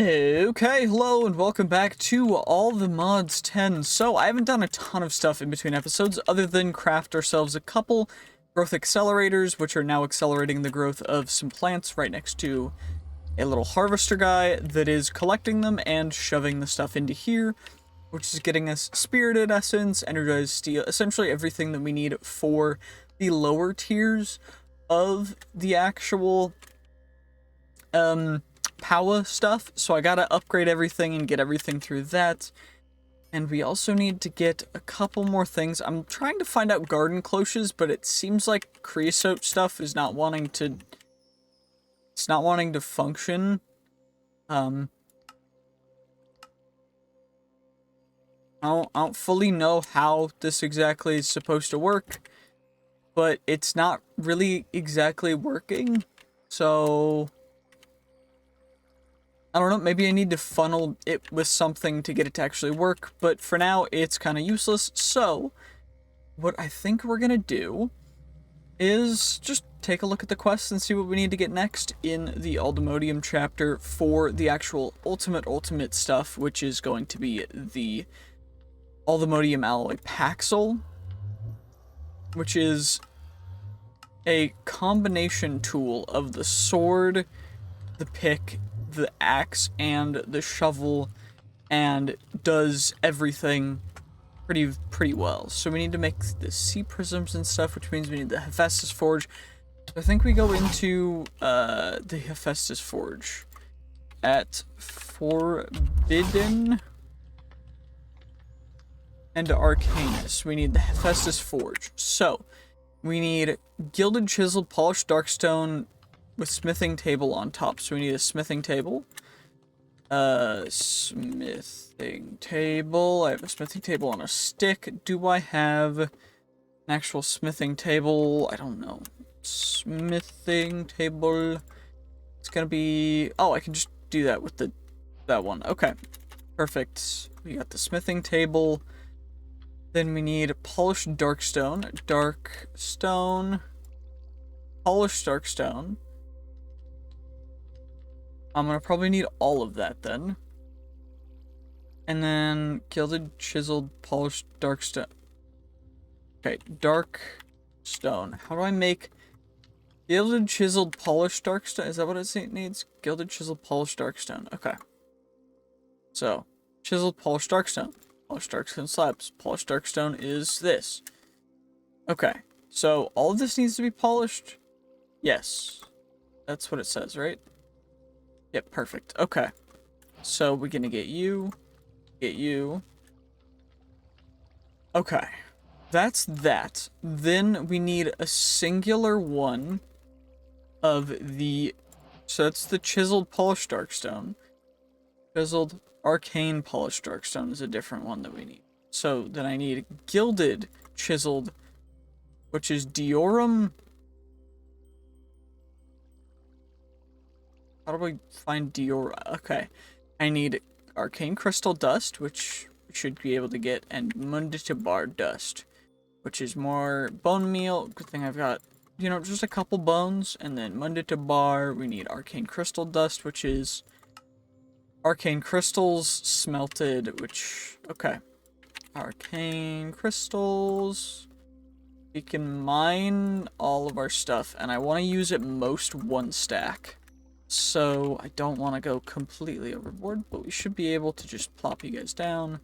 Okay, hello and welcome back to All the Mods 10. So, I haven't done a ton of stuff in between episodes other than craft ourselves a couple growth accelerators, which are now accelerating the growth of some plants right next to a little harvester guy that is collecting them and shoving the stuff into here, which is getting us spirited essence, energized steel, essentially everything that we need for the lower tiers of the actual, power stuff, so I gotta upgrade everything and get everything through that. And we also need to get a couple more things. I'm trying to find out garden cloches, but it seems like creosote stuff is not wanting to... It's not wanting to function. I don't fully know how this exactly is supposed to work, but it's not really exactly working, so... I don't know, maybe I need to funnel it with something to get it to actually work, but for now, it's kind of useless. So, what I think we're gonna do is just take a look at the quests and see what we need to get next in the Aldemodium chapter for the actual ultimate stuff, which is going to be the Aldemodium Alloy Paxel, which is a combination tool of the sword, the pick, the axe, and the shovel, and does everything pretty well. So we need to make the sea prisms and stuff, which means we need the Hephaestus Forge. So I think we go into the Hephaestus Forge at Forbidden and Arcanus. We need the Hephaestus Forge. So we need gilded, chiseled, polished darkstone with smithing table on top. So we need a smithing table. Smithing table. I have a smithing table on a stick. Do I have an actual smithing table? I don't know. Smithing table. It's gonna be... Oh, I can just do that with that one. Okay. Perfect. We got the smithing table. Then we need polished darkstone. Darkstone. Polished darkstone. I'm gonna probably need all of that then. And then gilded, chiseled, polished, dark stone. Okay, dark stone. How do I make gilded, chiseled, polished, dark stone? Is that what it needs? Gilded, chiseled, polished, dark stone. Okay. So, chiseled, polished, dark stone. Polished, dark stone slabs. Polished, dark stone is this. Okay. So, all of this needs to be polished? Yes. That's what it says, right? Yep, perfect. Okay. So we're gonna get you. Get you. Okay. That's that. Then we need a singular one of the... So that's the chiseled polished darkstone. Chiseled arcane polished darkstone is a different one that we need. So then I need gilded chiseled, which is Diorum. How do I find Dior? Okay. I need arcane crystal dust, which we should be able to get, and munditibar dust, which is more bone meal. Good thing I've got, just a couple bones. And then munditibar, we need arcane crystal dust, which is arcane crystals smelted, which, okay. Arcane crystals. We can mine all of our stuff, and I want to use at most one stack. So, I don't want to go completely overboard, but we should be able to just plop you guys down.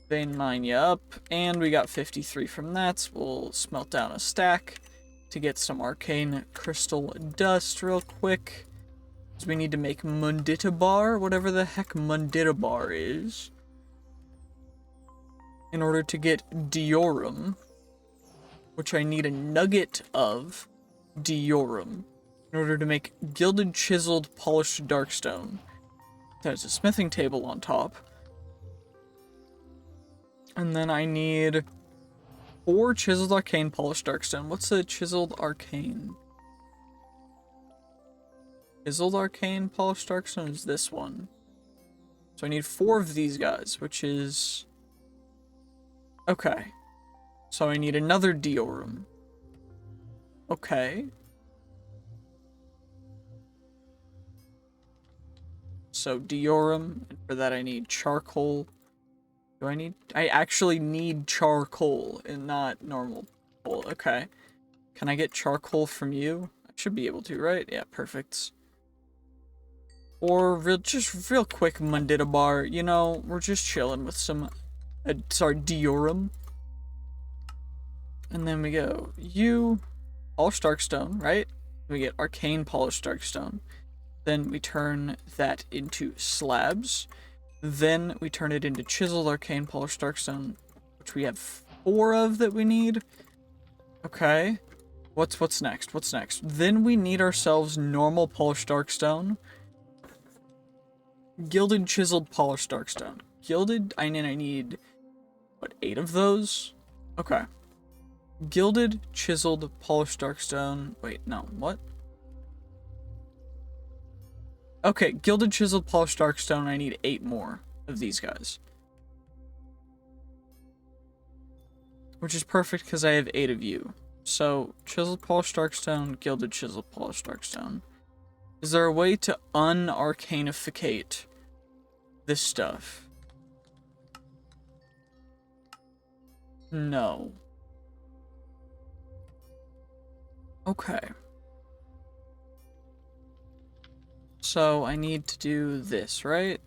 Vein mine you up, and we got 53 from that. We'll smelt down a stack to get some arcane crystal dust real quick. Because we need to make munditibar, whatever the heck munditibar is, in order to get Diorum, which I need a nugget of Diorum. In order to make gilded, chiseled, polished darkstone. There's a smithing table on top. And then I need 4 chiseled arcane polished darkstone. What's a chiseled arcane? Chiseled arcane polished darkstone is this one. So I need 4 of these guys, which is... Okay. So I need another Diorum. Okay. So diorum, and for that I need charcoal. I actually need charcoal and not normal coal. Okay. Can I get charcoal from you? I should be able to, right? Yeah, perfect. Or just real quick Mundita bar. You know, we're just chilling with some, sorry, diorum. And then we go, you, polished darkstone, right? We get arcane polished darkstone. Then we turn that into slabs. Then we turn it into chiseled arcane polished darkstone, which we have 4 of that we need. Okay. What's next? What's next? Then we need ourselves normal polished darkstone. Gilded chiseled polished darkstone. Gilded, I need what, 8 of those? Okay. Gilded chiseled polished darkstone. Wait, no, what? Okay, gilded chiseled polished darkstone, I need 8 more of these guys. Which is perfect because I have 8 of you. So, chiseled polished darkstone, gilded chiseled polished darkstone. Is there a way to unarcanificate this stuff? No. Okay. So, I need to do this, right?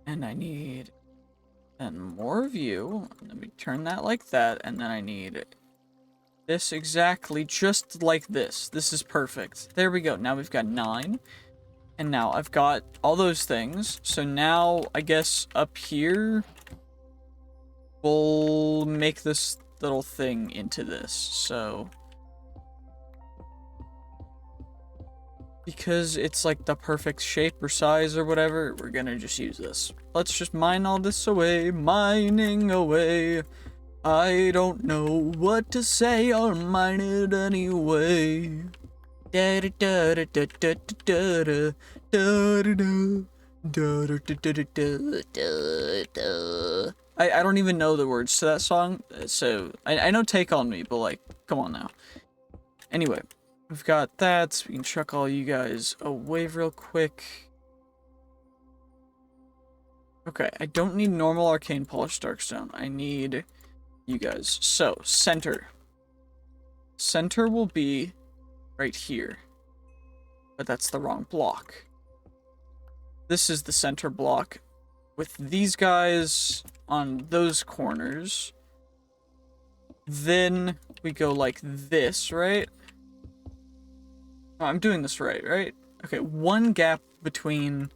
And I need then more of you. Let me turn that like that, and then I need this exactly just like this. This is perfect. There we go. Now we've got 9. And now I've got all those things. So now, I guess, up here, we'll make this little thing into this. So, because it's like the perfect shape or size or whatever, we're gonna just use this. Let's just mine all this away. Mining away. I don't know what to say, I'll mine it anyway. I don't even know the words to that song, so I know Take On Me, but like, come on now. Anyway, we've got that, so we can chuck all you guys away real quick. Okay, I don't need normal arcane polished darkstone. I need you guys. So, center. Center will be right here. But that's the wrong block. This is the center block with these guys on those corners. Then we go like this, right? Oh, I'm doing this right? Okay, 1 gap between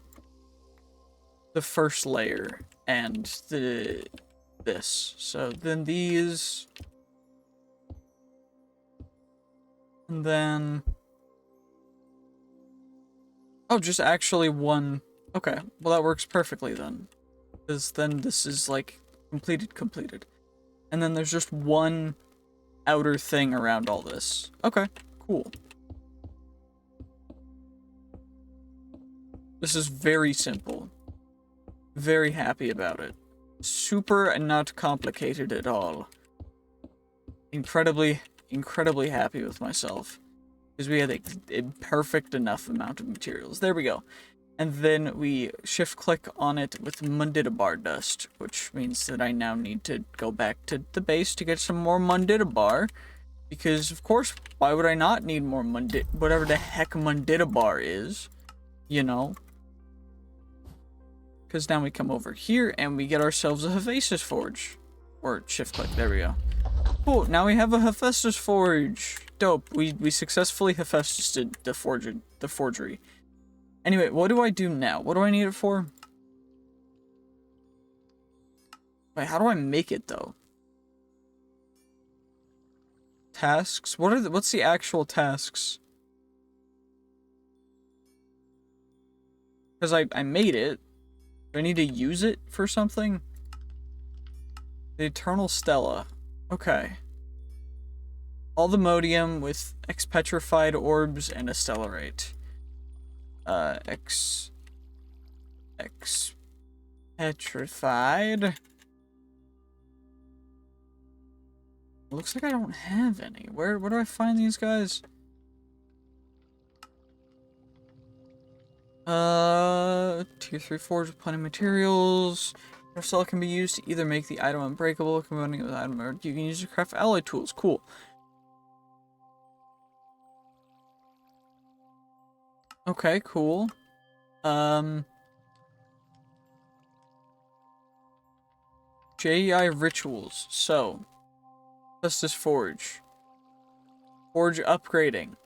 the first layer and this. So then these, and then, oh, just actually 1. Okay, well that works perfectly then, because then this is like completed. And then there's just 1 outer thing around all this. Okay, cool. This is very simple. Very happy about it. Super and not complicated at all. Incredibly happy with myself. Because we had a perfect enough amount of materials. There we go. And then we shift-click on it with Mundita bar dust, which means that I now need to go back to the base to get some more Mundita bar. Because, of course, why would I not need more whatever the heck Mundita bar is, you know? Because now we come over here and we get ourselves a Hephaestus Forge. Or shift-click, there we go. Cool, now we have a Hephaestus Forge. Dope, we successfully Hephaestused the forgery. Anyway, what do I do now? What do I need it for? Wait, how do I make it, though? Tasks? What's the actual tasks? Because I made it. Do I need to use it for something? The Eternal Stella. Okay. All the modium with X-petrified orbs and a stellarite. X-petrified. Looks like I don't have any. Where do I find these guys? Tier 3 forge with plenty of materials. Your cell can be used to either make the item unbreakable, combining it with item, or you can use it to craft alloy tools. Cool. Okay, cool. JEI rituals. So, Justice Forge. Forge upgrading.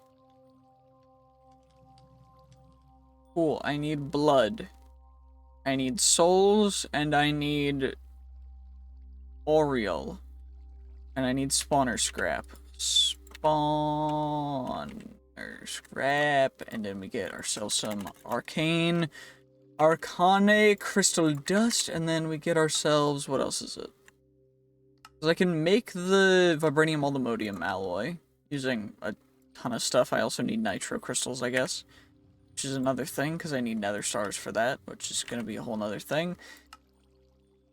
Cool, I need blood. I need souls, and I need Oriel. And I need spawner scrap. Spawner scrap, and then we get ourselves some arcane crystal dust, and then we get ourselves, what else is it? Because I can make the vibranium aluminium alloy using a ton of stuff. I also need nitro crystals, I guess, which is another thing, because I need nether stars for that, which is going to be a whole nother thing.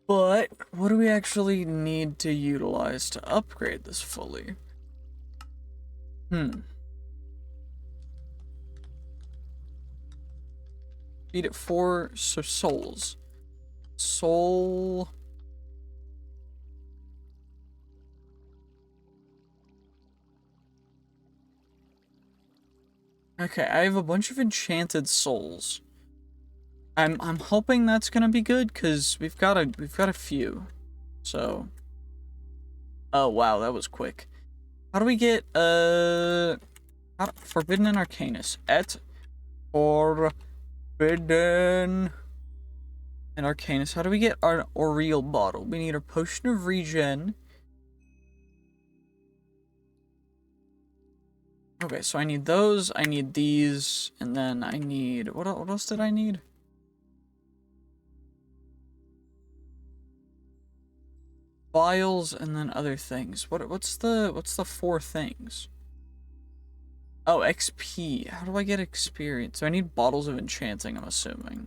But what do we actually need to utilize to upgrade this fully? Feed it 4 souls. Soul. Okay, I have a bunch of enchanted souls. I'm hoping that's gonna be good, cause we've got a few. So. Oh wow, that was quick. How do we get Forbidden and Arcanus? Forbidden and Arcanus. How do we get our Oriel bottle? We need a potion of regen. Okay, so I need those, I need these, and then I need, what else did I need? Vials and then other things. What's the 4 things? Oh, XP. How do I get experience? So I need bottles of enchanting, I'm assuming.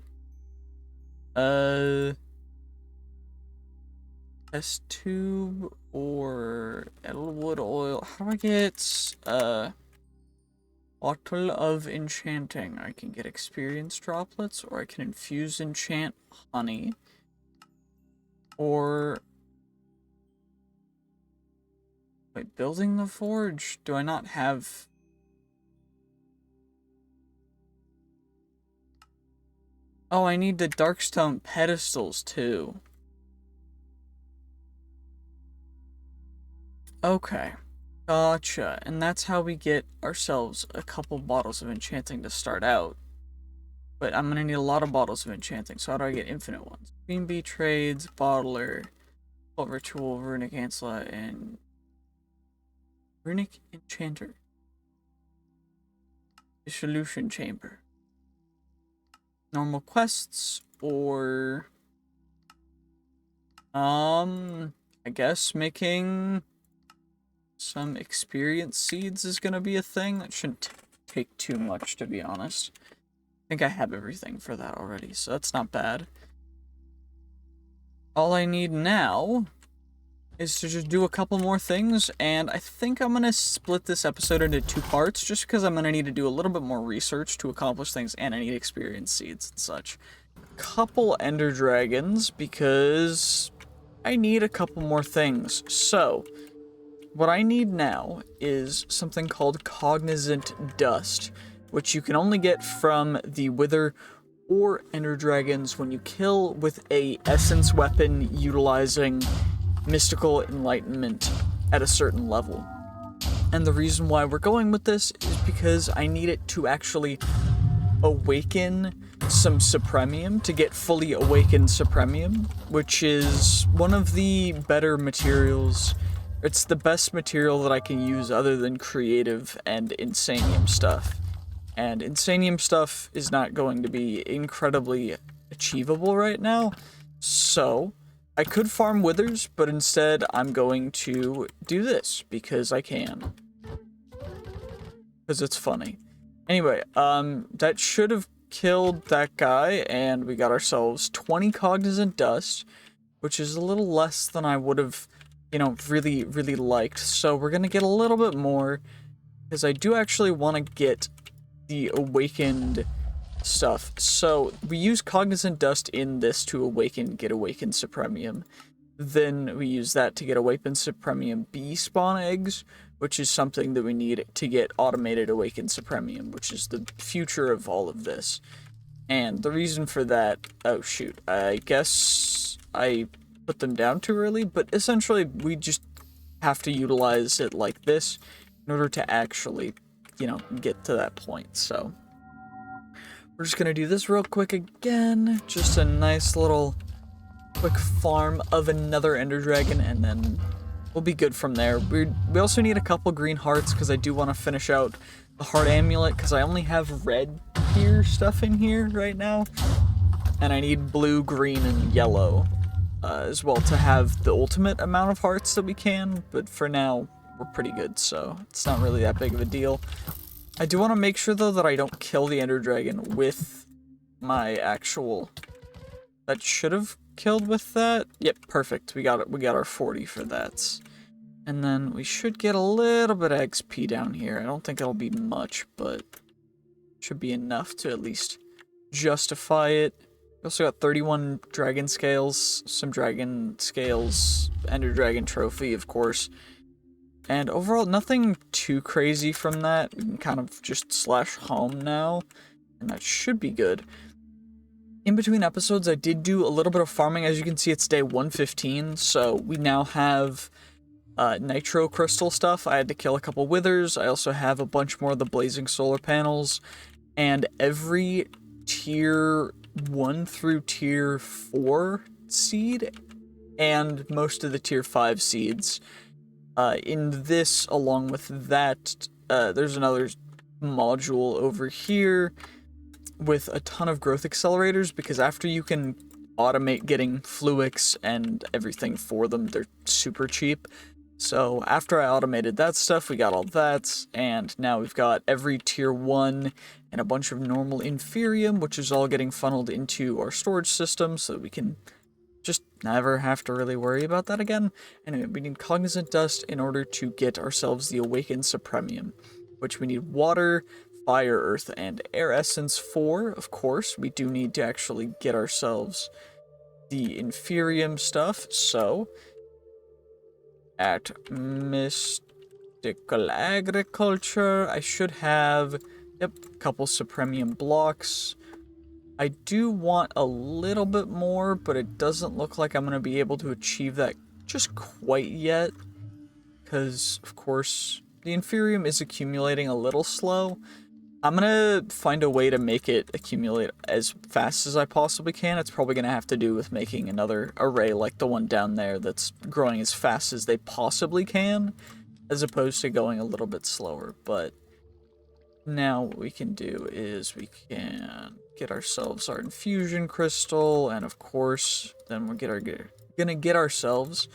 Test tube or Edelwood oil. How do I get bottle of enchanting? I can get experience droplets, or I can infuse enchant honey. Or wait, building the forge? Do I not have? Oh, I need the darkstone pedestals too. Okay. Gotcha. And that's how we get ourselves a couple bottles of enchanting to start out. But I'm gonna need a lot of bottles of enchanting, so how do I get infinite ones? Queen bee trades, bottler, ritual, runic ancilla, and runic enchanter. Dissolution chamber. Normal quests, or I guess making some experience seeds is gonna be a thing. That shouldn't take too much, to be honest. I think I have everything for that already, so that's not bad. All I need now is to just do a couple more things, and I think I'm gonna split this episode into 2 parts, just because I'm gonna need to do a little bit more research to accomplish things, and I need experience seeds and such. Couple ender dragons, because I need a couple more things. So, what I need now is something called cognizant dust, which you can only get from the wither or ender dragons when you kill with a essence weapon utilizing mystical enlightenment at a certain level. And the reason why we're going with this is because I need it to actually awaken some supremium, to get fully awakened supremium, which is one of the better materials. It's the best material that I can use other than creative and insanium stuff. And insanium stuff is not going to be incredibly achievable right now, so I could farm withers, but instead I'm going to do this because I can. Because it's funny. Anyway, that should have killed that guy, and we got ourselves 20 cognizant dust, which is a little less than I would have, you know, really liked. So we're gonna get a little bit more, because I do actually want to get the awakened stuff. So we use Cognizant Dust in this to get Awakened Supremium. Then we use that to get Awakened Supremium bee spawn eggs, which is something that we need to get Automated Awakened Supremium, which is the future of all of this. And the reason for that, oh shoot, I guess I put them down too early, but essentially we just have to utilize it like this in order to actually, you know, get to that point. So we're just gonna do this real quick again, just a nice little quick farm of another Ender Dragon, and then we'll be good from there. We also need a couple green hearts, because I do want to finish out the Heart Amulet, because I only have red tier stuff in here right now, and I need blue, green, and yellow as well to have the ultimate amount of hearts that we can, but for now, we're pretty good, so it's not really that big of a deal. I do want to make sure, though, that I don't kill the Ender Dragon with my actual... That should have killed with that. Yep, perfect. We got it. We got our 40 for that. And then we should get a little bit of XP down here. I don't think it'll be much, but should be enough to at least justify it. We also got 31 dragon scales, some dragon scales, Ender Dragon trophy, of course. And overall, nothing too crazy from that. We can kind of just slash home now, and that should be good. In between episodes, I did do a little bit of farming. As you can see, it's day 115, so we now have nitro crystal stuff. I had to kill a couple withers. I also have a bunch more of the blazing solar panels, and every tier 1 through tier 4 seed, and most of the tier 5 seeds. In this, along with that, there's another module over here with a ton of growth accelerators, because after you can automate getting Fluix and everything for them, they're super cheap. So after I automated that stuff, we got all that, and now we've got every tier 1 and a bunch of normal Inferium, which is all getting funneled into our storage system, so that we can just never have to really worry about that again. Anyway, we need Cognizant Dust in order to get ourselves the Awakened Supremium, which we need water, fire, earth, and air essence for. Of course, we do need to actually get ourselves the Inferium stuff, so at Mystical Agriculture, I should have, yep, a couple Supremium blocks. I do want a little bit more, but it doesn't look like I'm going to be able to achieve that just quite yet, because, of course, the Inferium is accumulating a little slow. I'm gonna find a way to make it accumulate as fast as I possibly can. It's probably gonna have to do with making another array like the one down there that's growing as fast as they possibly can, as opposed to going a little bit slower. But now what we can do is we can get ourselves our infusion crystal, and of course, then we're gonna get ourselves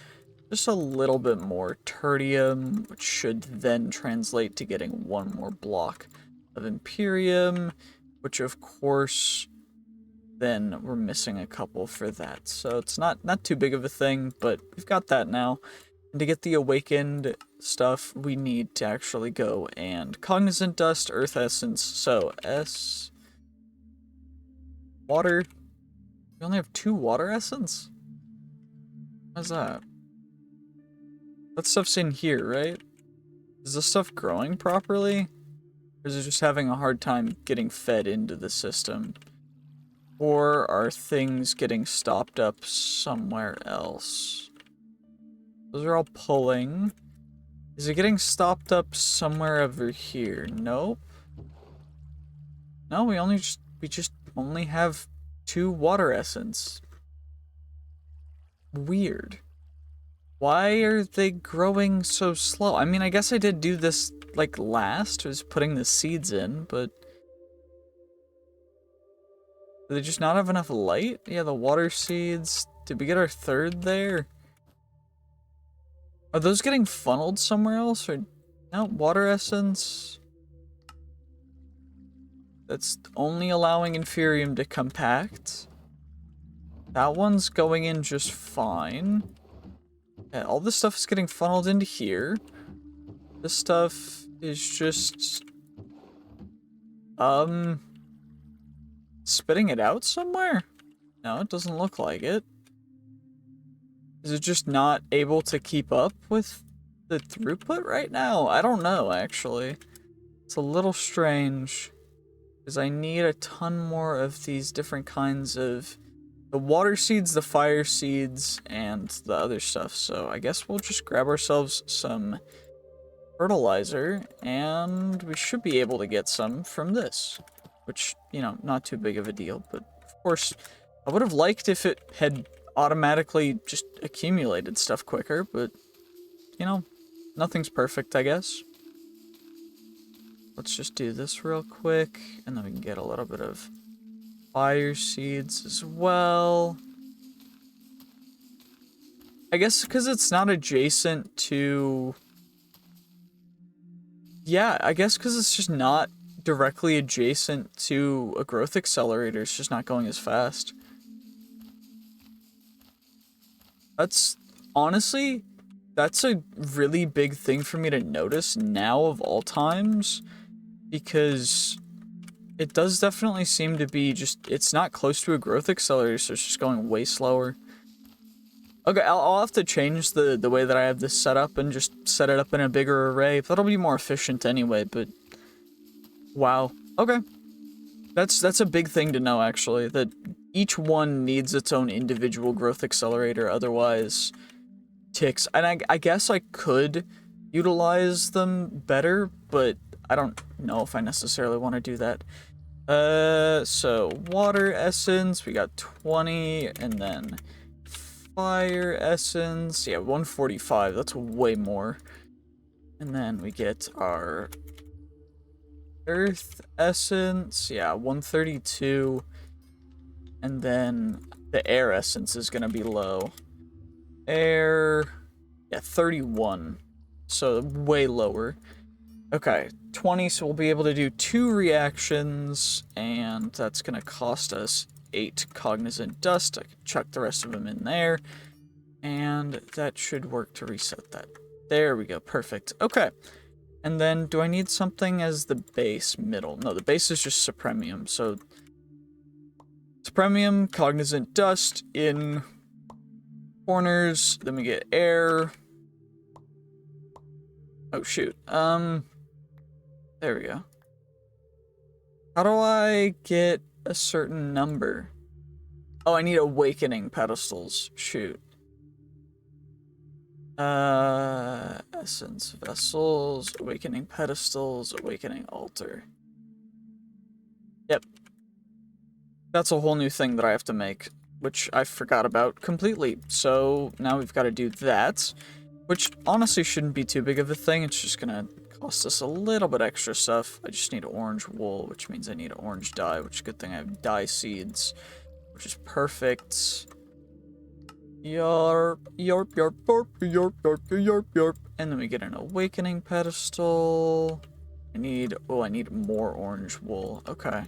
just a little bit more tertium, which should then translate to getting one more block of Imperium, which of course then we're missing a couple for that, so it's not too big of a thing, but we've got that now. And to get the awakened stuff, we need to actually go and Cognizant Dust, Earth Essence, so S, water. We only have 2 water essence? How's that? That stuff's in here, right? Is this stuff growing properly? Or is it just having a hard time getting fed into the system? Or are things getting stopped up somewhere else? Those are all pulling. Is it getting stopped up somewhere over here? Nope. No, we just only have 2 water essence. Weird. Why are they growing so slow? I mean, I guess I did do this like last, was putting the seeds in, but do they just not have enough light? Yeah, the water seeds. Did we get our 3rd there? Are those getting funneled somewhere else? Or no, water essence. That's only allowing Inferium to compact. That one's going in just fine. Yeah, all this stuff is getting funneled into here. This stuff is just spitting it out somewhere? No, it doesn't look like it. Is it just not able to keep up with the throughput right now? I don't know, actually. It's a little strange. Because I need a ton more of these different kinds of... the water seeds, the fire seeds, and the other stuff. So I guess we'll just grab ourselves some fertilizer, and we should be able to get some from this. Which, you know, not too big of a deal, but of course, I would have liked if it had automatically just accumulated stuff quicker, but, you know, nothing's perfect, I guess. Let's just do this real quick, and then we can get a little bit of fire seeds as well. I guess because it's not adjacent to... yeah, I guess because it's just not directly adjacent to a growth accelerator. It's just not going as fast. That's... honestly, that's a really big thing for me to notice now of all times. Because it does definitely seem to be just... it's not close to a growth accelerator, so it's just going way slower. Okay, I'll have to change the way that I have this set up and just set it up in a bigger array. That'll be more efficient anyway, but... wow. Okay. That's a big thing to know, actually, that each one needs its own individual growth accelerator, otherwise ticks. And I guess I could utilize them better, but I don't know if I necessarily want to do that. So water essence, we got 20, and then fire essence, yeah, 145, that's way more. And then we get our earth essence, yeah, 132. And then the air essence is gonna be low. Air, yeah, 31, so way lower. Okay, 20, so we'll be able to do 2 reactions, and that's gonna cost us 8 cognizant dust. I can chuck the rest of them in there, and that should work to reset that. There we go, perfect. Okay, and then do I need something as the base middle? No, the base is just supremium, so supremium, cognizant dust in corners, then we get air. Oh shoot, there we go. How do I get a certain number? Oh, I need awakening pedestals. Shoot. Essence vessels, awakening pedestals, awakening altar. Yep. That's a whole new thing that I have to make, which I forgot about completely. So now we've got to do that, which honestly shouldn't be too big of a thing. It's just gonna cost us a little bit extra stuff. I just need orange wool, which means I need orange dye, which is a good thing I have dye seeds, which is perfect. Yarp, yarp, yarp, yarp, yarp, yarp, yarp, yarp. And then we get an awakening pedestal. I need more orange wool. Okay. I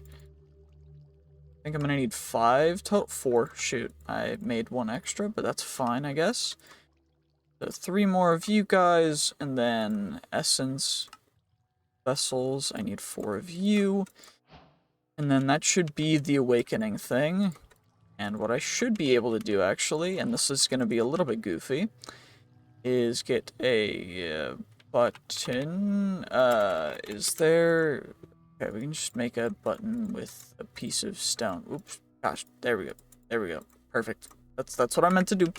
think I'm gonna need 5 total. 4, shoot. I made 1 extra, but that's fine, I guess. So 3 more of you guys, and then essence vessels, I need 4 of you. And then that should be the awakening thing. And what I should be able to do, actually, and this is going to be a little bit goofy, is get a button. Is there... okay, we can just make a button with a piece of stone. Oops, gosh, there we go. There we go. Perfect. That's what I meant to do.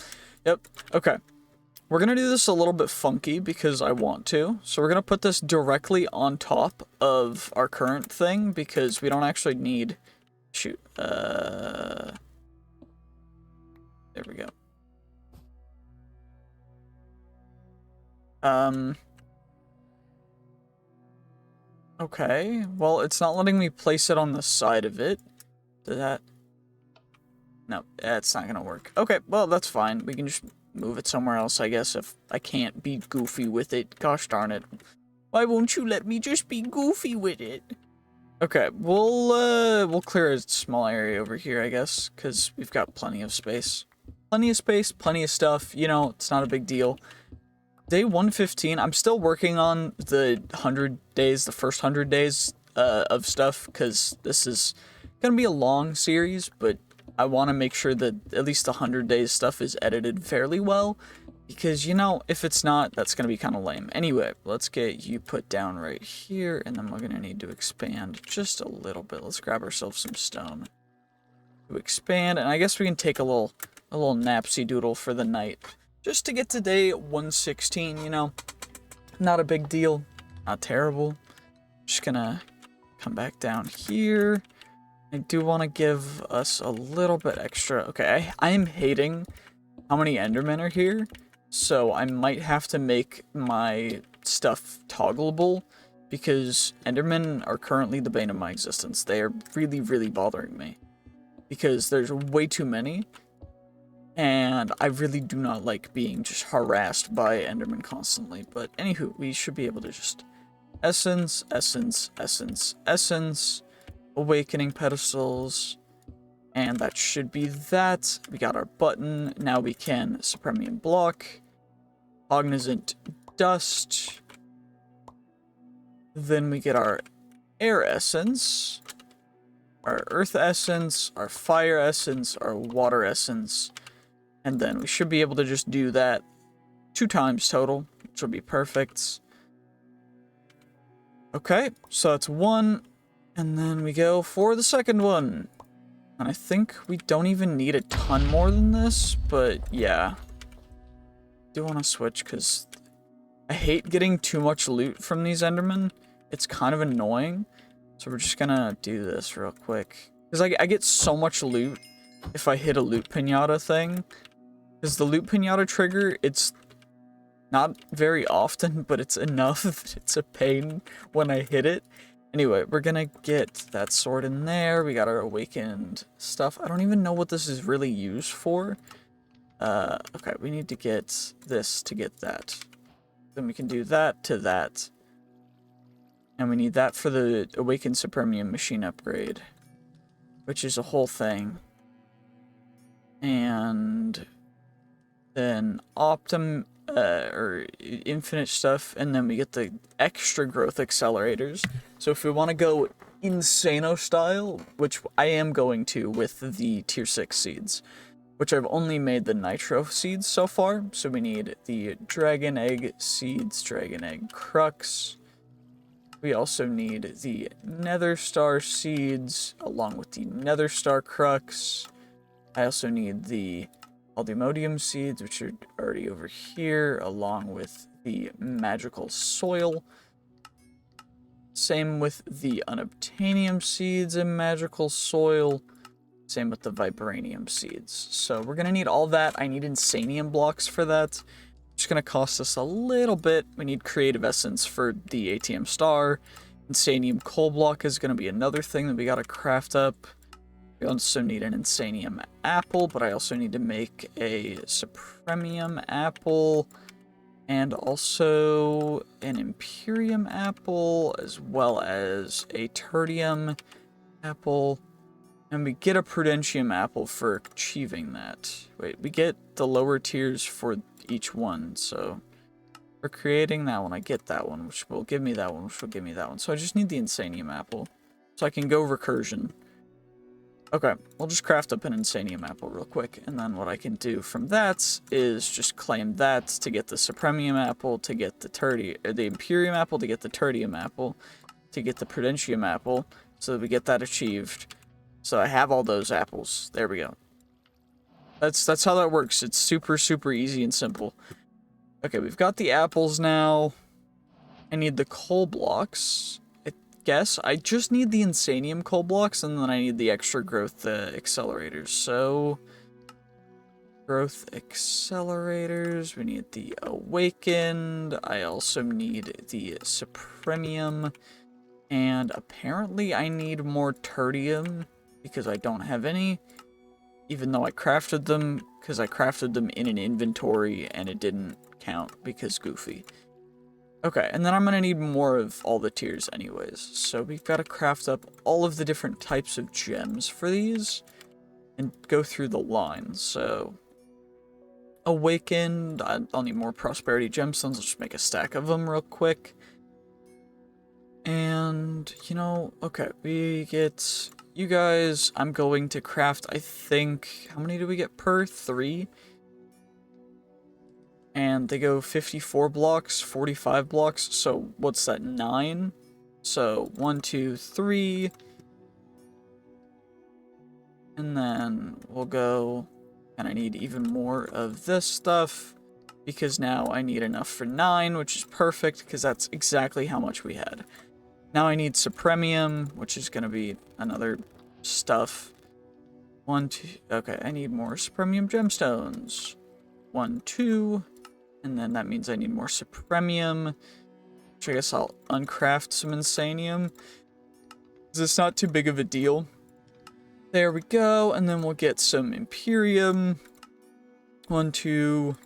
Yep, okay. We're going to do this a little bit funky because I want to. So we're going to put this directly on top of our current thing because we don't actually need... shoot. There we go. Okay. Well, it's not letting me place it on the side of it. Did that... no, that's not going to work. Okay, well, that's fine. We can just... move it somewhere else, I guess, if I can't be goofy with it. Gosh darn it. Why won't you let me just be goofy with it? Okay, we'll clear a small area over here, I guess, because we've got plenty of space. Plenty of space, plenty of stuff, you know, it's not a big deal. Day 115, I'm still working on the 100 days, the first 100 days of stuff, because this is gonna be a long series, but I want to make sure that at least the 100 days stuff is edited fairly well, because, you know, if it's not, that's gonna be kind of lame. Anyway, let's get you put down right here, and then we're gonna need to expand just a little bit. Let's grab ourselves some stone to expand, and I guess we can take a little napsy doodle for the night, just to get to day 116, you know. Not a big deal, not terrible. Just gonna come back down here. I do want to give us a little bit extra. Okay, I am hating how many Endermen are here, so I might have to make my stuff toggleable, because Endermen are currently the bane of my existence. They are really, really bothering me, because there's way too many, and I really do not like being just harassed by Endermen constantly. But anywho, we should be able to just essence, essence, essence, essence, awakening pedestals, and that should be that. We got our button. Now we can supremium block, cognizant dust. Then we get our air essence, our earth essence, our fire essence, our water essence, and then we should be able to just do that 2 times total, which will be perfect. Okay, so that's 1, and then we go for the second one. And I think we don't even need a ton more than this, but yeah. I do want to switch, because I hate getting too much loot from these Endermen. It's kind of annoying. So we're just gonna do this real quick. Because I get so much loot if I hit a loot pinata thing. Because the loot pinata trigger, it's not very often, but it's enough that it's a pain when I hit it. Anyway, we're gonna get that sword in there. We got our awakened stuff. I don't even know what this is really used for. Okay, we need to get this to get that. Then we can do that to that. And we need that for the awakened supremium machine upgrade, which is a whole thing. And then or infinite stuff, and then we get the extra growth accelerators. So if we want to go insano style, which I am going to with the tier 6 seeds, which I've only made the nitro seeds so far. So we need the dragon egg seeds, dragon egg crux. We also need the nether star seeds along with the nether star crux. I also need the Aldemodium seeds, which are already over here, along with the magical soil. Same with the unobtainium seeds and magical soil. Same with the vibranium seeds. So we're going to need all that. I need insanium blocks for that. It's going to cost us a little bit. We need creative essence for the ATM star. Insanium coal block is going to be another thing that we got to craft up. We also need an insanium apple, but I also need to make a supremium apple and also an imperium apple, as well as a tertium apple. And we get a prudentium apple for achieving that. Wait, we get the lower tiers for each one, so for creating that one, I get that one, which will give me that one, which will give me that one. So I just need the insanium apple, so I can go recursion. Okay, we'll just craft up an insanium apple real quick, and then what I can do from that is just claim that to get the supremium apple, to get the imperium apple, to get the tertium apple, to get the prudentium apple, so that we get that achieved. So I have all those apples. There we go. That's how that works. It's super, super easy and simple. Okay, we've got the apples now. I need the coal blocks. Guess I just need the insanium coal blocks, and then I need the extra growth accelerators. So growth accelerators, we need the awakened, I also need the supremium, and apparently I need more tertium because I don't have any, even though I crafted them, because I crafted them in an inventory and it didn't count because goofy. Okay, and then I'm gonna need more of all the tiers anyways. So we've got to craft up all of the different types of gems for these and go through the line. So awakened, I'll need more prosperity gemstones. Let's just make a stack of them real quick. And, you know, okay, we get you guys. I'm going to craft, I think, how many do we get per? 3? And they go 54 blocks, 45 blocks, so what's that, 9? So 1, 2, 3. And then we'll go, and I need even more of this stuff, because now I need enough for 9, which is perfect, because that's exactly how much we had. Now I need Supremium, which is going to be another stuff. 1, 2, okay, I need more Supremium gemstones. 1, 2, and then that means I need more Supremium, which I guess I'll uncraft some Insanium, because it's not too big of a deal. There we go, and then we'll get some Imperium. 1, 2.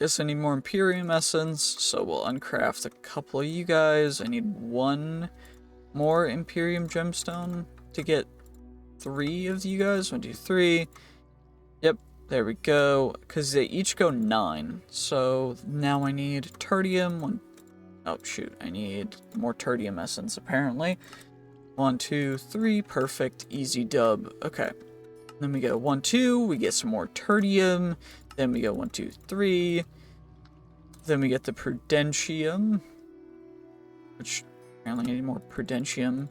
Guess I need more Imperium Essence, so we'll uncraft a couple of you guys. I need 1 more Imperium Gemstone to get 3 of you guys. 1, 2, 3. Yep, there we go, because they each go 9. So now I need Tertium. Oh, shoot, I need more Tertium Essence, apparently. 1, 2, 3, perfect, easy dub. Okay, then we go 1, 2, we get some more Tertium, then we go 1, 2, 3, then we get the Prudentium, which apparently I need more Prudentium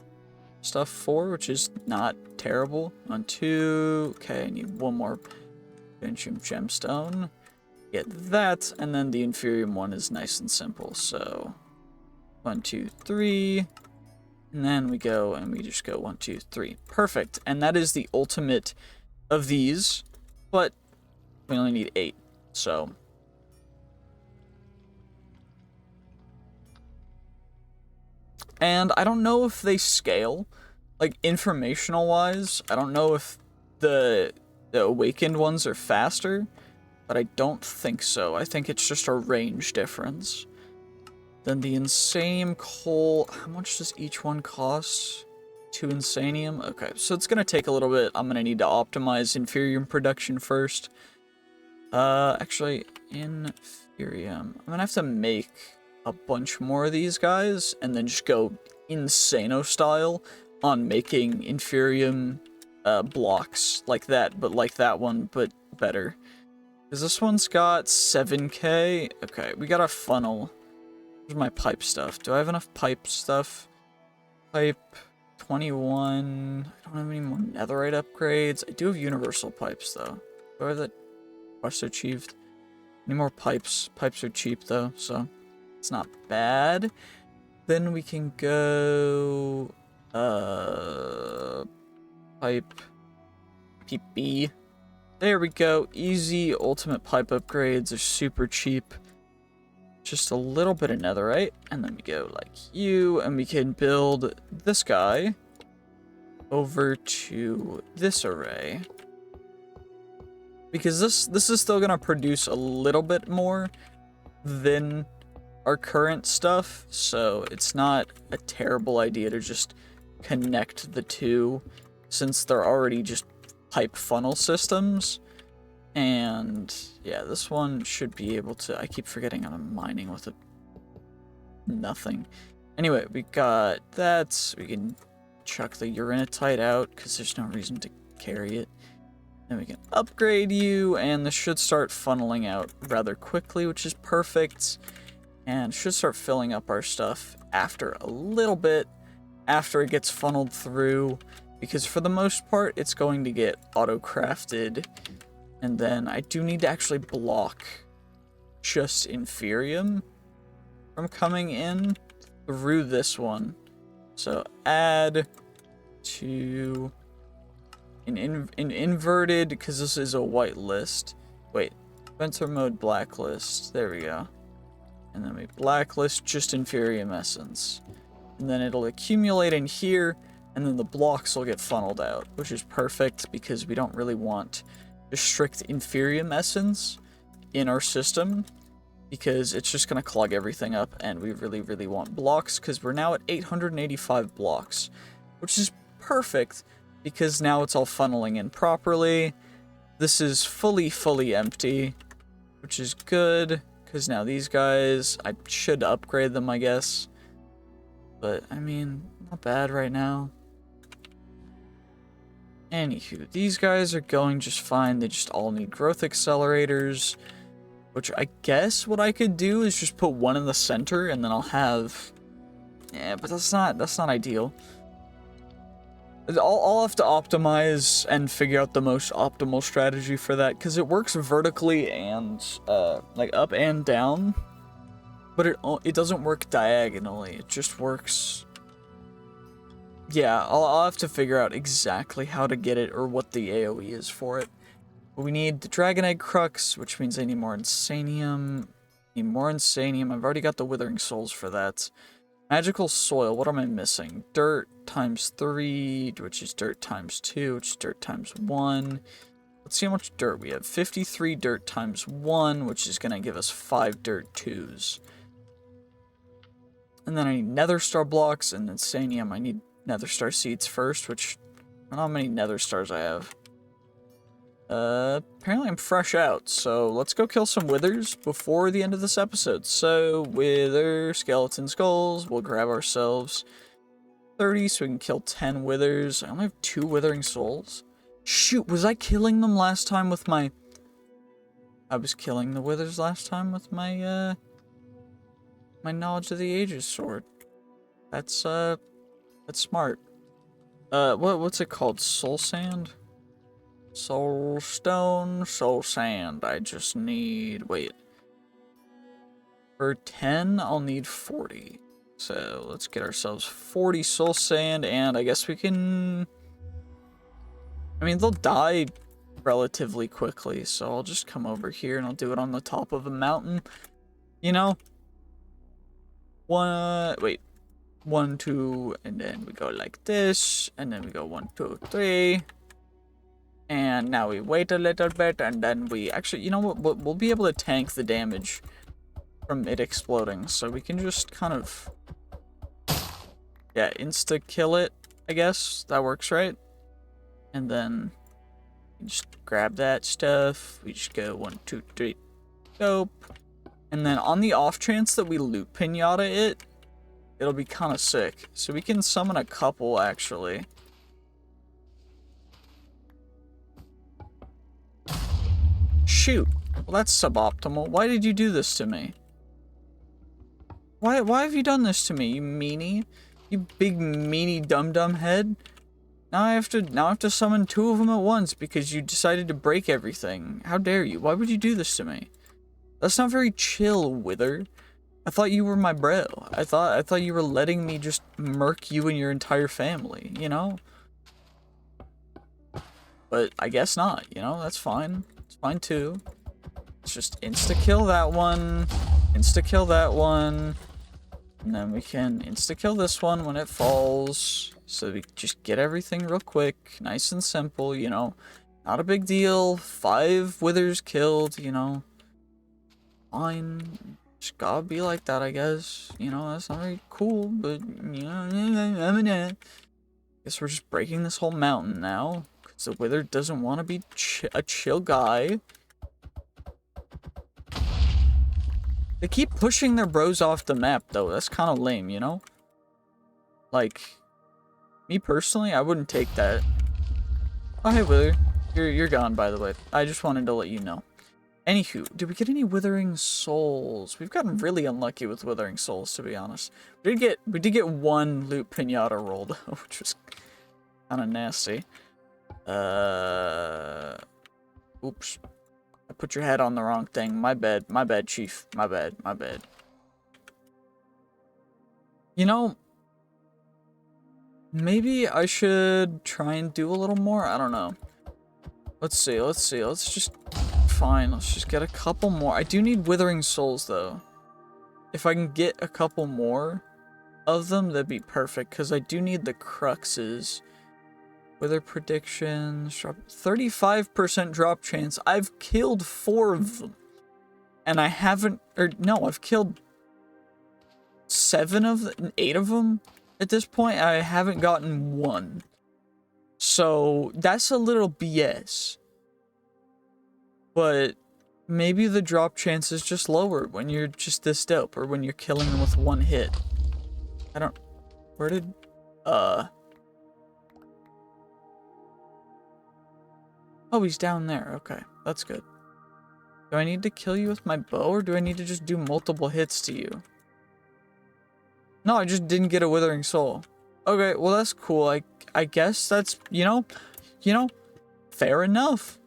stuff for, which is not terrible. 1, 2, okay, I need 1 more Prudentium Gemstone, get that, and then the Inferium one is nice and simple, so 1, 2, 3, and then we go and we just go 1, 2, 3. Perfect. And that is the ultimate of these, but we only need 8. So and I don't know if they scale, like informational wise. I don't know if the awakened ones are faster, but I don't think so. I think it's just a range difference. Then the Insanium coal, how much does each one cost? 2 Insanium? Okay, so it's gonna take a little bit. I'm gonna need to optimize Inferium production first. Actually, Inferium. I'm gonna have to make a bunch more of these guys, and then just go Insano style on making Inferium blocks like that, but like that one, but better. Because this one's got 7k. Okay, we got a funnel. Where's my pipe stuff? Do I have enough pipe stuff? Pipe 21. I don't have any more netherite upgrades. I do have universal pipes though. Where are the quests achieved? Any more pipes? Pipes are cheap though, so it's not bad. Then we can go pipe PP. There we go. Easy ultimate pipe upgrades are super cheap. Just a little bit of netherite, and then we go like you, and we can build this guy over to this array. Because this is still gonna produce a little bit more than our current stuff, so it's not a terrible idea to just connect the two, since they're already just pipe funnel systems. And yeah, this one should be able to, I keep forgetting I'm mining with nothing. Anyway, we got that. We can chuck the uranitite out because there's no reason to carry it. Then we can upgrade you, and this should start funneling out rather quickly, which is perfect. And should start filling up our stuff after a little bit, after it gets funneled through, because for the most part, it's going to get auto-crafted. And then I do need to actually block just Inferium from coming in through this one. So add to an inverted, because this is a white list. Wait, Spencer mode blacklist. There we go. And then we blacklist just Inferium essence. And then it'll accumulate in here, and then the blocks will get funneled out, which is perfect because we don't really want just strict Inferium essence in our system, because it's just going to clog everything up, and we really, really want blocks, because we're now at 885 blocks, which is perfect, because now it's all funneling in properly. This is fully empty, which is good, because now these guys, I should upgrade them, I guess. but I mean, not bad right now. Anywho, these guys are going just fine. They just all need growth accelerators, which I guess what I could do is just put one in the center, and then I'll have... Yeah, but that's not ideal. I'll have to optimize and figure out the most optimal strategy for that, because it works vertically and, like, up and down, but it doesn't work diagonally. It just works... Yeah, I'll have to figure out exactly how to get it or what the AoE is for it. But we need the Dragon Egg Crux, which means I need more Insanium. Need more Insanium. I've already got the Withering Souls for that. Magical Soil, what am I missing? Dirt times 3, which is dirt times 2, which is dirt times 1. Let's see how much dirt we have. 53 dirt times 1, which is going to give us 5 dirt 2s. And then I need Nether Star blocks and Insanium. I need Nether Star seeds first, which I don't know how many Nether Stars I have. Apparently I'm fresh out, so let's go kill some withers before the end of this episode. So, wither, skeleton skulls, we'll grab ourselves 30 so we can kill 10 withers. I only have 2 withering souls. Shoot, was I killing them last time with my... I was killing the withers last time with my, my Knowledge of the Ages sword. That's smart. What's it called? Soul sand? Soul stone, soul sand. I just need... Wait. For 10, I'll need 40. So, let's get ourselves 40 soul sand, and I guess we can... I mean, they'll die relatively quickly, so I'll just come over here and I'll do it on the top of a mountain. You know? Wait. 1, 2, and then we go like this, and then we go 1, 2, 3. And now we wait a little bit, and then we actually, you know what, we'll be able to tank the damage from it exploding, so we can just kind of, yeah, insta-kill it, I guess. That works, right? And then we just grab that stuff, we just go 1, 2, 3, dope. And then on the off chance that we loot Pinata it, it'll be kind of sick. So we can summon a couple, actually. Shoot. Well, that's suboptimal. Why did you do this to me? Why have you done this to me, you meanie? You big meanie dum-dum head? Now I have to summon 2 of them at once because you decided to break everything. How dare you? Why would you do this to me? That's not very chill, Wither. I thought you were my bro. I thought you were letting me just murk you and your entire family, you know? But I guess not, you know? That's fine. It's fine too. Let's just insta-kill that one. Insta-kill that one. And then we can insta-kill this one when it falls. So we just get everything real quick. Nice and simple, you know? Not a big deal. 5 withers killed, you know? Fine. Just gotta be like that, I guess. You know, that's not very cool, but, you know, guess we're just breaking this whole mountain now. Because the Wither doesn't want to be a chill guy. They keep pushing their bros off the map, though. That's kind of lame, you know? Like, me personally, I wouldn't take that. Oh, hey, Wither. You're gone, by the way. I just wanted to let you know. Anywho, did we get any Withering Souls? We've gotten really unlucky with Withering Souls, to be honest. We did get 1 loot pinata rolled, which was kind of nasty. Oops. I put your head on the wrong thing. My bad, chief. My bad. You know, maybe I should try and do a little more? I don't know. Let's see. Let's just... Fine, let's just get a couple more. I do need Withering Souls, though. If I can get a couple more of them, that'd be perfect, because I do need the Cruxes. Wither predictions, 35% drop chance. I've killed 4 of them. And I haven't, or no, I've killed 8 of them at this point. I haven't gotten 1. So, that's a little BS. But maybe the drop chance is just lower when you're just this dope, or when you're killing them with 1 hit. I don't... Where did, oh, he's down there. Okay, that's good. Do I need to kill you with my bow, or do I need to just do multiple hits to you? No, I just didn't get a Withering Soul. Okay, well, that's cool. I guess that's, you know, fair enough.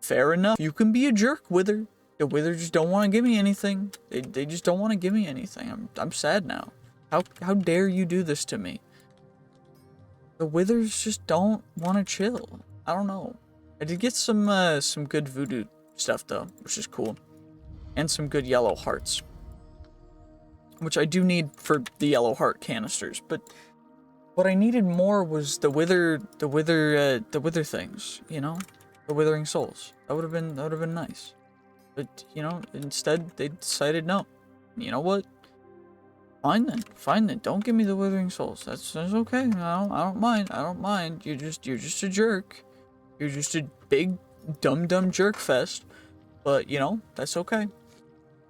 Fair enough. You can be a jerk, Wither. The Wither just don't want to give me anything. They just don't want to give me anything. I'm sad now. How dare you do this to me? The Withers just don't want to chill. I don't know. I did get some good voodoo stuff though, which is cool. And some good yellow hearts. Which I do need for the yellow heart canisters, but what I needed more was the wither things, you know? The Withering Souls. That would have been nice. But, you know, instead they decided no. You know what? Fine then. Don't give me the Withering Souls. That's okay. I don't mind. You're just a jerk. You're just a big dumb jerk fest. But, you know, that's okay.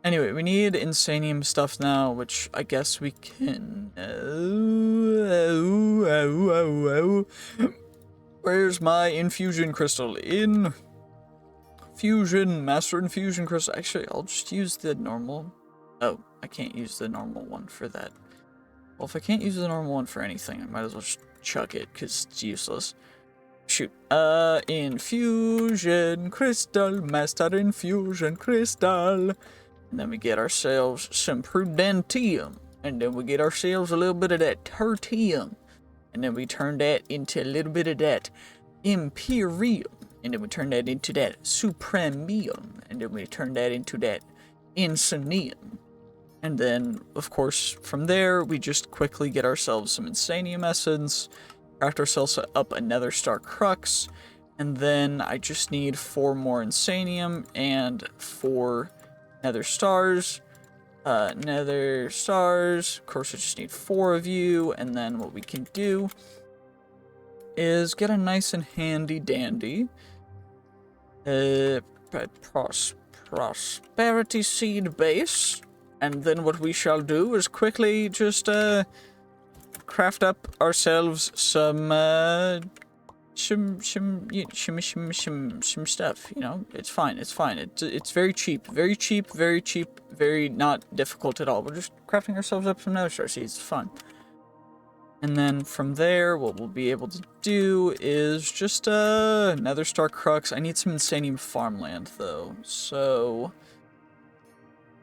Anyway, we need Insanium stuff now, which I guess we can... Where's my infusion crystal? Master infusion crystal. Actually, I'll just use the normal. Oh, I can't use the normal one for that. Well, if I can't use the normal one for anything, I might as well just chuck it, because it's useless. Shoot. Infusion crystal, master infusion crystal. And then we get ourselves some Prudentium. And then we get ourselves a little bit of that Tertium. And then we turn that into a little bit of that Imperium. And then we turn that into that Supremium. And then we turn that into that Insanium. And then, of course, from there, we just quickly get ourselves some Insanium Essence. Craft ourselves up a Nether Star Crux. And then I just need 4 more Insanium and 4 Nether Stars. Nether Stars. Of course, I just need 4 of you. And then what we can do is get a nice and handy dandy prosperity seed base. And then what we shall do is quickly just craft up ourselves some stuff, you know. It's fine. It's very cheap, very not difficult at all. We're just crafting ourselves up some Nether Star seeds. It's fun. And then from there, what we'll be able to do is just Nether Star Crux. I need some Insanium farmland though, so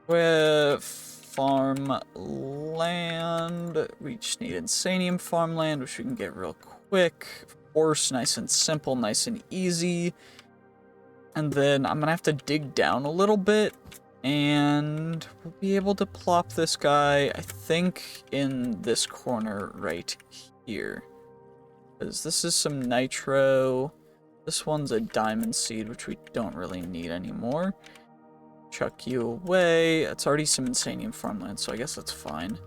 with farmland, we just need Insanium farmland, which we can get real quick. Of course, nice and simple, nice and easy. And then I'm gonna have to dig down a little bit, and we'll be able to plop this guy, I think, in this corner right here. Because this is some nitro. This one's a diamond seed, which we don't really need anymore. Chuck you away. It's already some Insanium farmland, so I guess that's fine.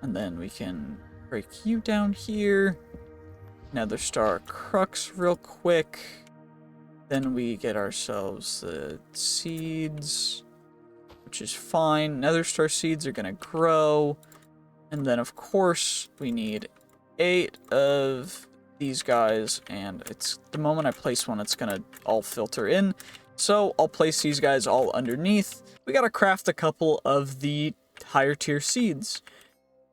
And then we can break you down here. Nether Star Crux real quick. Then we get ourselves the seeds, which is fine. Nether Star seeds are gonna grow. And then of course we need 8 of these guys, and it's the moment I place one, it's gonna all filter in. So I'll place these guys all underneath. We gotta craft a couple of the higher tier seeds.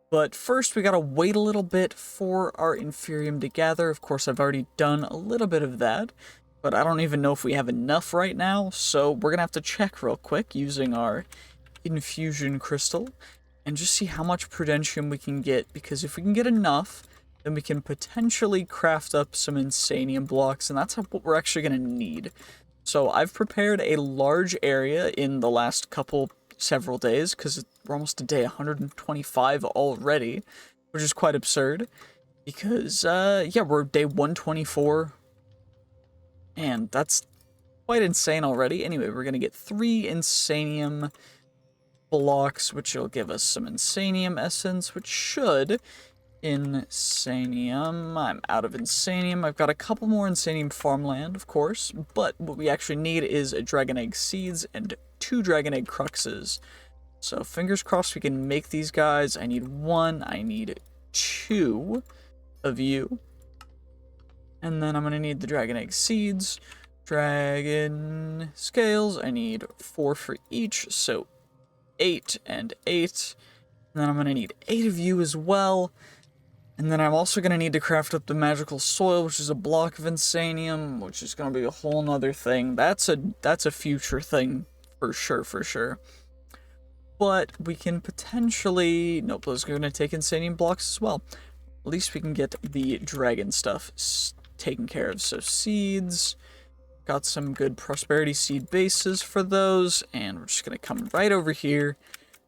But first we gotta wait a little bit for our Inferium to gather. Of course, I've already done a little bit of that, but I don't even know if we have enough right now. So we're gonna have to check real quick using our Infusion Crystal and just see how much Prudentium we can get. Because if we can get enough, then we can potentially craft up some Insanium blocks, and that's what we're actually gonna need. So I've prepared a large area in the last several days, because we're almost to day 125 already, which is quite absurd, because, yeah, we're day 124, and that's quite insane already. Anyway, we're gonna get 3 Insanium blocks, which will give us some Insanium essence, which should... Insanium. I'm out of Insanium. I've got a couple more Insanium farmland, of course, but what we actually need is a Dragon Egg seeds and 2 Dragon Egg cruxes. So fingers crossed we can make these guys. I need 1, I need 2 of you. And then I'm going to need the dragon egg seeds, dragon scales. I need 4 for each, so 8 and 8. And then I'm going to need 8 of you as well. And then I'm also going to need to craft up the magical soil, which is a block of insanium, which is going to be a whole nother thing. That's a future thing for sure. But we can potentially... Nope, those are going to take insanium blocks as well. At least we can get the dragon stuff taken care of. So seeds, got some good prosperity seed bases for those, and we're just going to come right over here,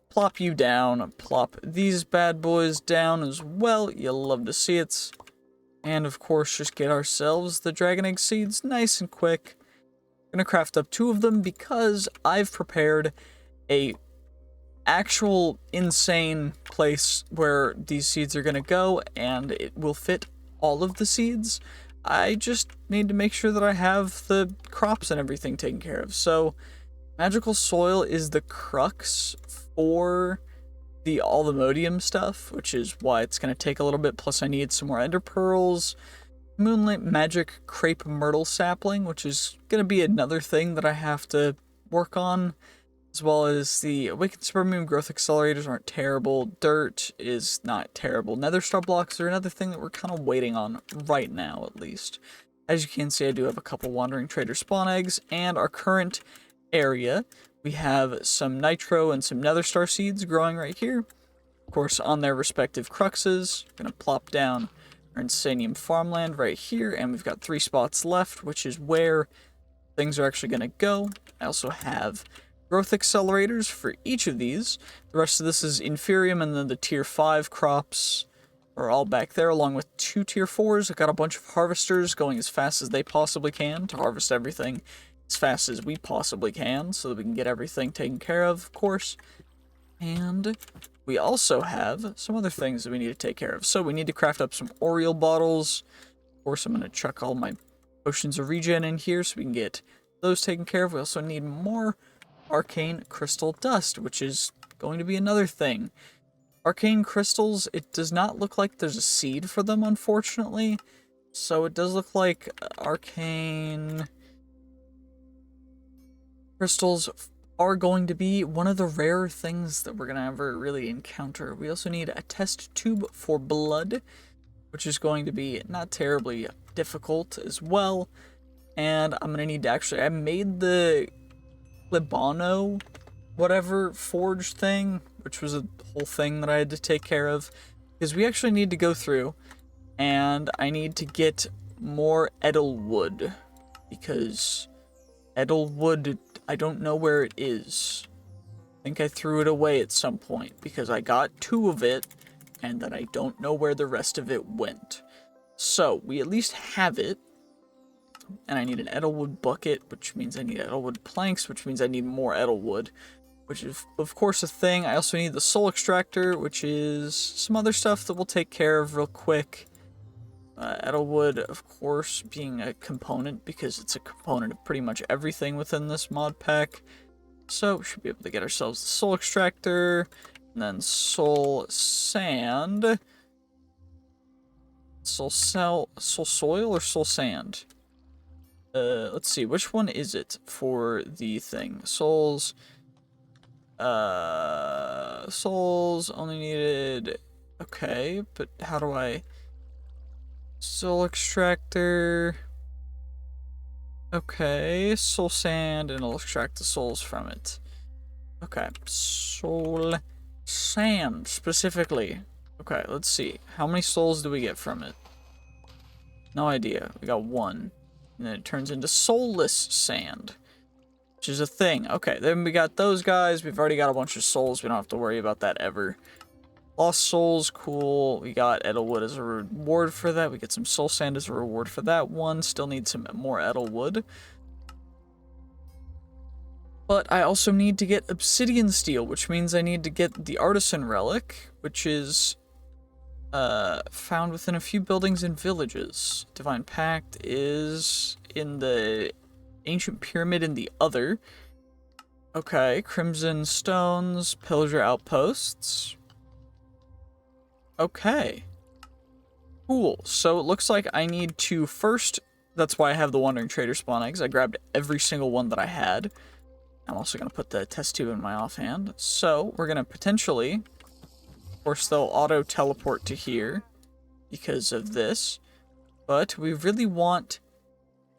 plop you down, plop these bad boys down as well. You'll love to see it. And of course, just get ourselves the dragon egg seeds nice and quick. I'm going to craft up 2 of them because I've prepared a actual insane place where these seeds are going to go, and it will fit all of the seeds. I just need to make sure that I have the crops and everything taken care of. So magical soil is the crux for the Allthemodium stuff, which is why it's going to take a little bit. Plus I need some more ender pearls, moonlight magic crepe myrtle sapling, which is going to be another thing that I have to work on, as well as the awakened spermium growth accelerators aren't terrible. Dirt is not terrible. Nether star blocks are another thing that we're kind of waiting on right now, at least. As you can see, I do have a couple wandering trader spawn eggs, and our current area, we have some nitro and some nether star seeds growing right here. Of course, on their respective cruxes. I'm going to plop down our insanium farmland right here, and we've got 3 spots left, which is where things are actually going to go. I also have growth accelerators for each of these. The rest of this is inferium, and then the tier 5 crops are all back there, along with 2 tier 4s. I've got a bunch of harvesters going as fast as they possibly can to harvest everything as fast as we possibly can, so that we can get everything taken care of course. And we also have some other things that we need to take care of. So we need to craft up some Oriole bottles. Of course, I'm going to chuck all my potions of regen in here so we can get those taken care of. We also need more arcane crystal dust, which is going to be another thing. Arcane crystals, it does not look like there's a seed for them, unfortunately. So it does look like arcane crystals are going to be one of the rare things that we're going to ever really encounter. We also need a test tube for blood, which is going to be not terribly difficult as well. And I'm going to need to actually... I made the Libano whatever forge thing, which was a whole thing that I had to take care of, because we actually need to go through and I need to get more Edelwood, because Edelwood, I don't know where it is. I think I threw it away at some point because I got 2 of it and then I don't know where the rest of it went. So we at least have it. And I need an Edelwood bucket, which means I need Edelwood planks, which means I need more Edelwood, which is, of course, a thing. I also need the soul extractor, which is some other stuff that we'll take care of real quick. Edelwood, of course, being a component, because it's a component of pretty much everything within this mod pack. So we should be able to get ourselves the soul extractor, and then soul sand. Soul soil or soul sand? Let's see, which one is it for the thing? Souls only needed, okay, but how do I, soul extractor, okay, soul sand, and I'll extract the souls from it. Okay, soul sand, specifically. Okay, let's see, how many souls do we get from it? No idea, we got 1. And then it turns into soulless sand, which is a thing. Okay, then we got those guys. We've already got a bunch of souls. We don't have to worry about that ever. Lost souls, cool. We got Edelwood as a reward for that. We get some soul sand as a reward for that one. Still need some more Edelwood. But I also need to get obsidian steel, which means I need to get the artisan relic, which is found within a few buildings and villages. Divine Pact is in the ancient pyramid in the other. Okay, Crimson Stones, Pillager Outposts. Okay. Cool. So it looks like I need to first... That's why I have the Wandering Trader spawn eggs. I grabbed every single one that I had. I'm also going to put the test tube in my offhand. So we're going to potentially... Of course, they'll auto-teleport to here because of this. But we really want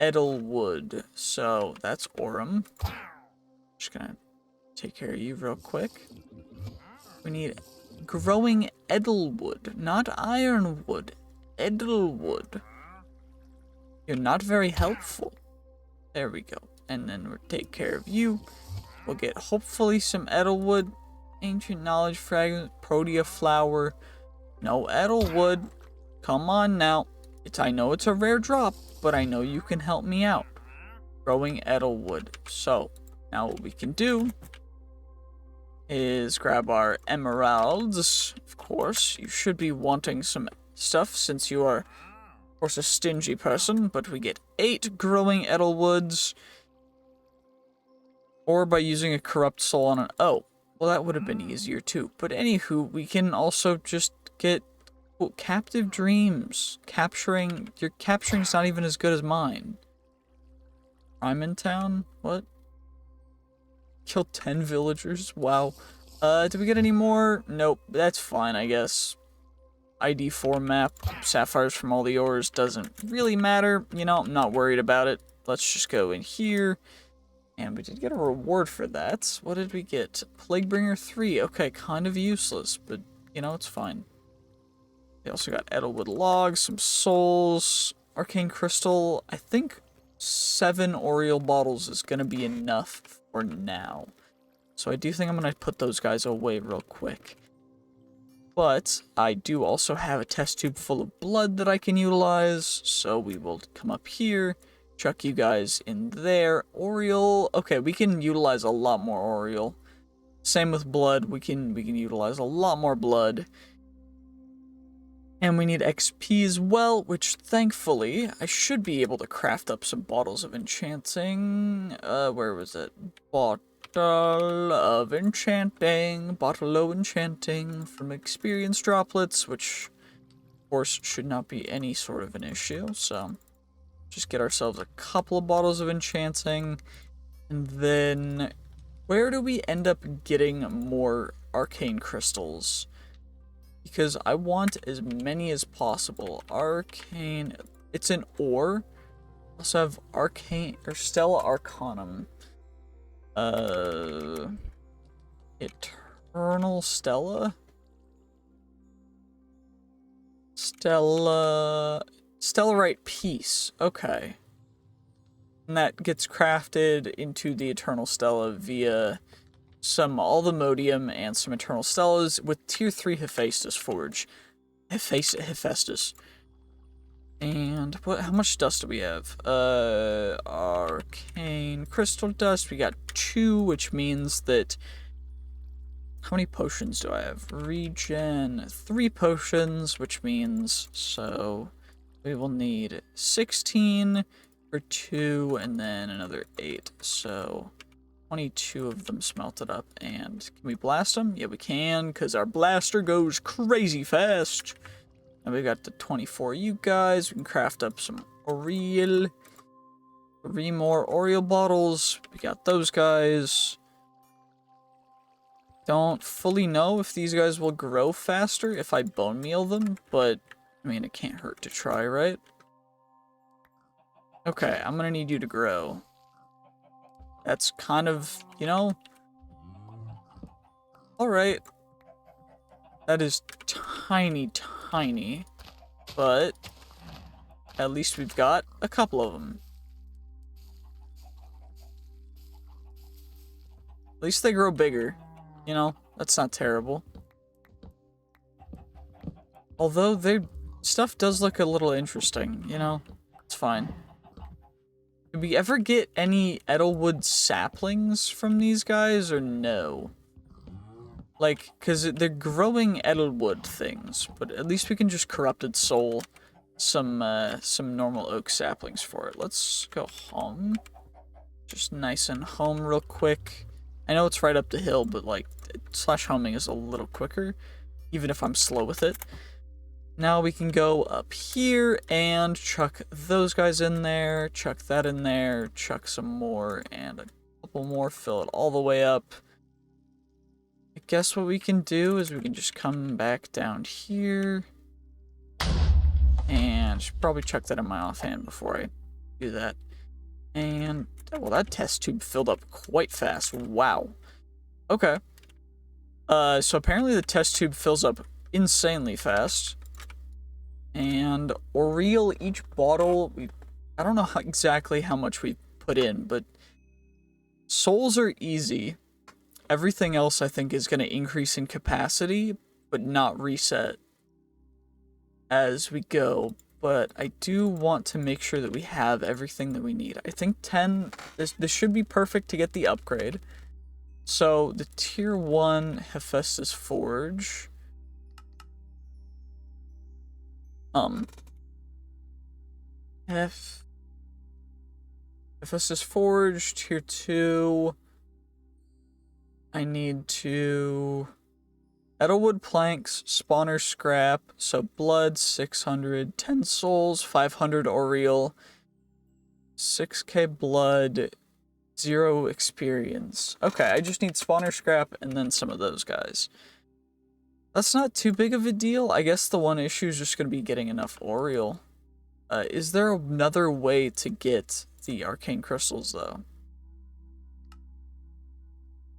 Edelwood. So that's Aurum. Just going to take care of you real quick. We need growing Edelwood, not Ironwood. Edelwood. You're not very helpful. There we go. And then we'll take care of you. We'll get hopefully some Edelwood. Ancient Knowledge Fragment, Protea Flower. No Edelwood. Come on now. I know it's a rare drop, but I know you can help me out. Growing Edelwood. So, now what we can do is grab our emeralds. Of course, you should be wanting some stuff since you are, of course, a stingy person, but we get 8 growing Edelwoods, or by using a corrupt soul on an... Oh, well, that would have been easier too. But anywho, we can also just get captive dreams. Your capturing's not even as good as mine. I'm in town? What? Killed 10 villagers? Wow. Did we get any more? Nope. That's fine, I guess. ID4 map. Sapphires from all the ores doesn't really matter. You know, I'm not worried about it. Let's just go in here. And we did get a reward for that. What did we get? Plaguebringer 3. Okay, kind of useless, but, you know, it's fine. We also got Edelwood logs, some souls, arcane crystal. I think 7 Oriole bottles is going to be enough for now. So I do think I'm going to put those guys away real quick. But I do also have a test tube full of blood that I can utilize. So we will come up here, chuck you guys in there. Oriole. Okay, we can utilize a lot more Oriole. Same with blood. We can utilize a lot more blood. And we need XP as well, which thankfully I should be able to craft up some bottles of enchanting. Where was it? Bottle of enchanting from experience droplets, which of course should not be any sort of an issue. So just get ourselves a couple of bottles of enchanting, and then where do we end up getting more arcane crystals? Because I want as many as possible. Arcane, it's an ore. Also have arcane or Stella Arcanum. Eternal Stella? Stellarite Piece. Okay. And that gets crafted into the Eternal Stella via some Althemodium and some Eternal Stellas with tier 3 Hephaestus Forge. Hephaestus. And how much dust do we have? Arcane Crystal Dust. We got 2, which means that... How many potions do I have? Regen. 3 potions, which means... So, we will need 16 for 2, and then another 8. So, 22 of them smelted up. And can we blast them? Yeah, we can, because our blaster goes crazy fast. And we got the 24 you guys. We can craft up some Oriole. 3 more Oriole bottles. We got those guys. Don't fully know if these guys will grow faster if I bone meal them, but I mean, it can't hurt to try, right? Okay, I'm gonna need you to grow. That's kind of, you know... Alright. That is tiny, but at least we've got a couple of them. At least they grow bigger. You know, that's not terrible. Although their stuff does look a little interesting, you know? It's fine. Did we ever get any Edelwood saplings from these guys, or no? Like, because they're growing Edelwood things, but at least we can just Corrupted Soul some normal oak saplings for it. Let's go home. Just nice and home real quick. I know it's right up the hill, but like slash homing is a little quicker, even if I'm slow with it. Now we can go up here and chuck those guys in there, chuck that in there, chuck some more and a couple more, fill it all the way up. I guess what we can do is we can just come back down here and should probably chuck that in my offhand before I do that. And, well, that test tube filled up quite fast. Wow. Okay. So apparently the test tube fills up insanely fast. And Oriel, each bottle, I don't know exactly how much we put in, but souls are easy. Everything else I think is going to increase in capacity, but not reset as we go. But I do want to make sure that we have everything that we need. I think 10, this should be perfect to get the upgrade. So the tier 1 Hephaestus Forge. Hephaestus Forge, tier 2. I need to... Edelwood planks, spawner scrap, so blood, 600, 10 souls, 500 Oriel, 6k blood, 0 experience. Okay, I just need spawner scrap and then some of those guys. That's not too big of a deal. I guess the one issue is just going to be getting enough Oriel. Is there another way to get the arcane crystals, though?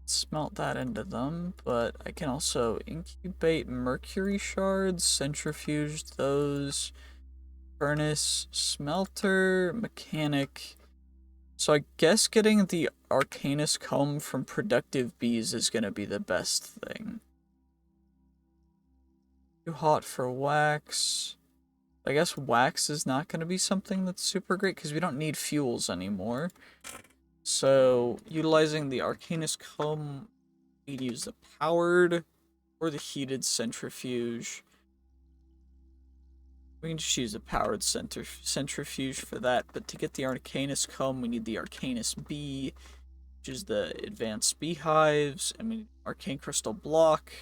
Smelt that into them, but I can also incubate mercury shards, centrifuge those, furnace, smelter, mechanic. So I guess getting the Arcanus comb from productive bees is going to be the best thing. Too hot for wax. I guess wax is not going to be something that's super great because we don't need fuels anymore. So, utilizing the Arcanus comb, we'd use the powered or the heated centrifuge. We can just use the powered centrifuge for that, but to get the Arcanus comb, we need the Arcanus bee, which is the advanced beehives, and we need arcane crystal block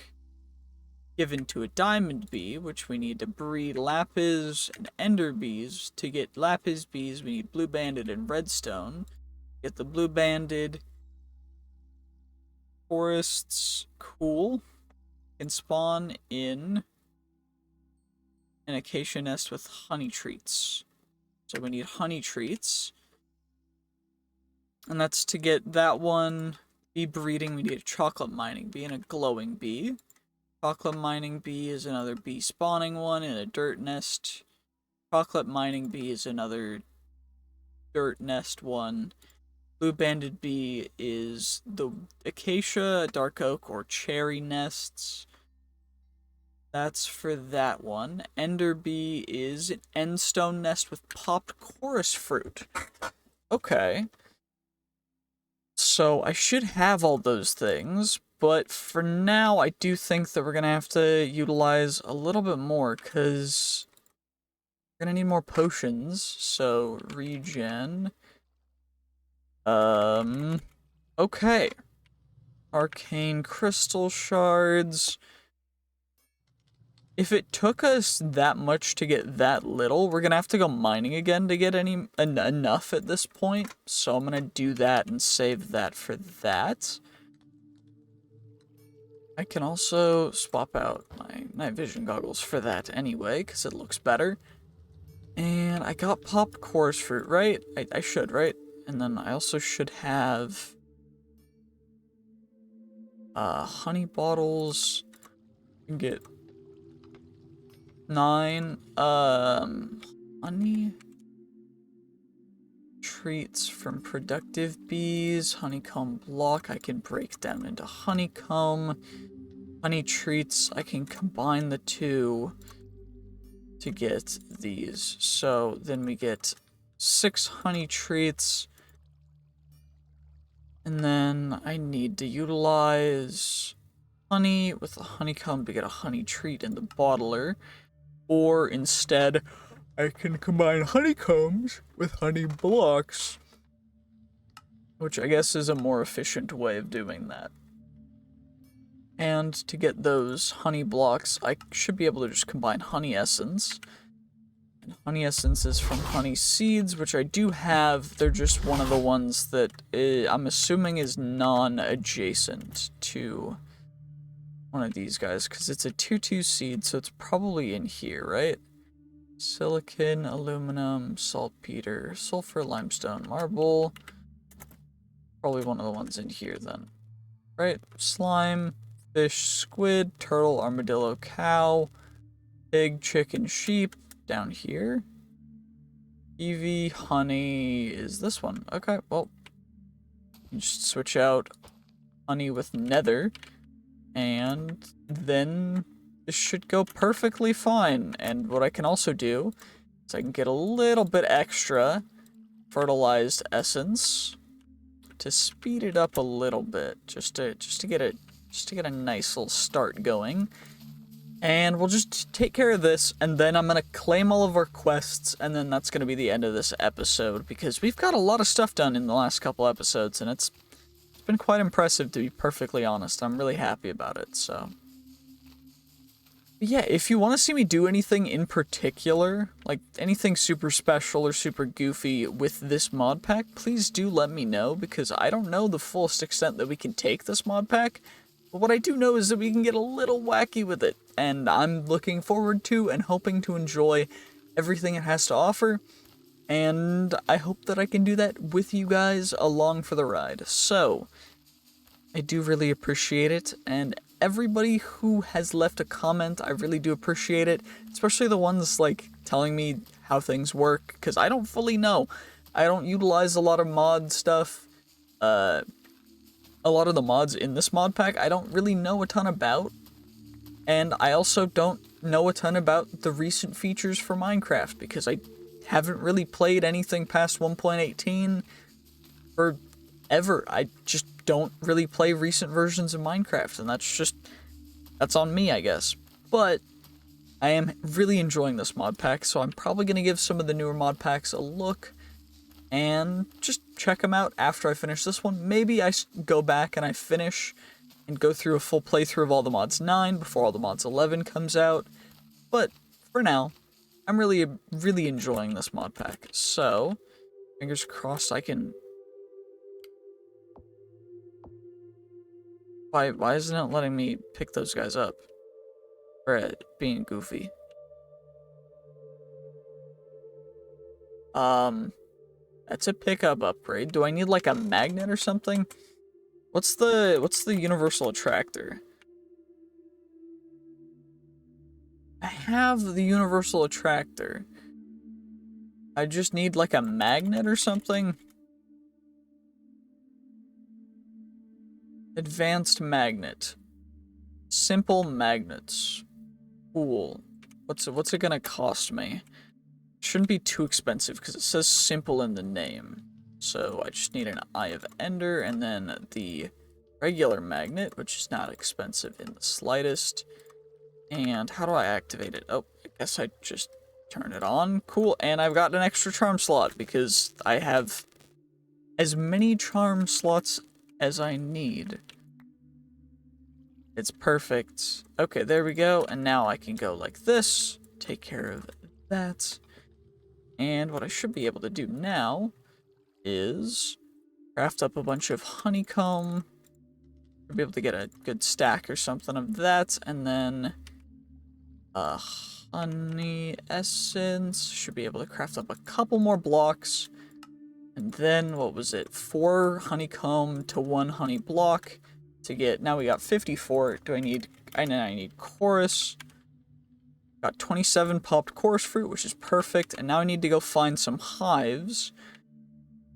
given to a diamond bee, which we need to breed lapis and ender bees. To get lapis bees, we need blue banded and redstone. Get the blue banded forests, cool. Can spawn in an acacia nest with honey treats. So we need honey treats. And that's to get that one bee breeding. We need a chocolate mining bee and a glowing bee. Chocolate mining bee is another bee spawning one in a dirt nest. Chocolate mining bee is another dirt nest one. Blue banded bee is the acacia, dark oak, or cherry nests. That's for that one. Ender bee is an endstone nest with popped chorus fruit. Okay. So I should have all those things, but for now I do think that we're going to have to utilize a little bit more, because we're going to need more potions. So, regen. Okay. Arcane crystal shards. If it took us that much to get that little, we're gonna have to go mining again to get enough at this point. So I'm gonna do that and save that for that. I can also swap out my night vision goggles for that anyway, because it looks better. And I got popped chorus fruit, right? I should, right? And then I also should have honey bottles. You can get 9 honey treats from productive bees. Honeycomb block I can break down into honeycomb. Honey treats I can combine the two to get these. So then we get 6 honey treats. And then I need to utilize honey with a honeycomb to get a honey treat in the bottler. Or instead, I can combine honeycombs with honey blocks which I guess is a more efficient way of doing that. And to get those honey blocks, I should be able to just combine honey essence. And honey essence is from honey seeds, which I do have. They're just one of the ones that I'm assuming is non-adjacent to one of these guys, because it's a 2-2 seed, so it's probably in here, right? Silicon, aluminum, saltpeter, sulfur, limestone, marble. Probably one of the ones in here then. Right? Slime, fish, squid, turtle, armadillo, cow, pig, chicken, sheep. Down here. Eevee, honey is this one. Okay, well. You just switch out honey with nether. And then this should go perfectly fine. And what I can also do is I can get a little bit extra fertilized essence to speed it up a little bit, just to get a nice little start going. And we'll just take care of this, and then I'm gonna claim all of our quests, and then that's gonna be the end of this episode, because we've got a lot of stuff done in the last couple episodes, and it's been quite impressive, to be perfectly honest. I'm really happy about it, so. But yeah, if you want to see me do anything in particular, like anything super special or super goofy with this mod pack, please do let me know, because I don't know the fullest extent that we can take this mod pack, but what I do know is that we can get a little wacky with it, and I'm looking forward to and hoping to enjoy everything it has to offer, and I hope that I can do that with you guys along for the ride. So, I do really appreciate it, and everybody who has left a comment, I really do appreciate it, especially the ones, like, telling me how things work, because I don't fully know. I don't utilize a lot of mod stuff. A lot of the mods in this mod pack, I don't really know a ton about, and I also don't know a ton about the recent features for Minecraft, because I haven't really played anything past 1.18 forever. I just don't really play recent versions of Minecraft, and that's on me, I guess. But I am really enjoying this mod pack, so I'm probably going to give some of the newer mod packs a look and just check them out after I finish this one. Maybe I go back and I finish and go through a full playthrough of all the mods 9 before all the mods 11 comes out. But for now, I'm really enjoying this mod pack. So, fingers crossed I can... Why isn't it letting me pick those guys up? Or being goofy. That's a pickup upgrade. Do I need like a magnet or something? What's the universal attractor? I have the universal attractor. I just need like a magnet or something. Advanced magnet. Simple magnets. Cool. What's it gonna cost me? Shouldn't be too expensive because it says simple in the name. So I just need an Eye of Ender and then the regular magnet, which is not expensive in the slightest. And how do I activate it? Oh, I guess I just turn it on. Cool. And I've got an extra charm slot because I have as many charm slots as I need. It's perfect. Okay, there we go. And now I can go like this, take care of that. And what I should be able to do now is craft up a bunch of honeycomb. I'll be able to get a good stack or something of that. And then honey essence. Should be able to craft up a couple more blocks. And then, what was it? 4 honeycomb to 1 honey block to get... Now we got 54. I need chorus. Got 27 popped chorus fruit, which is perfect. And now I need to go find some hives.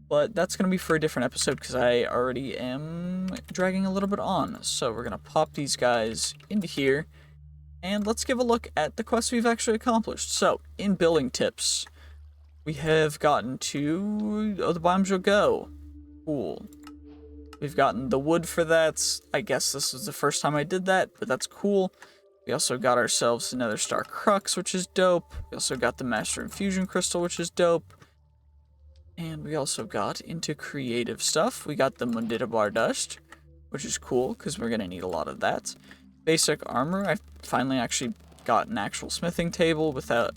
But that's going to be for a different episode because I already am dragging a little bit on. So we're going to pop these guys into here. And let's give a look at the quests we've actually accomplished. So, in building tips, we have gotten to... Oh, the biomes will go. Cool. We've gotten the wood for that. I guess this is the first time I did that, but that's cool. We also got ourselves another Star Crux, which is dope. We also got the Master Infusion Crystal, which is dope. And we also got into creative stuff. We got the Mundita Bar Dust, which is cool because we're going to need a lot of that. Basic armor. I finally actually got an actual smithing table without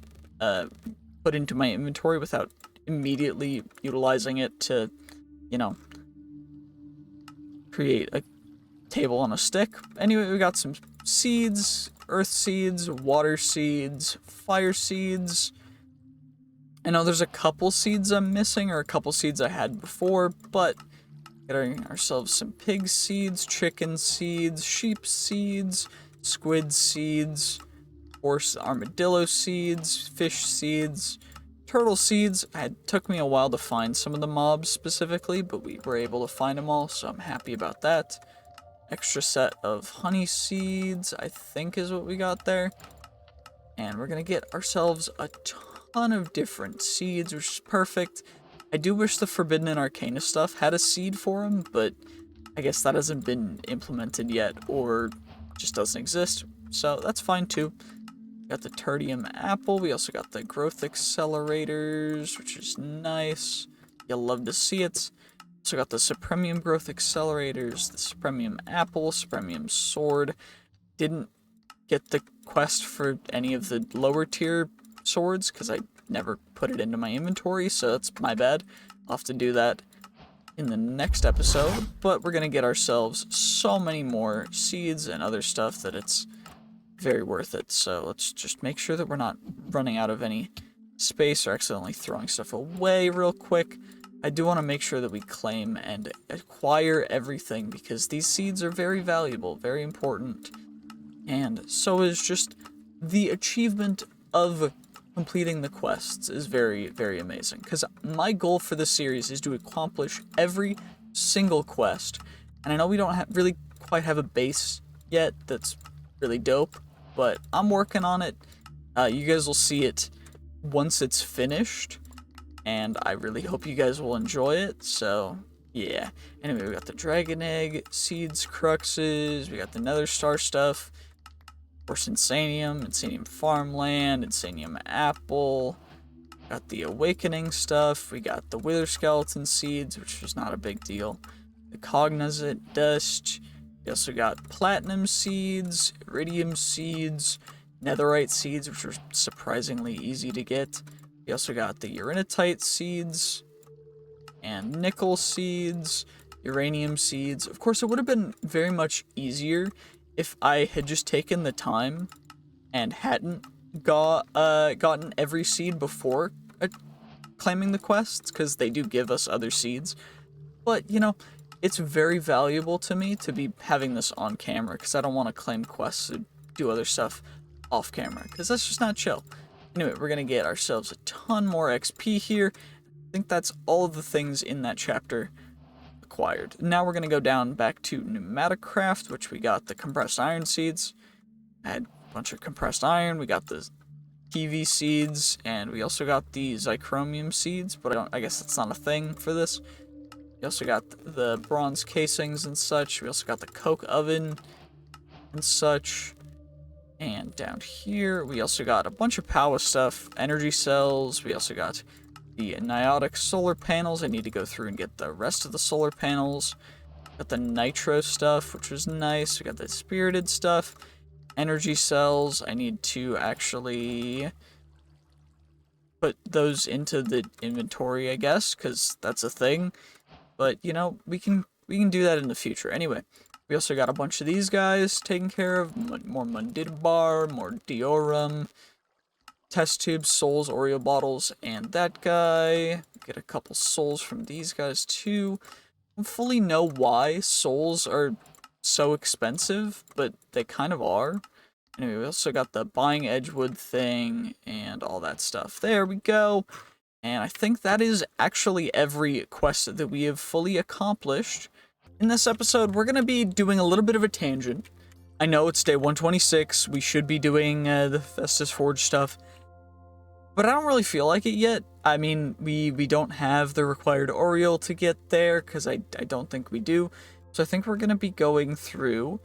put into my inventory without immediately utilizing it to, you know, create a table on a stick. Anyway, we got some seeds, earth seeds, water seeds, fire seeds. I know there's a couple seeds I'm missing, or a couple seeds I had before, but getting ourselves some pig seeds, chicken seeds, sheep seeds, squid seeds, horse armadillo seeds, fish seeds, turtle seeds. It took me a while to find some of the mobs specifically, but we were able to find them all, so I'm happy about that. Extra set of honey seeds, I think is what we got there. And we're gonna get ourselves a ton of different seeds, which is perfect. I do wish the Forbidden and Arcana stuff had a seed for them, but I guess that hasn't been implemented yet, or just doesn't exist, so that's fine too. We got the Tertium Apple, we also got the Growth Accelerators, which is nice. You'll love to see it. Also got the Supremium Growth Accelerators, the Supremium Apple, Supremium Sword. Didn't get the quest for any of the lower tier swords because I never put it into my inventory, so that's my bad. I'll have to do that in the next episode, but we're gonna get ourselves so many more seeds and other stuff that it's very worth it. So let's just make sure that we're not running out of any space or accidentally throwing stuff away real quick. I do want to make sure that we claim and acquire everything because these seeds are very valuable, very important. And so is just the achievement of completing the quests is very, very amazing. Because my goal for this series is to accomplish every single quest. And I know we don't really quite have a base yet that's really dope, but I'm working on it. You guys will see it once it's finished. And I really hope you guys will enjoy it, so yeah. Anyway, we got the Dragon Egg, Seeds, Cruxes, we got the Nether Star stuff, of course Insanium Farmland, Insanium Apple, got the Awakening stuff, we got the Wither Skeleton Seeds, which is not a big deal, the Cognizant Dust, we also got Platinum Seeds, Iridium Seeds, Netherite Seeds, which are surprisingly easy to get. We also got the Uranitite seeds, and nickel seeds, uranium seeds. Of course, it would have been very much easier if I had just taken the time and hadn't gotten every seed before claiming the quests, because they do give us other seeds. But, you know, it's very valuable to me to be having this on camera, because I don't want to claim quests and do other stuff off camera, because that's just not chill. Anyway, we're going to get ourselves a ton more XP here. I think that's all of the things in that chapter acquired. Now we're going to go down back to Pneumaticraft, which we got the compressed iron seeds. I had a bunch of compressed iron. We got the TV seeds, and we also got the Zychromium seeds, but I guess that's not a thing for this. We also got the bronze casings and such. We also got the coke oven and such. And down here, we also got a bunch of power stuff, energy cells. We also got the Niotic solar panels. I need to go through and get the rest of the solar panels. Got the nitro stuff, which was nice. We got the spirited stuff. Energy cells. I need to actually put those into the inventory, I guess, because that's a thing. But, you know, we can do that in the future. Anyway. We also got a bunch of these guys taken care of, more Mundita Bar, more Diorum, test tubes, souls, Oreo bottles, and that guy. Get a couple souls from these guys too. I don't fully know why souls are so expensive, but they kind of are. Anyway, we also got the buying Edgewood thing and all that stuff. There we go. And I think that is actually every quest that we have fully accomplished. In this episode, we're going to be doing a little bit of a tangent. I know it's day 126, we should be doing the Festus Forge stuff, but I don't really feel like it yet. I mean, we don't have the required Oriole to get there, because I don't think we do. So I think we're going to be going through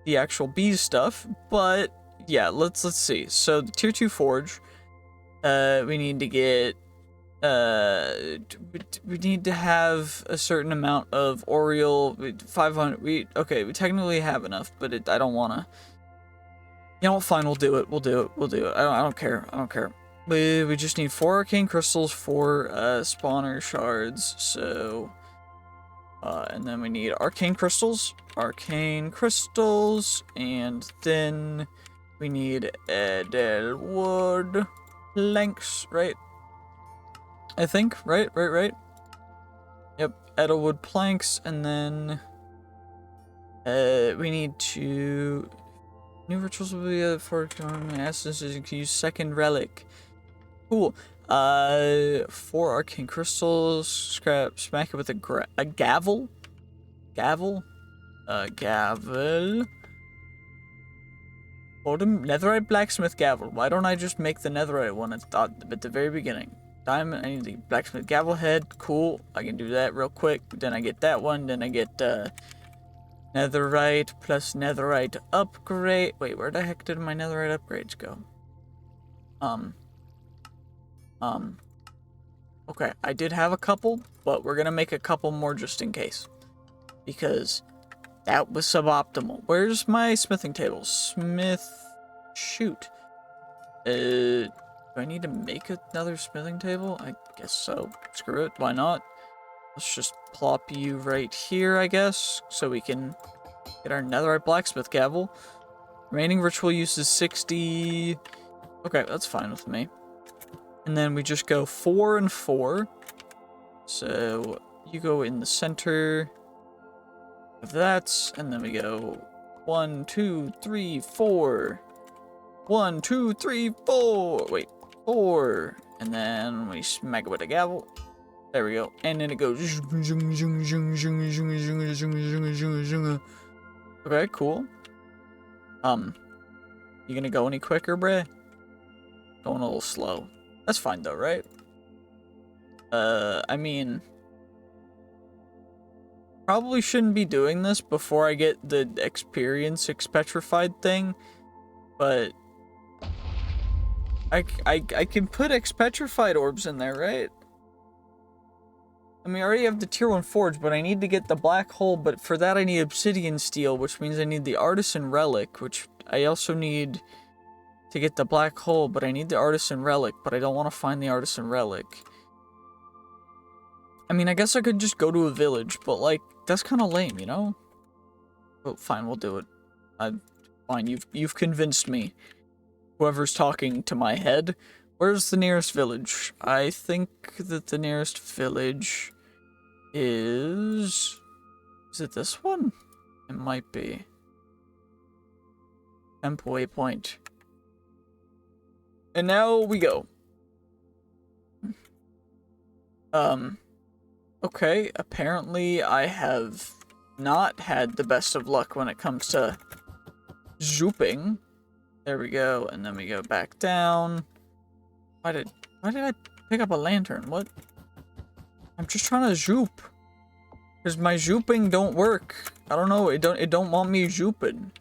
the actual bees stuff, but yeah, let's see. So the tier 2 forge, we need to get We need to have a certain amount of Oriole. 500. Okay, we technically have enough, but I don't wanna. You know what? Fine, we'll do it. We'll do it. We'll do it. I don't care. I don't care. We just need 4 arcane crystals, 4 spawner shards. So, and then we need arcane crystals, and then we need edelwood planks, right? I think, right? Yep, edelwood planks, and then we need to new rituals will be for essences. You can use second relic. Cool. 4 arcane crystals. Smack it with a gavel. Gavel. Gavel. Hold him. Netherite blacksmith gavel. Why don't I just make the netherite one at the very beginning? Diamond. I need the blacksmith gavel head. Cool. I can do that real quick. Then I get that one. Then I get netherite plus netherite upgrade. Wait, where the heck did my netherite upgrades go? Okay, I did have a couple, but we're gonna make a couple more just in case. Because that was suboptimal. Where's my smithing table? Shoot. Do I need to make another smithing table? I guess so. Screw it, why not? Let's just plop you right here, I guess, so we can get our netherite blacksmith gavel. Remaining ritual use is 60. Okay, that's fine with me. And then we just go 4 and 4. So you go in the center of that, and then we go 1, 2, 3, 4. 1, 2, 3, 4. Wait, 4. And then we smack it with a gavel. There we go. And then it goes. Okay, cool. You gonna go any quicker, bruh? Going a little slow. That's fine though, right? I mean, probably shouldn't be doing this before I get the experience expetrified thing, but I can put expetrified orbs in there, right? I mean, I already have the tier 1 forge, but I need to get the black hole, but for that I need obsidian steel, which means I need the artisan relic, which I also need to get the black hole, but I need the artisan relic, but I don't want to find the artisan relic. I mean, I guess I could just go to a village, but like, that's kind of lame, you know? Oh, fine, we'll do it. Fine, you've convinced me. Whoever's talking to my head. Where's the nearest village? I think that the nearest village is... Is it this one? It might be. Temp waypoint. And now we go. Okay, apparently I have not had the best of luck when it comes to zooping. There we go, and then we go back down. Why did I pick up a lantern? What? I'm just trying to zoop. Because my zooping don't work. I don't know, it don't want me zooping.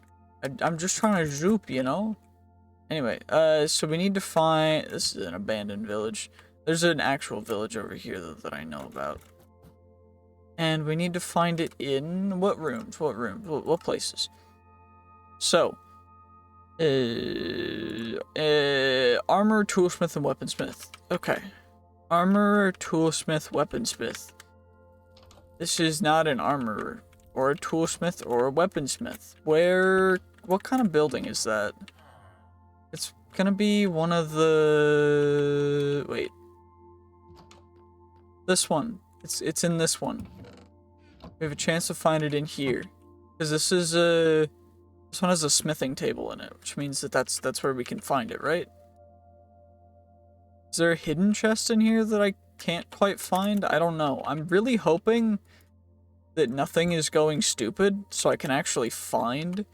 I'm just trying to zoop, you know? Anyway, so we need to find... This is an abandoned village. There's an actual village over here that I know about. And we need to find it in... What rooms? What places? So... armor, toolsmith, and weaponsmith. Okay. Armor, toolsmith, weaponsmith. This is not an armorer, or a toolsmith, or a weaponsmith. What kind of building is that? It's gonna be one of the... Wait. This one. It's in this one. We have a chance to find it in here. Because this is a... This one has a smithing table in it, which means that that's where we can find it, right? Is there a hidden chest in here that I can't quite find? I don't know. I'm really hoping that nothing is going stupid, so I can actually find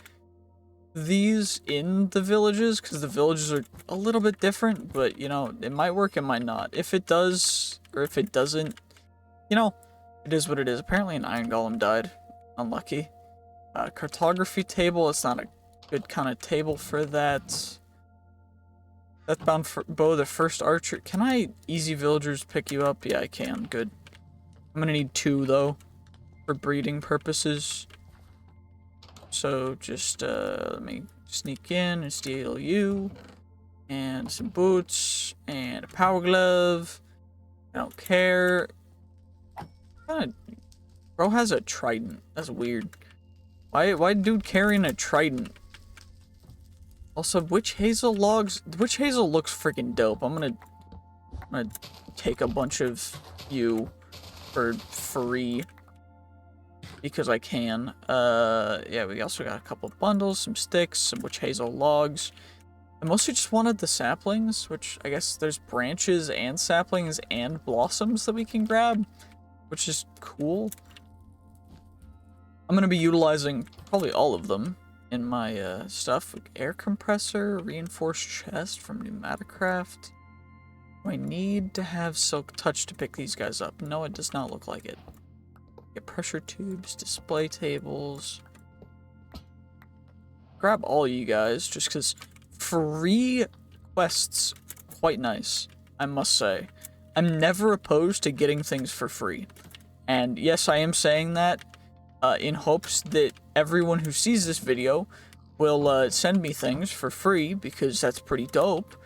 these in the villages, because the villages are a little bit different, but, you know, it might work, it might not. If it does, or if it doesn't, you know, it is what it is. Apparently an iron golem died. Unlucky. Cartography table, it's not a good kind of table for that. Deathbound for Bow, the first archer. Can I easy villagers pick you up? Yeah, I can. Good. I'm gonna need 2 though, for breeding purposes. So just let me sneak in and steal you, and some boots and a power glove. I don't care. Bro has a trident. That's weird. Why dude carrying a trident? Also, witch hazel logs. Witch hazel looks freaking dope. I'm gonna take a bunch of you for free because I can. Yeah, we also got a couple bundles, some sticks, some witch hazel logs. I mostly just wanted the saplings, which I guess there's branches and saplings and blossoms that we can grab, which is cool. I'm gonna be utilizing probably all of them in my stuff. Air compressor, reinforced chest from Pneumaticraft. Do I need to have silk touch to pick these guys up? No, it does not look like it. Get pressure tubes, display tables. Grab all you guys, just because free quests, quite nice, I must say. I'm never opposed to getting things for free. And yes, I am saying that in hopes that everyone who sees this video will send me things for free, because that's pretty dope.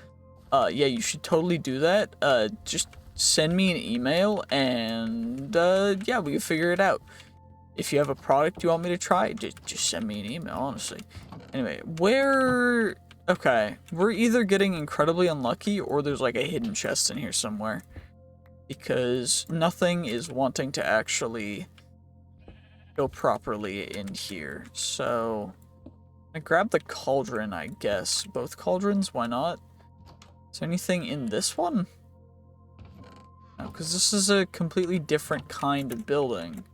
Yeah, you should totally do that. Just send me an email, and yeah, we can figure it out. If you have a product you want me to try, just send me an email, honestly. Anyway, okay, we're either getting incredibly unlucky, or there's like a hidden chest in here somewhere. Because nothing is wanting to actually go properly in here. So I grab the cauldron, I guess. Both cauldrons, why not? Is there anything in this one? No, because this is a completely different kind of building.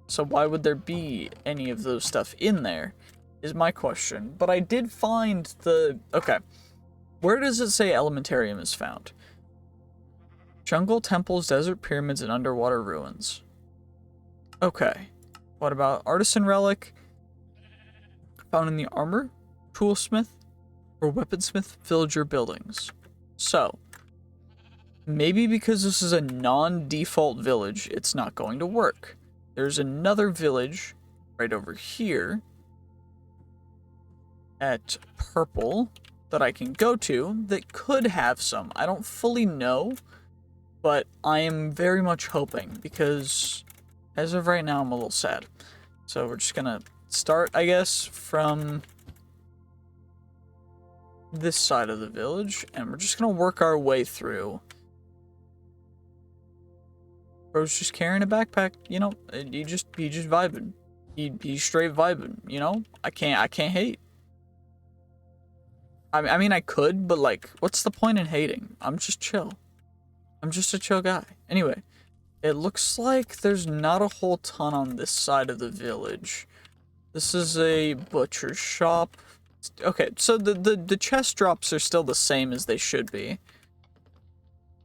So why would there be any of those stuff in there, is my question. But I did find the... Okay. Where does it say Elementarium is found? Jungle, temples, desert pyramids, and underwater ruins. Okay. What about artisan relic? Found in the armor, toolsmith, or weaponsmith villager buildings. So, maybe because this is a non-default village, it's not going to work. There's another village right over here at purple that I can go to that could have some. I don't fully know, but I am very much hoping, because as of right now, I'm a little sad. So we're just gonna start, I guess, from this side of the village, and we're just gonna work our way through. Bro's just carrying a backpack, you know. He just vibing. He's straight vibing, you know. I can't hate. I mean, I could, but like, what's the point in hating? I'm just chill. I'm just a chill guy. Anyway, it looks like there's not a whole ton on this side of the village. This is a butcher shop. Okay, so the chest drops are still the same as they should be.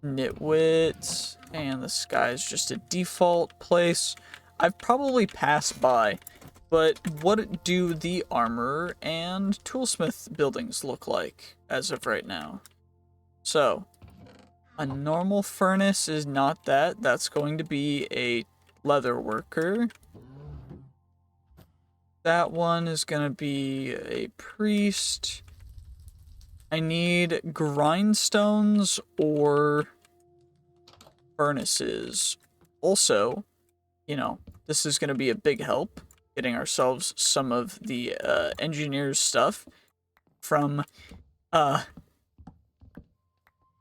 Nitwit, and the sky is just a default place. I've probably passed by, but what do the armor and toolsmith buildings look like as of right now? So, a normal furnace is not that. That's going to be a leather worker. That one is going to be a priest. I need grindstones or furnaces. Also, you know, this is going to be a big help getting ourselves some of the engineer's stuff from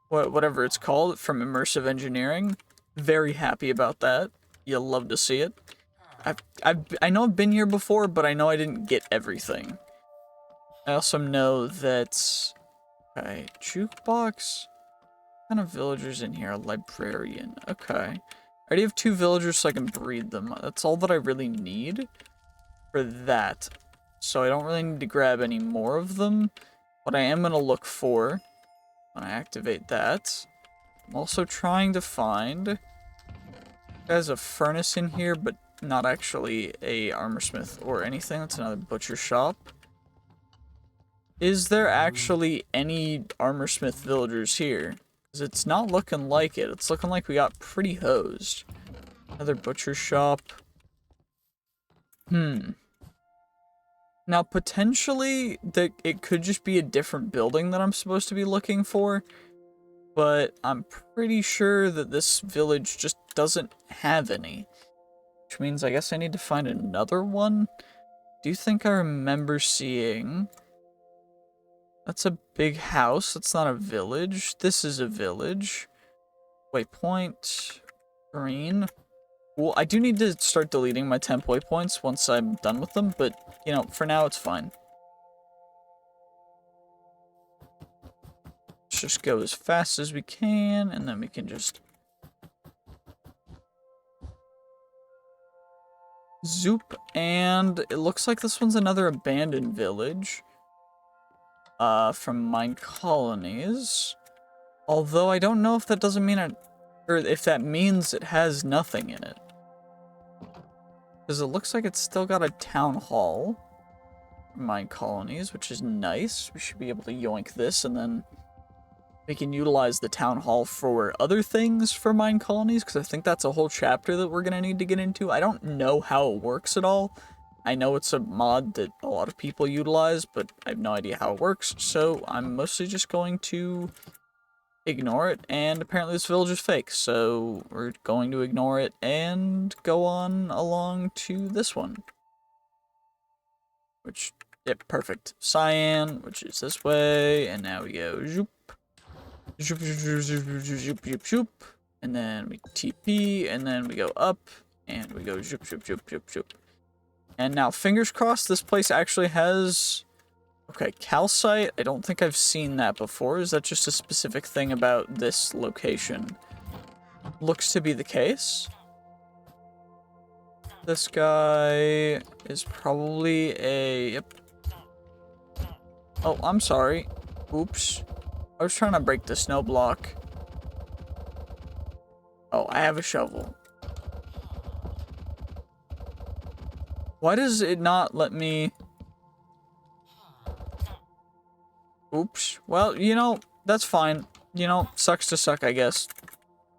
whatever it's called, from immersive engineering. Very happy about that. You'll love to see it. I know I've been here before, but I know I didn't get everything. I also know that... Okay, jukebox? What kind of villagers in here? A librarian. Okay. I already have 2 villagers so I can breed them. That's all that I really need for that. So I don't really need to grab any more of them. What I am going to look for when I activate that... I'm also trying to find... There's a furnace in here, but not actually a armorsmith or anything. That's another butcher shop. Is there actually any armorsmith villagers here? Because it's not looking like it. It's looking like we got pretty hosed. Another butcher shop. Now, potentially, it could just be a different building that I'm supposed to be looking for. But I'm pretty sure that this village just doesn't have any. Which means I guess I need to find another one. Do you think I remember seeing... That's a big house. That's not a village. This is a village. Waypoint. Green. Well, I do need to start deleting my temp waypoints once I'm done with them, but, you know, for now it's fine. Let's just go as fast as we can, and then we can just... zoop, and it looks like this one's another abandoned village. From Mine Colonies. Although I don't know if that doesn't mean it, or if that means it has nothing in it. Because it looks like it's still got a town hall. Mine Colonies, which is nice. We should be able to yoink this, and then we can utilize the town hall for other things for Mine Colonies, because I think that's a whole chapter that we're going to need to get into. I don't know how it works at all. I know it's a mod that a lot of people utilize, but I have no idea how it works, so I'm mostly just going to ignore it, and apparently this village is fake, so we're going to ignore it and go on along to this one. Which, yep, perfect. Cyan, which is this way, and now we go zoop. Zoop, zoop, zoop, zoop, zoop, zoop, zoop. And then we TP, and then we go up, and we go zoop, zoop, zoop, zoop, zoop. And now, fingers crossed, this place actually has... Okay, calcite. I don't think I've seen that before. Is that just a specific thing about this location? Looks to be the case. This guy is probably a... Yep. Oh, I'm sorry. Oops. I was trying to break the snow block. Oh, I have a shovel. Why does it not let me... Oops. Well, you know, that's fine. You know, sucks to suck, I guess.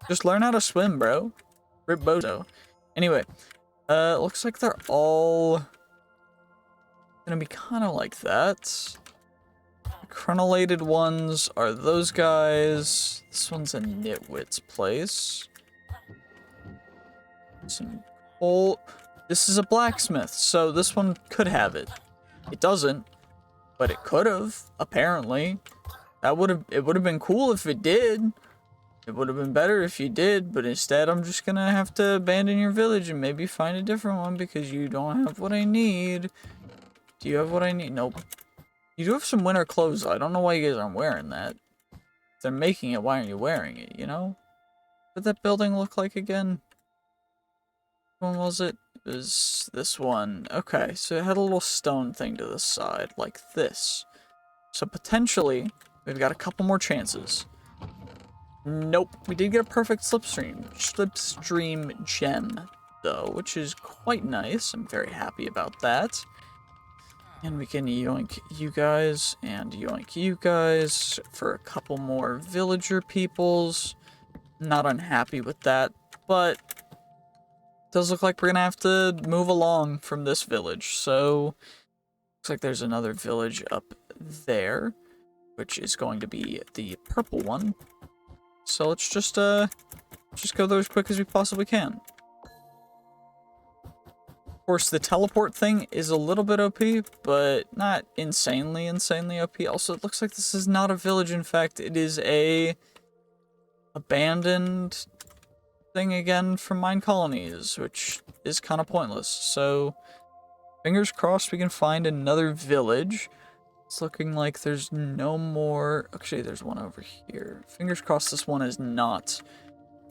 Just learn how to swim, bro. Rip bozo. Anyway, looks like they're all gonna be kind of like that. The crenellated ones are those guys. This one's a nitwit's place. Some coal. This is a blacksmith, so this one could have it. It doesn't, but it could have, apparently. It would have been cool if it did. It would have been better if you did, but instead I'm just gonna have to abandon your village and maybe find a different one because you don't have what I need. Do you have what I need? Nope. You do have some winter clothes, though. I don't know why you guys aren't wearing that. If they're making it, why aren't you wearing it, you know? What did that building look like again? Which one was it? It was this one. Okay, so it had a little stone thing to the side, like this. So potentially, we've got a couple more chances. Nope, we did get a perfect slipstream gem, though, which is quite nice. I'm very happy about that. And we can yoink you guys and yoink you guys for a couple more villager peoples. Not unhappy with that, but it does look like we're gonna have to move along from this village. So looks like there's another village up there, which is going to be the purple one. So let's just go there as quick as we possibly can. Of course, the teleport thing is a little bit OP, but not insanely OP. Also, it looks like this is not a village. In fact, it is a abandoned thing again from Mine Colonies, which is kind of pointless. So, fingers crossed we can find another village. It's looking like there's no more... Actually, there's one over here. Fingers crossed this one is not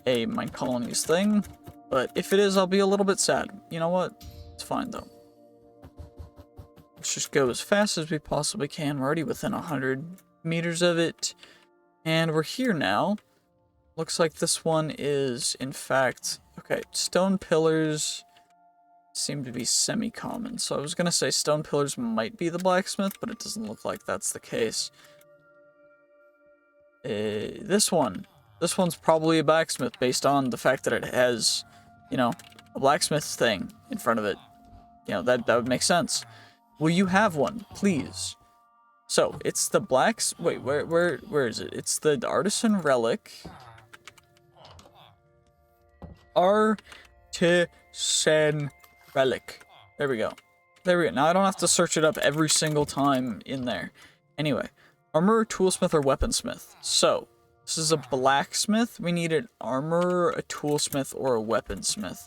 a Mine Colonies thing. But if it is, I'll be a little bit sad. You know what? It's fine, though. Let's just go as fast as we possibly can. We're already within 100 meters of it. And we're here now. Looks like this one is, in fact... Okay, stone pillars. seem to be semi-common. So I was gonna say stone pillars might be the blacksmith, but it doesn't look like that's the case. This one's probably a blacksmith based on the fact that it has, you know, a blacksmith thing in front of it. You know, that would make sense. Will you have one, please? So, it's the wait, where is it? It's the artisan relic. Artisan relic. There we go. There we go. Now I don't have to search it up every single time in there. Anyway, armor, toolsmith, or weaponsmith. So, this is a blacksmith. We need an armor, a toolsmith, or a weaponsmith.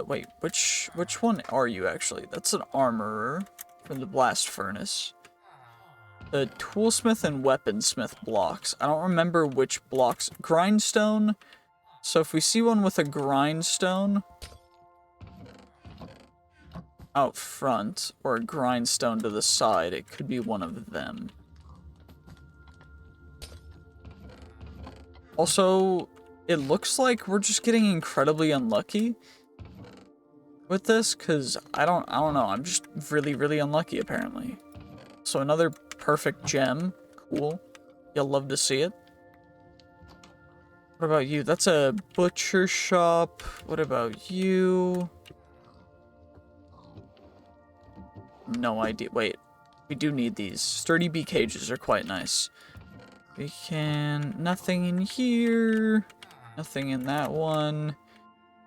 Wait, which one are you actually? That's an armorer from the blast furnace. The toolsmith and weaponsmith blocks. I don't remember which blocks. Grindstone. So if we see one with a grindstone out front, or a grindstone to the side, it could be one of them. Also, it looks like we're just getting incredibly unlucky with this, because I don't know, I'm just really, really unlucky apparently. So another perfect gem. Cool. You'll love to see it. What about you? That's a butcher shop. What about you? No idea. Wait. We do need these. Sturdy bee cages are quite nice. We can... Nothing in here. Nothing in that one.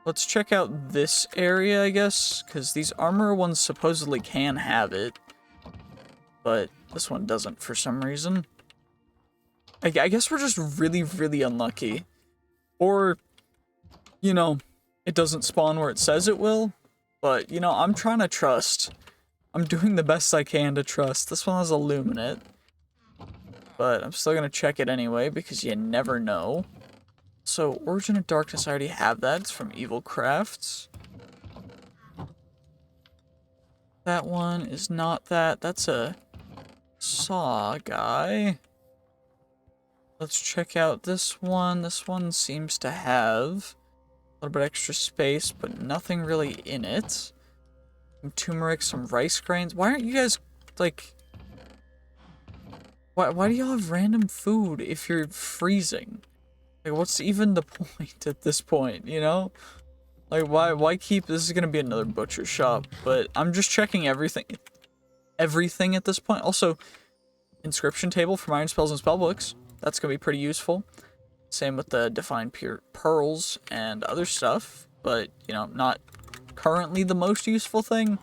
Let's check out this area, I guess. Because these armor ones supposedly can have it. But this one doesn't for some reason. I guess we're just really, really unlucky. Or, you know, it doesn't spawn where it says it will. But, you know, I'm trying to trust. I'm doing the best I can to trust. This one has Illuminate. But I'm still going to check it anyway, because you never know. So, Origin of Darkness, I already have that. It's from Evil Crafts. That one is not that. That's a saw guy. Let's check out this one. This one seems to have a little bit extra space, but nothing really in it. Some turmeric, some rice grains. Why aren't you guys, like... Why do y'all have random food if you're freezing? Like, what's even the point at this point, you know? Like, why keep... This is gonna be another butcher shop, but I'm just checking everything. Everything at this point. Also, inscription table for iron spells and spellbooks. That's going to be pretty useful. Same with the Divine Pearls and other stuff. But, you know, not currently the most useful thing.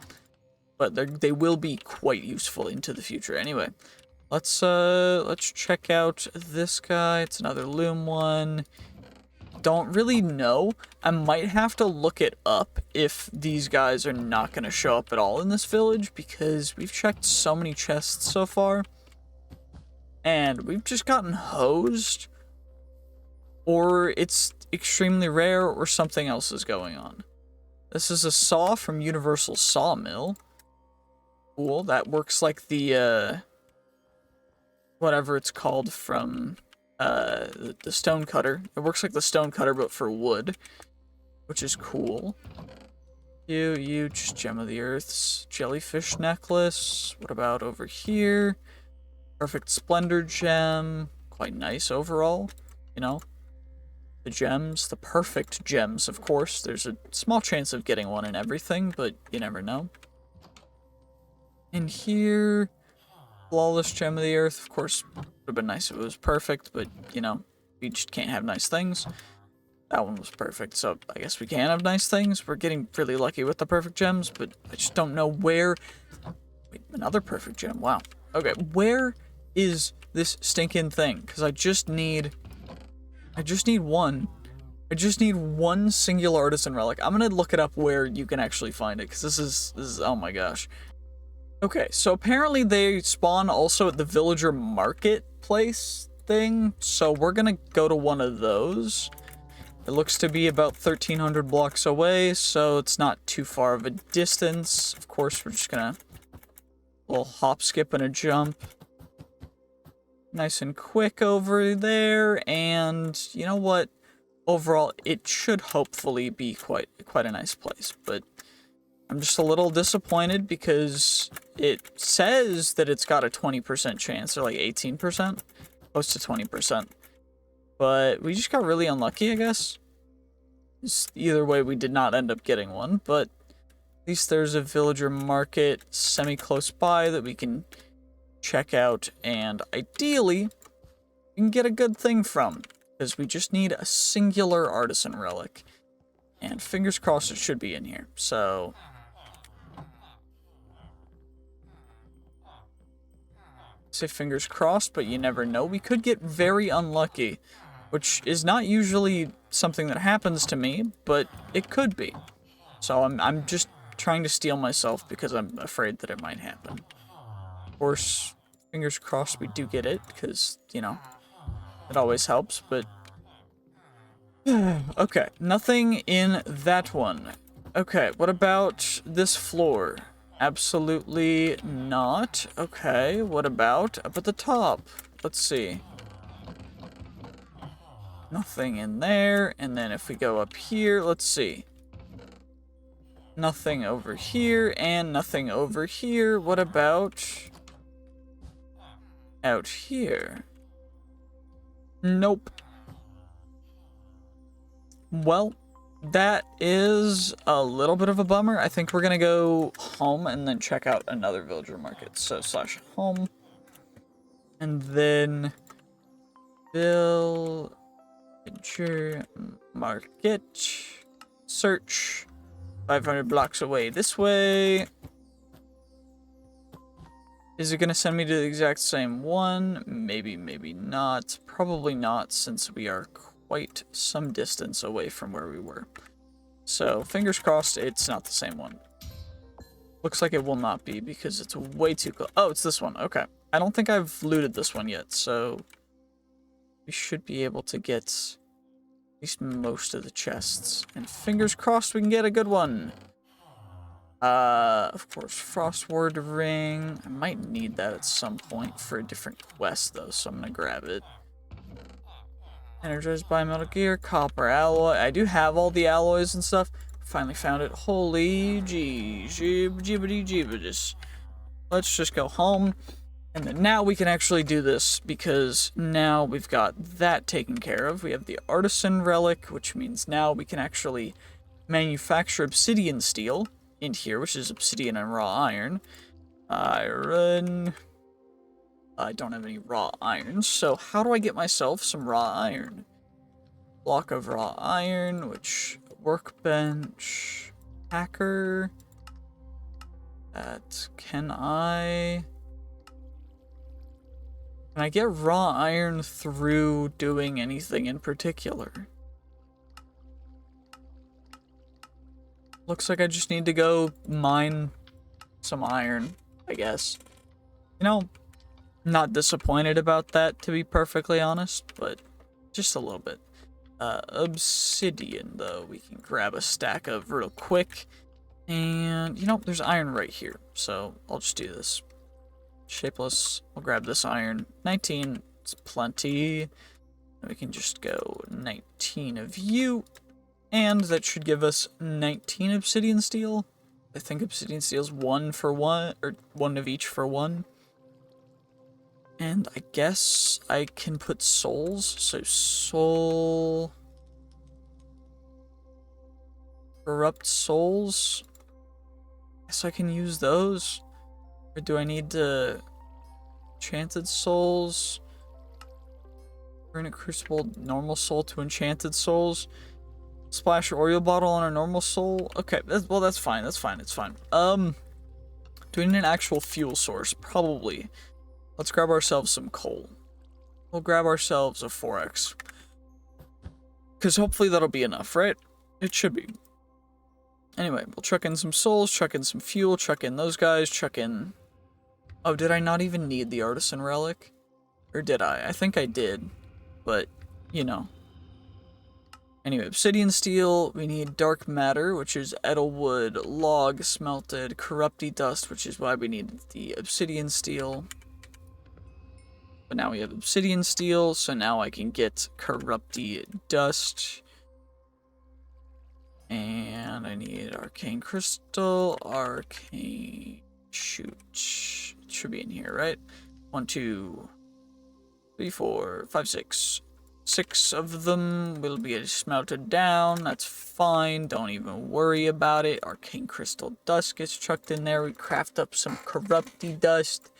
But they will be quite useful into the future. Anyway, let's check out this guy. It's another loom one. Don't really know. I might have to look it up if these guys are not going to show up at all in this village. Because we've checked so many chests so far. And we've just gotten hosed, or it's extremely rare, or something else is going on. This is a saw from Universal Sawmill. Cool, that works like the, whatever it's called from, the stone cutter. It works like the stone cutter, but for wood, which is cool. You, just Gem of the Earth's jellyfish necklace. What about over here? Perfect Splendor gem. Quite nice overall, you know. The gems, the perfect gems, of course. There's a small chance of getting one in everything, but you never know. In here, Flawless Gem of the Earth. Of course, would have been nice if it was perfect, but, you know, we just can't have nice things. That one was perfect, so I guess we can have nice things. We're getting really lucky with the perfect gems, but I just don't know where... Wait, another perfect gem, wow. Okay, where is this stinking thing? Because I just need one. I just need one singular artisan relic. I'm gonna look it up where you can actually find it, because this is, oh my gosh. Okay, so apparently they spawn also at the villager marketplace thing, so we're gonna go to one of those. It looks to be about 1,300 blocks away, so it's not too far of a distance. Of course, we're just gonna a little hop, skip, and a jump. Nice and quick over there, and you know what? Overall, it should hopefully be quite a nice place, but I'm just a little disappointed because it says that it's got a 20% chance, or like 18%, close to 20%. But we just got really unlucky, I guess. Either way, we did not end up getting one, but at least there's a villager market semi-close by that we can check out, and ideally, we can get a good thing from, because we just need a singular artisan relic. And fingers crossed it should be in here, so... say fingers crossed, but you never know. We could get very unlucky, which is not usually something that happens to me, but it could be. So I'm just trying to steel myself because I'm afraid that it might happen. Of course, fingers crossed we do get it, because, you know, it always helps, but... okay, nothing in that one. Okay, what about this floor? Absolutely not. Okay, what about up at the top? Let's see. Nothing in there, and then if we go up here, let's see. Nothing over here, and nothing over here. What about out here? Nope. Well, that is a little bit of a bummer. I think we're gonna go home and then check out another villager market. So /home. And then villager market. Search. 500 blocks away this way. Is it gonna send me to the exact same one? Maybe, maybe not. Probably not, since we are quite some distance away from where we were. So, fingers crossed it's not the same one. Looks like it will not be because it's way too close. Oh, it's this one. Okay. I don't think I've looted this one yet, so we should be able to get at least most of the chests. And fingers crossed we can get a good one. Of course, Frostward Ring. I might need that at some point for a different quest, though, so I'm gonna grab it. Energized by Metal Gear, Copper Alloy. I do have all the alloys and stuff. Finally found it. Holy jeebity. Let's just go home. And then now we can actually do this, because now we've got that taken care of. We have the Artisan Relic, which means now we can actually manufacture obsidian steel in here, which is obsidian and raw iron. Iron. I don't have any raw iron, so how do I get myself some raw iron? Block of raw iron, which workbench, hacker. That can I get raw iron through doing anything in particular? Looks like I just need to go mine some iron, I guess. You know, not disappointed about that, to be perfectly honest, but just a little bit. Obsidian, though, we can grab a stack of real quick. And, you know, there's iron right here, so I'll just do this. Shapeless, I'll grab this iron. 19, it's plenty. And we can just go 19 of you. And that should give us 19 obsidian steel. I think obsidian steel's 1 for 1, or 1 of each for 1. And I guess I can put souls. So soul... corrupt souls. Guess I can use those. Or do I need to... enchanted souls? Turn a crucible normal soul to enchanted souls. Splash Oreo bottle on a normal soul. Okay, well that's fine. That's fine. It's fine. Do we need an actual fuel source? Probably. Let's grab ourselves some coal. We'll grab ourselves a 4x. Because hopefully that'll be enough, right? It should be. Anyway, we'll chuck in some souls, chuck in some fuel, chuck in those guys, chuck in... Oh, did I not even need the Artisan Relic? Or did I? I think I did. But, you know. Anyway, obsidian steel, we need dark matter, which is edelwood, log, smelted, corrupty dust, which is why we need the obsidian steel. But now we have obsidian steel, so now I can get corrupty dust. And I need arcane crystal, arcane shoot. It should be in here, right? 1, 2, 3, 4, 5, 6. 6 of them will be smelted down. That's fine. Don't even worry about it. Arcane crystal dust gets chucked in there. We craft up some corrupty dust.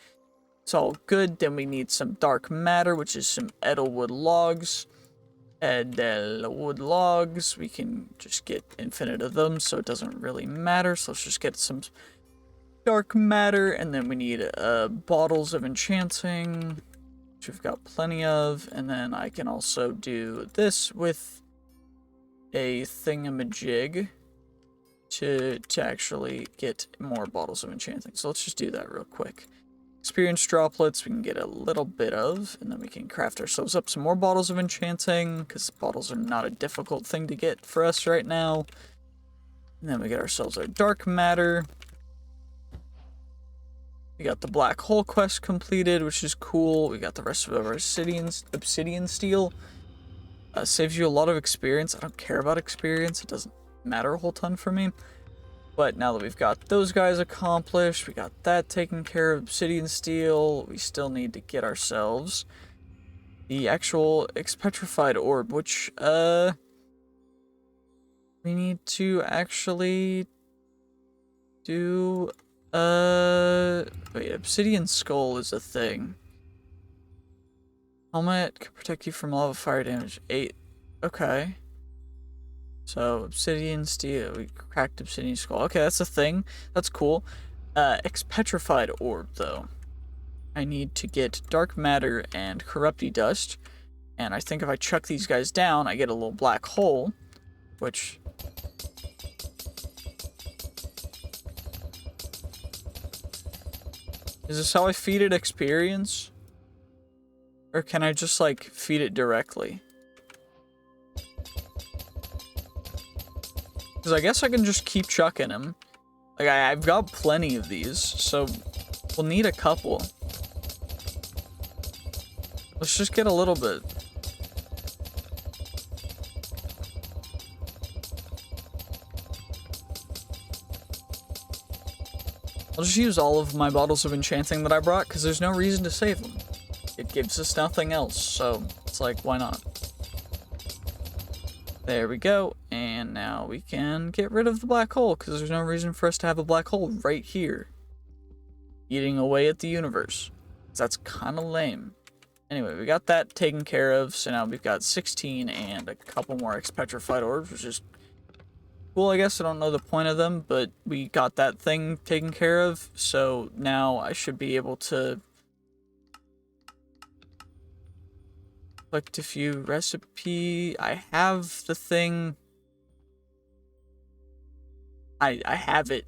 It's all good. Then we need some dark matter, which is some edelwood logs. Edelwood logs. We can just get infinite of them, so it doesn't really matter. So let's just get some dark matter, and then we need bottles of enchanting, which we've got plenty of, and then I can also do this with a thingamajig to actually get more bottles of enchanting. So let's just do that real quick. Experience droplets we can get a little bit of, and then we can craft ourselves up some more bottles of enchanting, because bottles are not a difficult thing to get for us right now. And then we get ourselves our dark matter. We got the black hole quest completed, which is cool. We got the rest of our obsidian steel. Saves you a lot of experience. I don't care about experience. It doesn't matter a whole ton for me. But now that we've got those guys accomplished, we got that taken care of, obsidian steel, we still need to get ourselves the actual expetrified orb, which, we need to actually do, wait, obsidian skull is a thing. Helmet can protect you from lava fire damage, 8, okay. So, obsidian steel, we cracked obsidian skull. Okay, that's a thing. That's cool. Expetrified orb, though. I need to get dark matter and corrupty dust. And I think if I chuck these guys down, I get a little black hole. Which... Is this how I feed it experience? Or can I just, like, feed it directly? Because I guess I can just keep chucking him. Like, I've got plenty of these, so we'll need a couple. Let's just get a little bit. I'll just use all of my bottles of enchanting that I brought, because there's no reason to save them. It gives us nothing else, so it's like, why not? There we go, and now we can get rid of the black hole, because there's no reason for us to have a black hole right here. Eating away at the universe. That's kind of lame. Anyway, we got that taken care of, so now we've got 16 and a couple more expetrified orbs, which is cool, I guess. I don't know the point of them, but we got that thing taken care of, so now I should be able to collect a few recipe. I have the thing. I have it.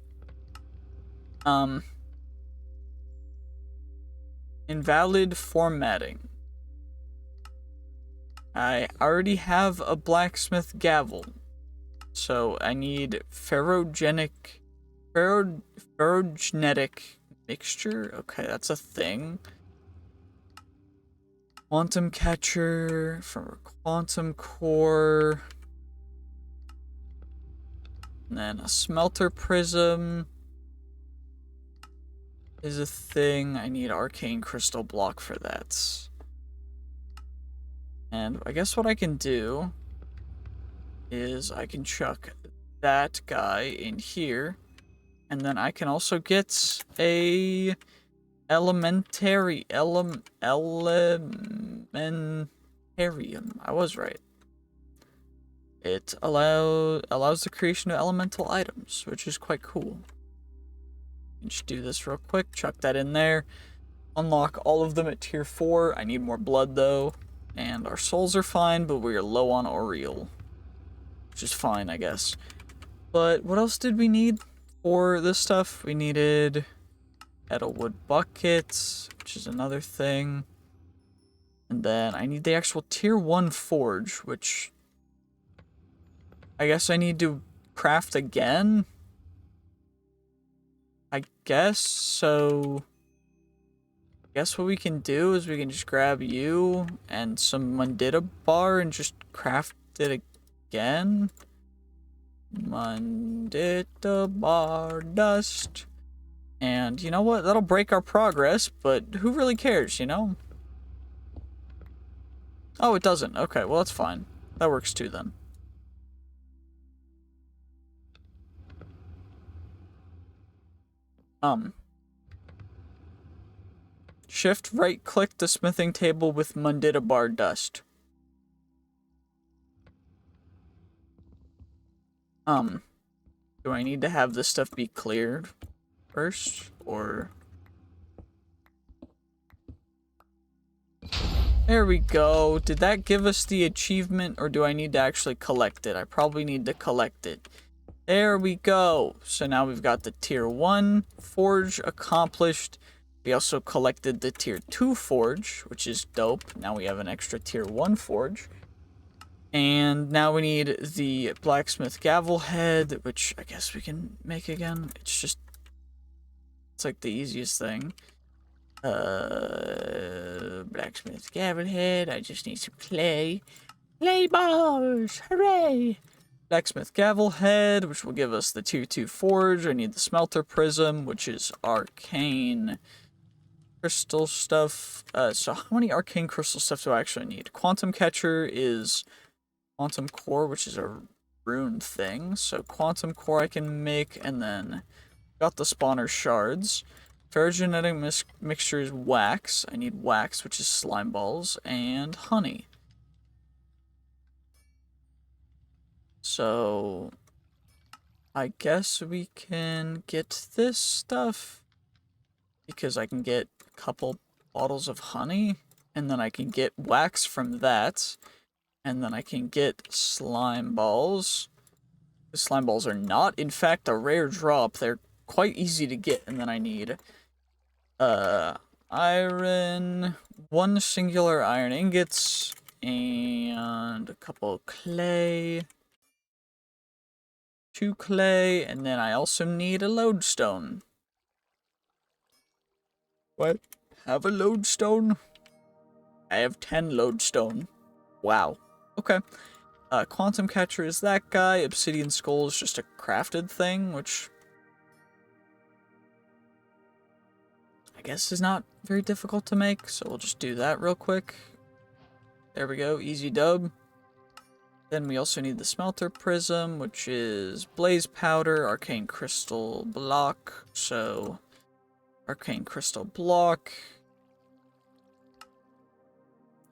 Invalid formatting. I already have a blacksmith gavel. So I need ferrogenetic mixture. Okay, that's a thing. Quantum catcher for quantum core. And then a smelter prism is a thing. I need arcane crystal block for that. And I guess what I can do is I can chuck that guy in here. And then I can also get a elementarium. I was right. It allows the creation of elemental items, which is quite cool. Just do this real quick, chuck that in there. Unlock all of them at tier 4. I need more blood though. And our souls are fine, but we're low on Oriel. Which is fine, I guess. But what else did we need for this stuff? We needed Edelwood buckets, which is another thing. And then I need the actual tier 1 forge, which I guess I need to craft again. I guess, so I guess what we can do is we can just grab you and some Mundita bar and just craft it again. Mundita bar dust. And you know what? That'll break our progress, but who really cares, you know? Oh, it doesn't. Okay, well, that's fine. That works too, then. Shift right click the smithing table with Mundita bar dust. Do I need to have this stuff be cleared first, or... There we go. Did that give us the achievement, or do I need to actually collect it? I probably need to collect it. There we go. So now we've got the tier 1 forge accomplished. We also collected the tier 2 forge, which is dope. Now we have an extra tier 1 forge. And now we need the blacksmith gavel head, which I guess we can make again. It's like the easiest thing. Blacksmith gavel head. I just need some clay. Clay bars! Hooray! Blacksmith gavel head, which will give us the tier 2 forge. I need the smelter prism, which is arcane crystal stuff. So how many arcane crystal stuff do I actually need? Quantum catcher is quantum core, which is a rune thing. So quantum core I can make, and then got the spawner shards. Ferrogenetic mixture is wax. I need wax, which is slime balls, and honey. So I guess we can get this stuff because I can get a couple bottles of honey, and then I can get wax from that, and then I can get slime balls. The slime balls are not, in fact, a rare drop. They're quite easy to get, and then I need iron, 1 singular iron ingots, and a couple clay, 2 clay, and then I also need a lodestone. What? Have a lodestone? I have 10 lodestone. Wow. Okay. Quantum catcher is that guy. Obsidian skull is just a crafted thing, which I guess is not very difficult to make, so we'll just do that real quick. There we go, easy dub. Then we also need the smelter prism, which is blaze powder, arcane crystal block. So, arcane crystal block.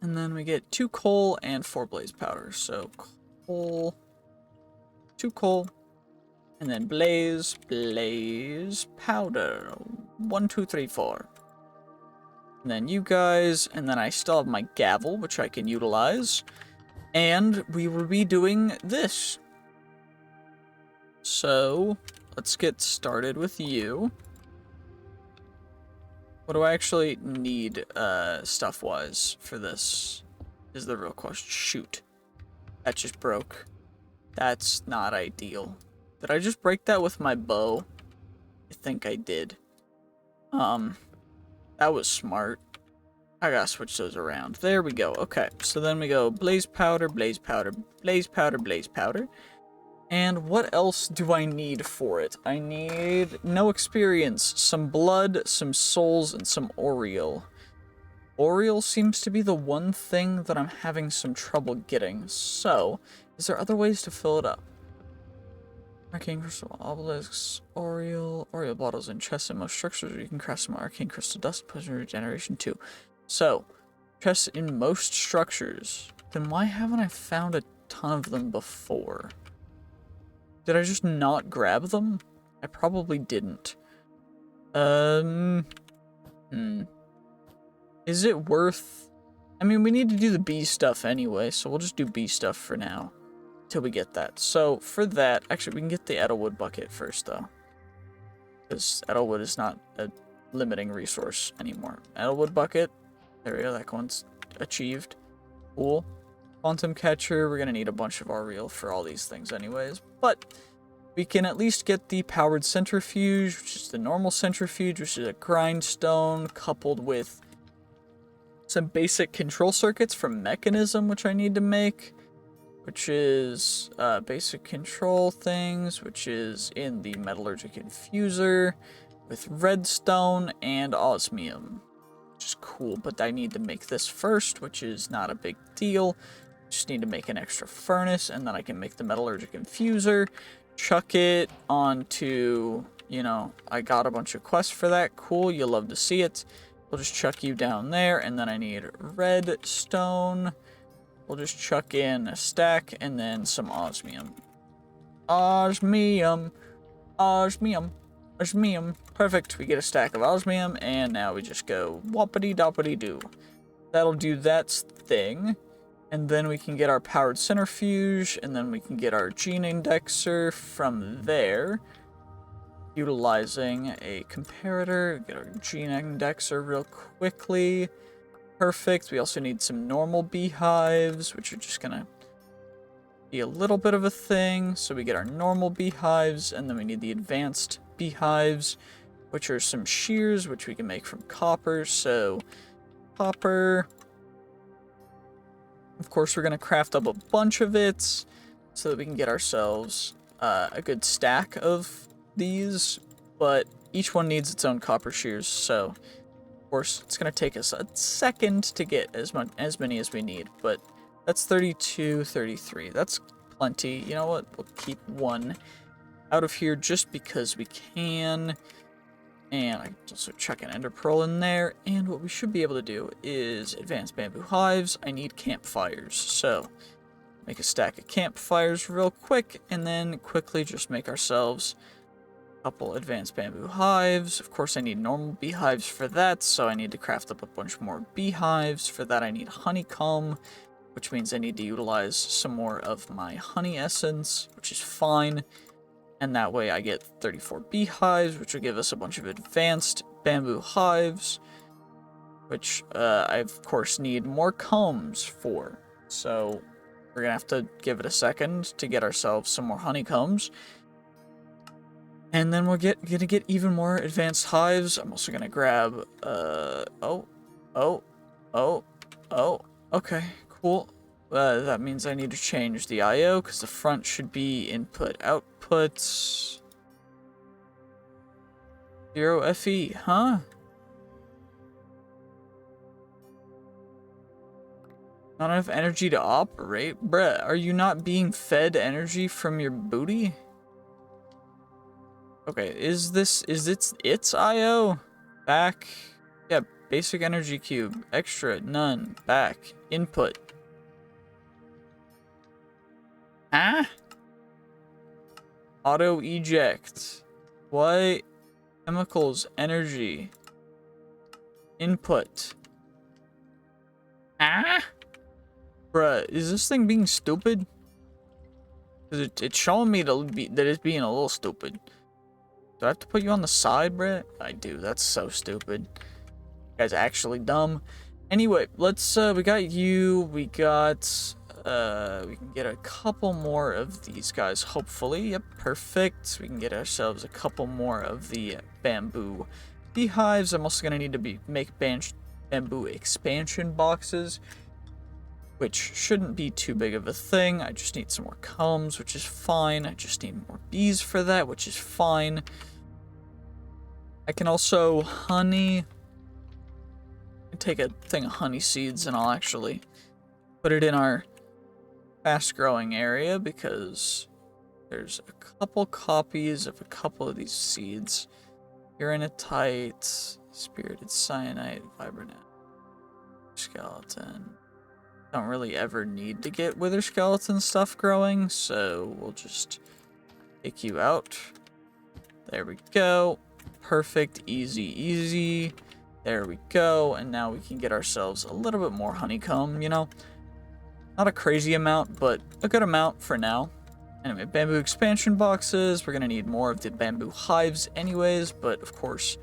And then we get 2 coal and 4 blaze powder. So, coal, 2 coal, and then blaze powder. 1, 2, 3, 4. And then you guys, and then I still have my gavel, which I can utilize. And we will be doing this. So, let's get started with you. What do I actually need, stuff-wise for this? Is the real question. Shoot. That just broke. That's not ideal. Did I just break that with my bow? I think I did. That was smart. I gotta switch those around. There we go. Okay, so then we go blaze powder, blaze powder, blaze powder, blaze powder. And what else do I need for it? I need no experience, some blood, some souls, and some Oriel. Oriel seems to be the one thing that I'm having some trouble getting. So, is there other ways to fill it up? Arcane crystal obelisks, Oriel bottles and chests in most structures. You can craft some arcane crystal dust, poison regeneration too. So, chests in most structures. Then why haven't I found a ton of them before? Did I just not grab them? I probably didn't. Is it worth... I mean, we need to do the bee stuff anyway, so we'll just do bee stuff for now. Till we get that. So, for that... Actually, we can get the Edelwood bucket first, though. Because Edelwood is not a limiting resource anymore. Edelwood bucket. There we go, that one's achieved. Cool. Quantum catcher, we're gonna need a bunch of Ariel for all these things anyways. But we can at least get the powered centrifuge, which is the normal centrifuge, which is a grindstone, coupled with some basic control circuits from Mechanism, which I need to make. which is basic control things, which is in the metallurgic infuser with redstone and osmium, which is cool, but I need to make this first, which is not a big deal. Just need to make an extra furnace, and then I can make the metallurgic infuser, chuck it onto, you know, I got a bunch of quests for that. Cool, you'll love to see it. We'll just chuck you down there, and then I need redstone. We'll just chuck in a stack, and then some osmium. Osmium. Osmium. Osmium. Perfect. We get a stack of osmium, and now we just go whoppity-doppity-doo. That'll do that thing. And then we can get our powered centrifuge, and then we can get our gene indexer from there. Utilizing a comparator, get our gene indexer real quickly. Perfect. We also need some normal beehives, which are just gonna be a little bit of a thing. So we get our normal beehives, and then we need the advanced beehives, which are some shears, which we can make from copper. So copper. Of course, we're gonna craft up a bunch of it so that we can get ourselves a good stack of these, but each one needs its own copper shears, so of course it's going to take us a second to get as many as we need, but that's 32, 33. That's plenty. You know what? We'll keep one out of here just because we can, and I can also chuck an ender pearl in there, and what we should be able to do is advanced bamboo hives. I need campfires, so make a stack of campfires real quick, and then quickly just make ourselves couple advanced bamboo hives. Of course, I need normal beehives for that, so I need to craft up a bunch more beehives. For that, I need honeycomb, which means I need to utilize some more of my honey essence, which is fine. And that way I get 34 beehives, which will give us a bunch of advanced bamboo hives, which I, of course, need more combs for. So we're going to have to give it a second to get ourselves some more honeycombs. And then we're gonna get even more advanced hives. I'm also gonna grab, okay, cool. That means I need to change the IO, because the front should be input, output, 0 FE, huh? Not enough energy to operate? Bruh, are you not being fed energy from your booty? Okay, is its IO? Back. Yeah, basic energy cube. Extra, none. Back. Input. Ah? Auto eject. What? Chemicals, energy. Input. Ah? Bruh, is this thing being stupid? Because it's showing me that it's being a little stupid. Do I have to put you on the side, Brett? I do. That's so stupid. You guys are actually dumb. Anyway, let's, we got you. We got, we can get a couple more of these guys, hopefully. Yep, perfect. We can get ourselves a couple more of the bamboo beehives. I'm also going to need to make bamboo expansion boxes, which shouldn't be too big of a thing. I just need some more combs, which is fine. I just need more bees for that, which is fine. I can also take a thing of honey seeds, and I'll actually put it in our fast-growing area, because there's a couple copies of a couple of these seeds. Uranitite, spirited cyanite, vibrant skeleton. Don't really ever need to get wither skeleton stuff growing, so we'll just take you out. There we go. Perfect, easy, easy. There we go, and now we can get ourselves a little bit more honeycomb, you know? Not a crazy amount, but a good amount for now. Anyway, bamboo expansion boxes. We're gonna need more of the bamboo hives anyways, but of course,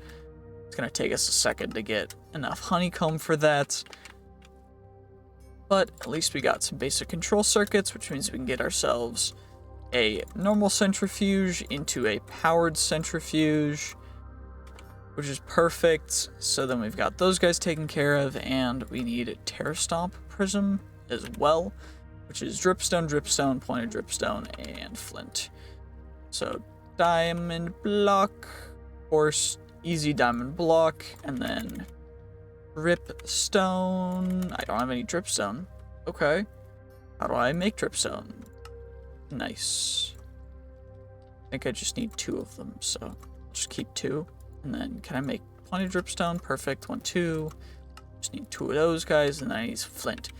it's gonna take us a second to get enough honeycomb for that. But at least we got some basic control circuits, which means we can get ourselves a normal centrifuge into a powered centrifuge, which is perfect. So then we've got those guys taken care of, and we need a Terra Stomp prism as well. which is dripstone, pointed dripstone, and flint. So diamond block, of course, easy diamond block, and then dripstone. I don't have any dripstone. Okay. How do I make dripstone? Nice. I think I just need 2 of them, so I'll just keep 2. And then can I make plenty of dripstone? Perfect. 1, 2. Just need 2 of those guys, and then I need flint.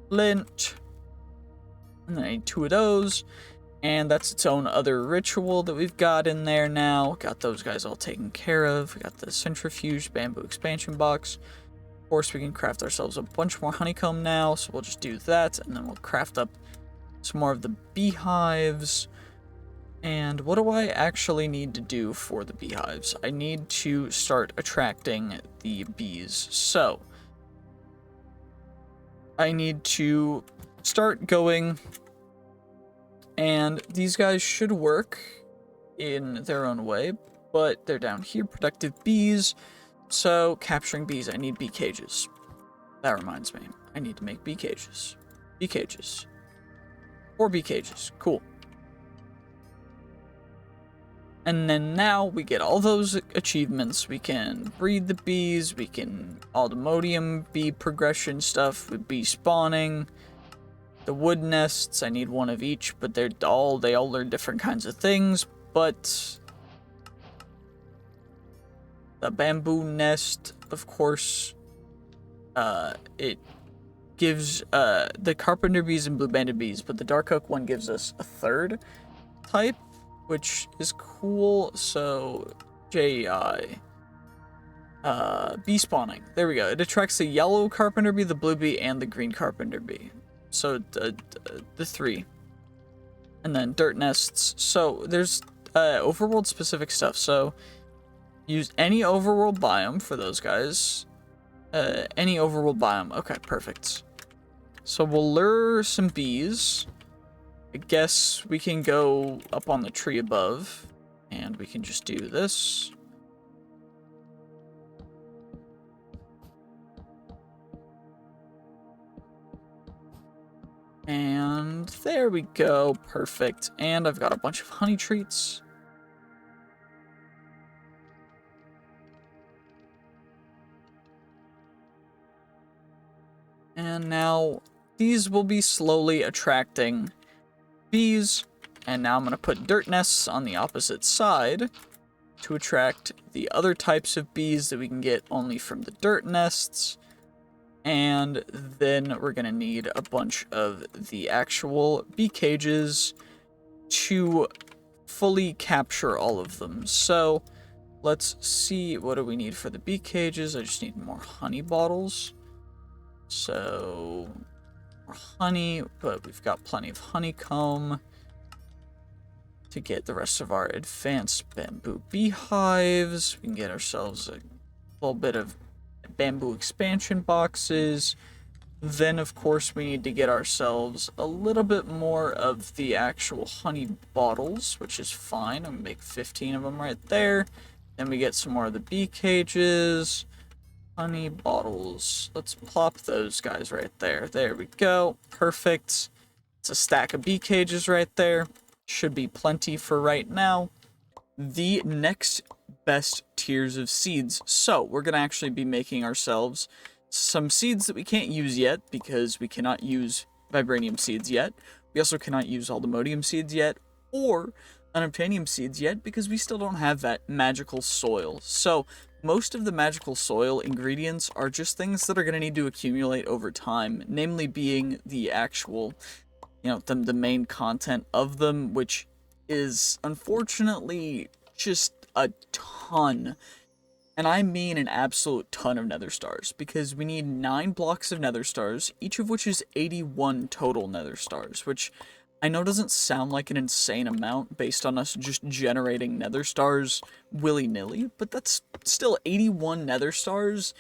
Flint. And then I need 2 of those. And that's its own other ritual that we've got in there now. Got those guys all taken care of. We got the centrifuge bamboo expansion box. Of course, we can craft ourselves a bunch more honeycomb now, so we'll just do that, and then we'll craft up some more of the beehives. And what do I actually need to do for the beehives? I need to start attracting the bees. So I need to start going, and these guys should work in their own way, but they're down here, productive bees. So capturing bees, I need bee cages. That reminds me, I need to make bee cages. Bee cages. 4 bee cages, cool. And then now we get all those achievements. We can breed the bees, we can Aldemodium bee progression stuff with bee spawning. The wood nests, I need 1 of each, but they all learn different kinds of things. But the bamboo nest, of course, it gives the carpenter bees and blue banded bees, but the dark oak one gives us a 3rd type, which is cool. So JEI, bee spawning, there we go. It attracts the yellow carpenter bee, the blue bee, and the green carpenter bee. So the 3. And then dirt nests. So there's overworld specific stuff. So use any overworld biome for those guys. Any overworld biome. Okay, perfect. So we'll lure some bees. I guess we can go up on the tree above, and we can just do this. And there we go, perfect. And I've got a bunch of honey treats. And now these will be slowly attracting bees. And now I'm going to put dirt nests on the opposite side to attract the other types of bees that we can get only from the dirt nests. And then we're going to need a bunch of the actual bee cages to fully capture all of them. So let's see, what do we need for the bee cages? I just need more honey bottles. So more honey, but we've got plenty of honeycomb to get the rest of our advanced bamboo beehives. We can get ourselves a little bit of bamboo expansion boxes. Then of course we need to get ourselves a little bit more of the actual honey bottles, which is fine. I'm gonna make 15 of them right there. Then we get some more of the bee cages, honey bottles. Let's plop those guys right there. There we go, perfect. It's a stack of bee cages right there. Should be plenty for right now. The next best tiers of seeds. So we're going to actually be making ourselves some seeds that we can't use yet because we cannot use vibranium seeds yet. We also cannot use aldemodium seeds yet or unobtainium seeds yet because we still don't have that magical soil. So most of the magical soil ingredients are just things that are going to need to accumulate over time, namely being the actual, the main content of them, which is unfortunately just a ton. And I mean an absolute ton of nether stars, because we need 9 blocks of nether stars, each of which is 81 total nether stars, which I know doesn't sound like an insane amount based on us just generating nether stars willy-nilly, but that's still 81 nether stars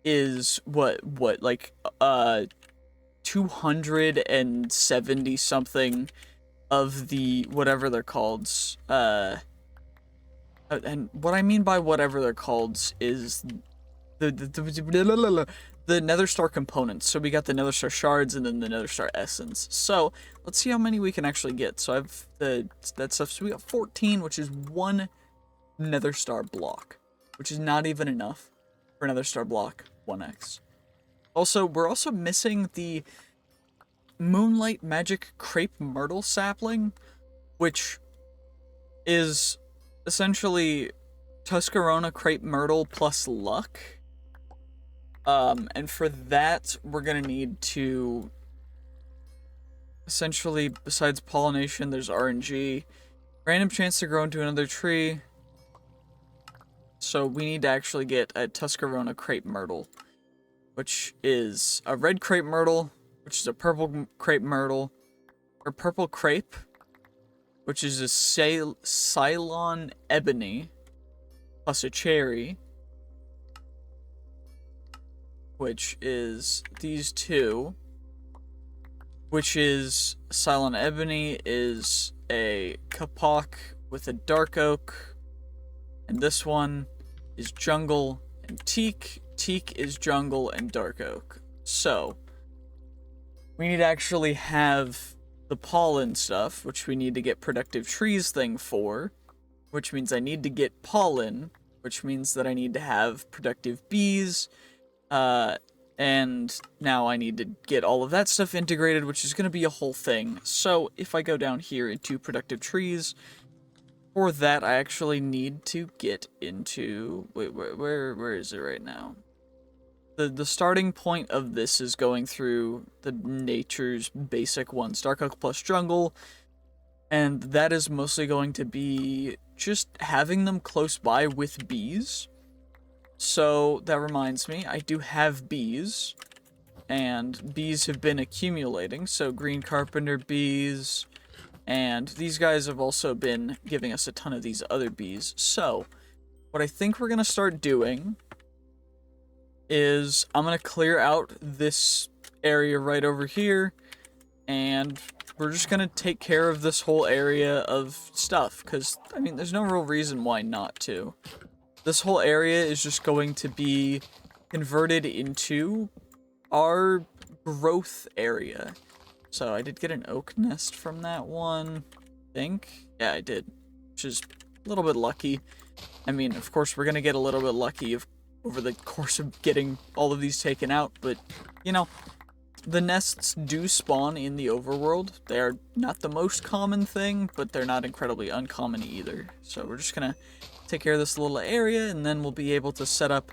is like 270 something of the whatever they're called. And what I mean by whatever they're called is the Nether Star components. So we got the Nether Star shards and then the Nether Star essence. So let's see how many we can actually get. So I've that stuff. So we got 14, which is one Nether Star block, which is not even enough for Nether Star block 1x. Also, we're also missing the Moonlight Magic Crepe Myrtle sapling, which is essentially Tuscarora Crepe Myrtle plus luck. And for that, we're gonna need to essentially, besides pollination, there's RNG, random chance to grow into another tree. So we need to actually get a Tuscarora Crepe Myrtle, which is a red crepe myrtle, which is a purple crepe myrtle, or purple crepe, which is a Cylon ebony, plus a cherry, which is these two, which is Cylon ebony is a kapok with a dark oak, and this one is jungle and teak. Teak is jungle and dark oak. So we need to actually have the pollen stuff, which we need to get productive trees thing for, which means I need to get pollen, which means that I need to have productive bees, and now I need to get all of that stuff integrated, which is going to be a whole thing. So if I go down here into productive trees, for that I actually need to get into, wait, where is it right now? The starting point of this is going through the nature's basic ones, Dark Oak plus Jungle, and that is mostly going to be just having them close by with bees. So that reminds me, I do have bees, and bees have been accumulating, so green carpenter bees, and these guys have also been giving us a ton of these other bees. So what I think we're going to start doing is I'm going to clear out this area right over here, and we're just going to take care of this whole area of stuff, because, I mean, there's no real reason why not to. This whole area is just going to be converted into our growth area. So I did get an oak nest from that one, I think. Yeah, I did, which is a little bit lucky. I mean, of course, we're going to get a little bit lucky over the course of getting all of these taken out, but, you know, the nests do spawn in the overworld. They're not the most common thing, but they're not incredibly uncommon either. So we're just going to take care of this little area, and then we'll be able to set up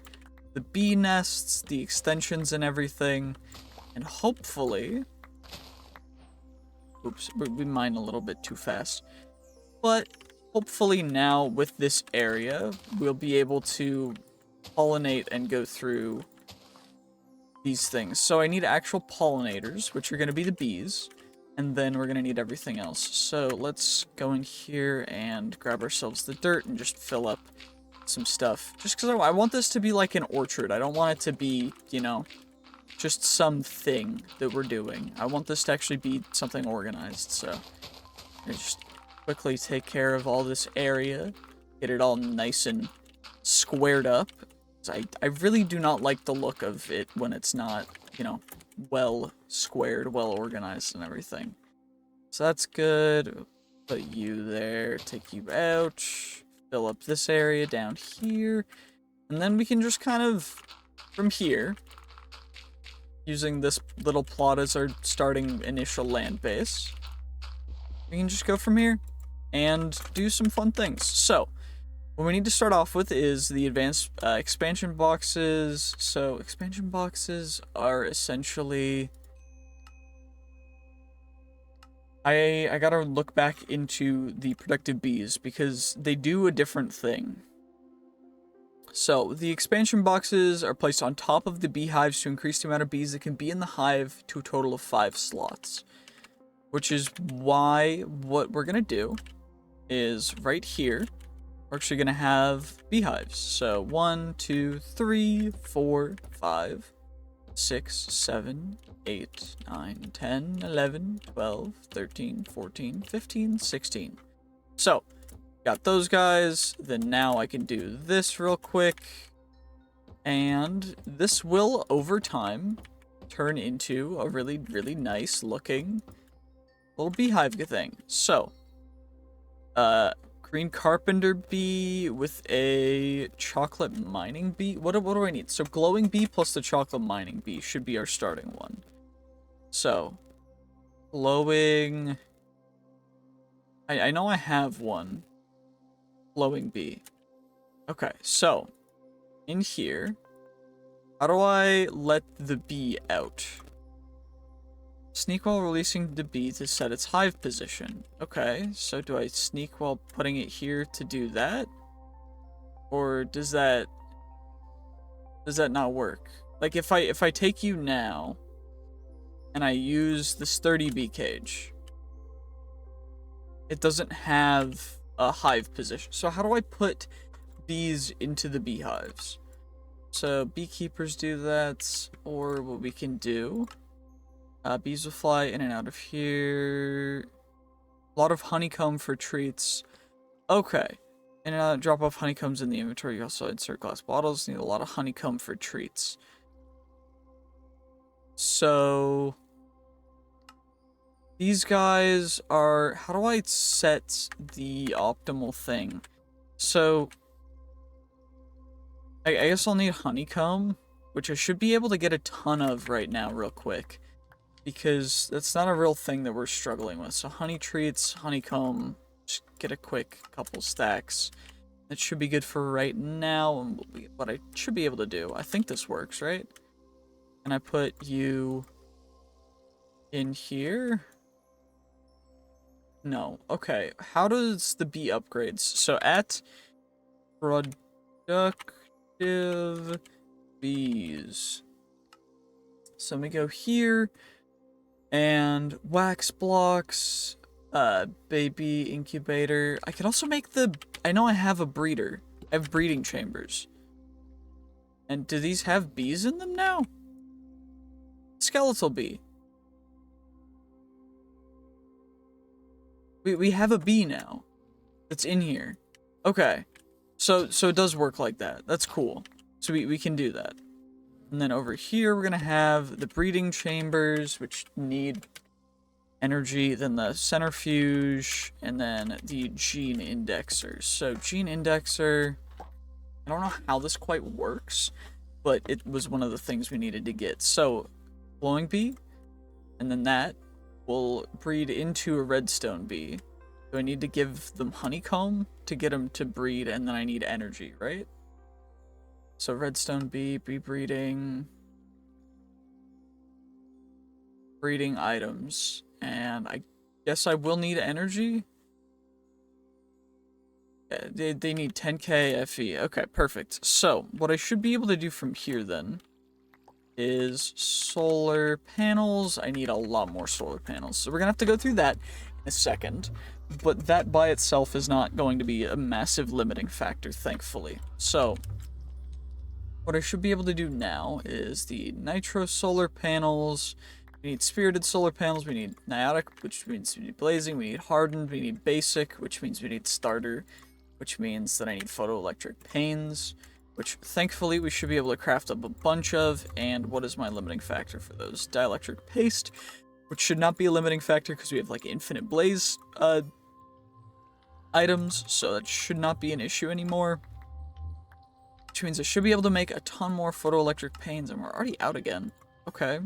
the bee nests, the extensions and everything, and hopefully... Oops, we mined a little bit too fast. But hopefully now with this area, we'll be able to pollinate and go through these things. So I need actual pollinators, which are going to be the bees, and then we're going to need everything else. So let's go in here and grab ourselves the dirt and just fill up some stuff. Just because I want this to be like an orchard. I don't want it to be, you know, just something that we're doing. I want this to actually be something organized. So I just quickly take care of all this area, get it all nice and squared up. I really do not like the look of it when it's not, you know, well squared, well organized and everything. So that's good. Put you there, take you out, fill up this area down here, and then we can just kind of, from here, using this little plot as our starting initial land base, we can just go from here and do some fun things. So what we need to start off with is the advanced expansion boxes. So expansion boxes are essentially... I gotta look back into the productive bees because they do a different thing. So the expansion boxes are placed on top of the beehives to increase the amount of bees that can be in the hive to a total of 5 slots. Which is why what we're gonna do is right here, we're actually going to have beehives. So 1, 2, 3, 4, 5, 6, 7, 8, 9, 10, 11, 12, 13, 14, 15, 16. So, got those guys. Then now I can do this real quick. And this will, over time, turn into a really, really nice looking little beehive thing. So, green carpenter bee with a chocolate mining bee. What do I need? So glowing bee plus the chocolate mining bee should be our starting one. So, glowing... I know I have one. Glowing bee. Okay, so, in here, how do I let the bee out? Sneak while releasing the bee to set its hive position. Okay, so do I sneak while putting it here to do that? Or does that not work? Like if I take you now and I use this 30 bee cage, it doesn't have a hive position. So how do I put bees into the beehives? So beekeepers do that, or what we can do, bees will fly in and out of here. A lot of honeycomb for treats. Okay. And drop off honeycombs in the inventory. You also insert glass bottles. Need a lot of honeycomb for treats. So these guys are... How do I set the optimal thing? So I guess I'll need honeycomb, which I should be able to get a ton of right now real quick, because that's not a real thing that we're struggling with. So honey treats, honeycomb, just get a quick couple stacks. That should be good for right now, and what I should be able to do. I think this works, right? And I put you in here? No. Okay, how does the bee upgrades? So at productive bees. So let me go here. And wax blocks, baby incubator. I can also make the... I know I have a breeder. I have breeding chambers. And do these have bees in them now? Skeletal bee. We have a bee now. That's in here. Okay. So it does work like that. That's cool. So we can do that. And then over here, we're going to have the breeding chambers, which need energy, then the centrifuge, and then the gene indexer. So gene indexer, I don't know how this quite works, but it was one of the things we needed to get. So glowing bee, and then that will breed into a redstone bee. Do I need to give them honeycomb to get them to breed, and then I need energy, right? So redstone bee, bee breeding items, and I guess I will need energy. Yeah, they need 10k FE. Okay, perfect. So what I should be able to do from here then is solar panels. I need a lot more solar panels, so we're gonna have to go through that in a second, but that by itself is not going to be a massive limiting factor, thankfully. So what I should be able to do now is the nitro solar panels. We need spirited solar panels, we need niotic, which means we need blazing, we need hardened, we need basic, which means we need starter, which means that I need photoelectric panes, which thankfully we should be able to craft up a bunch of. And what is my limiting factor for those? Dielectric paste, which should not be a limiting factor because we have like infinite blaze items, so that should not be an issue anymore. Which means I should be able to make a ton more photoelectric panes, and we're already out again. Okay.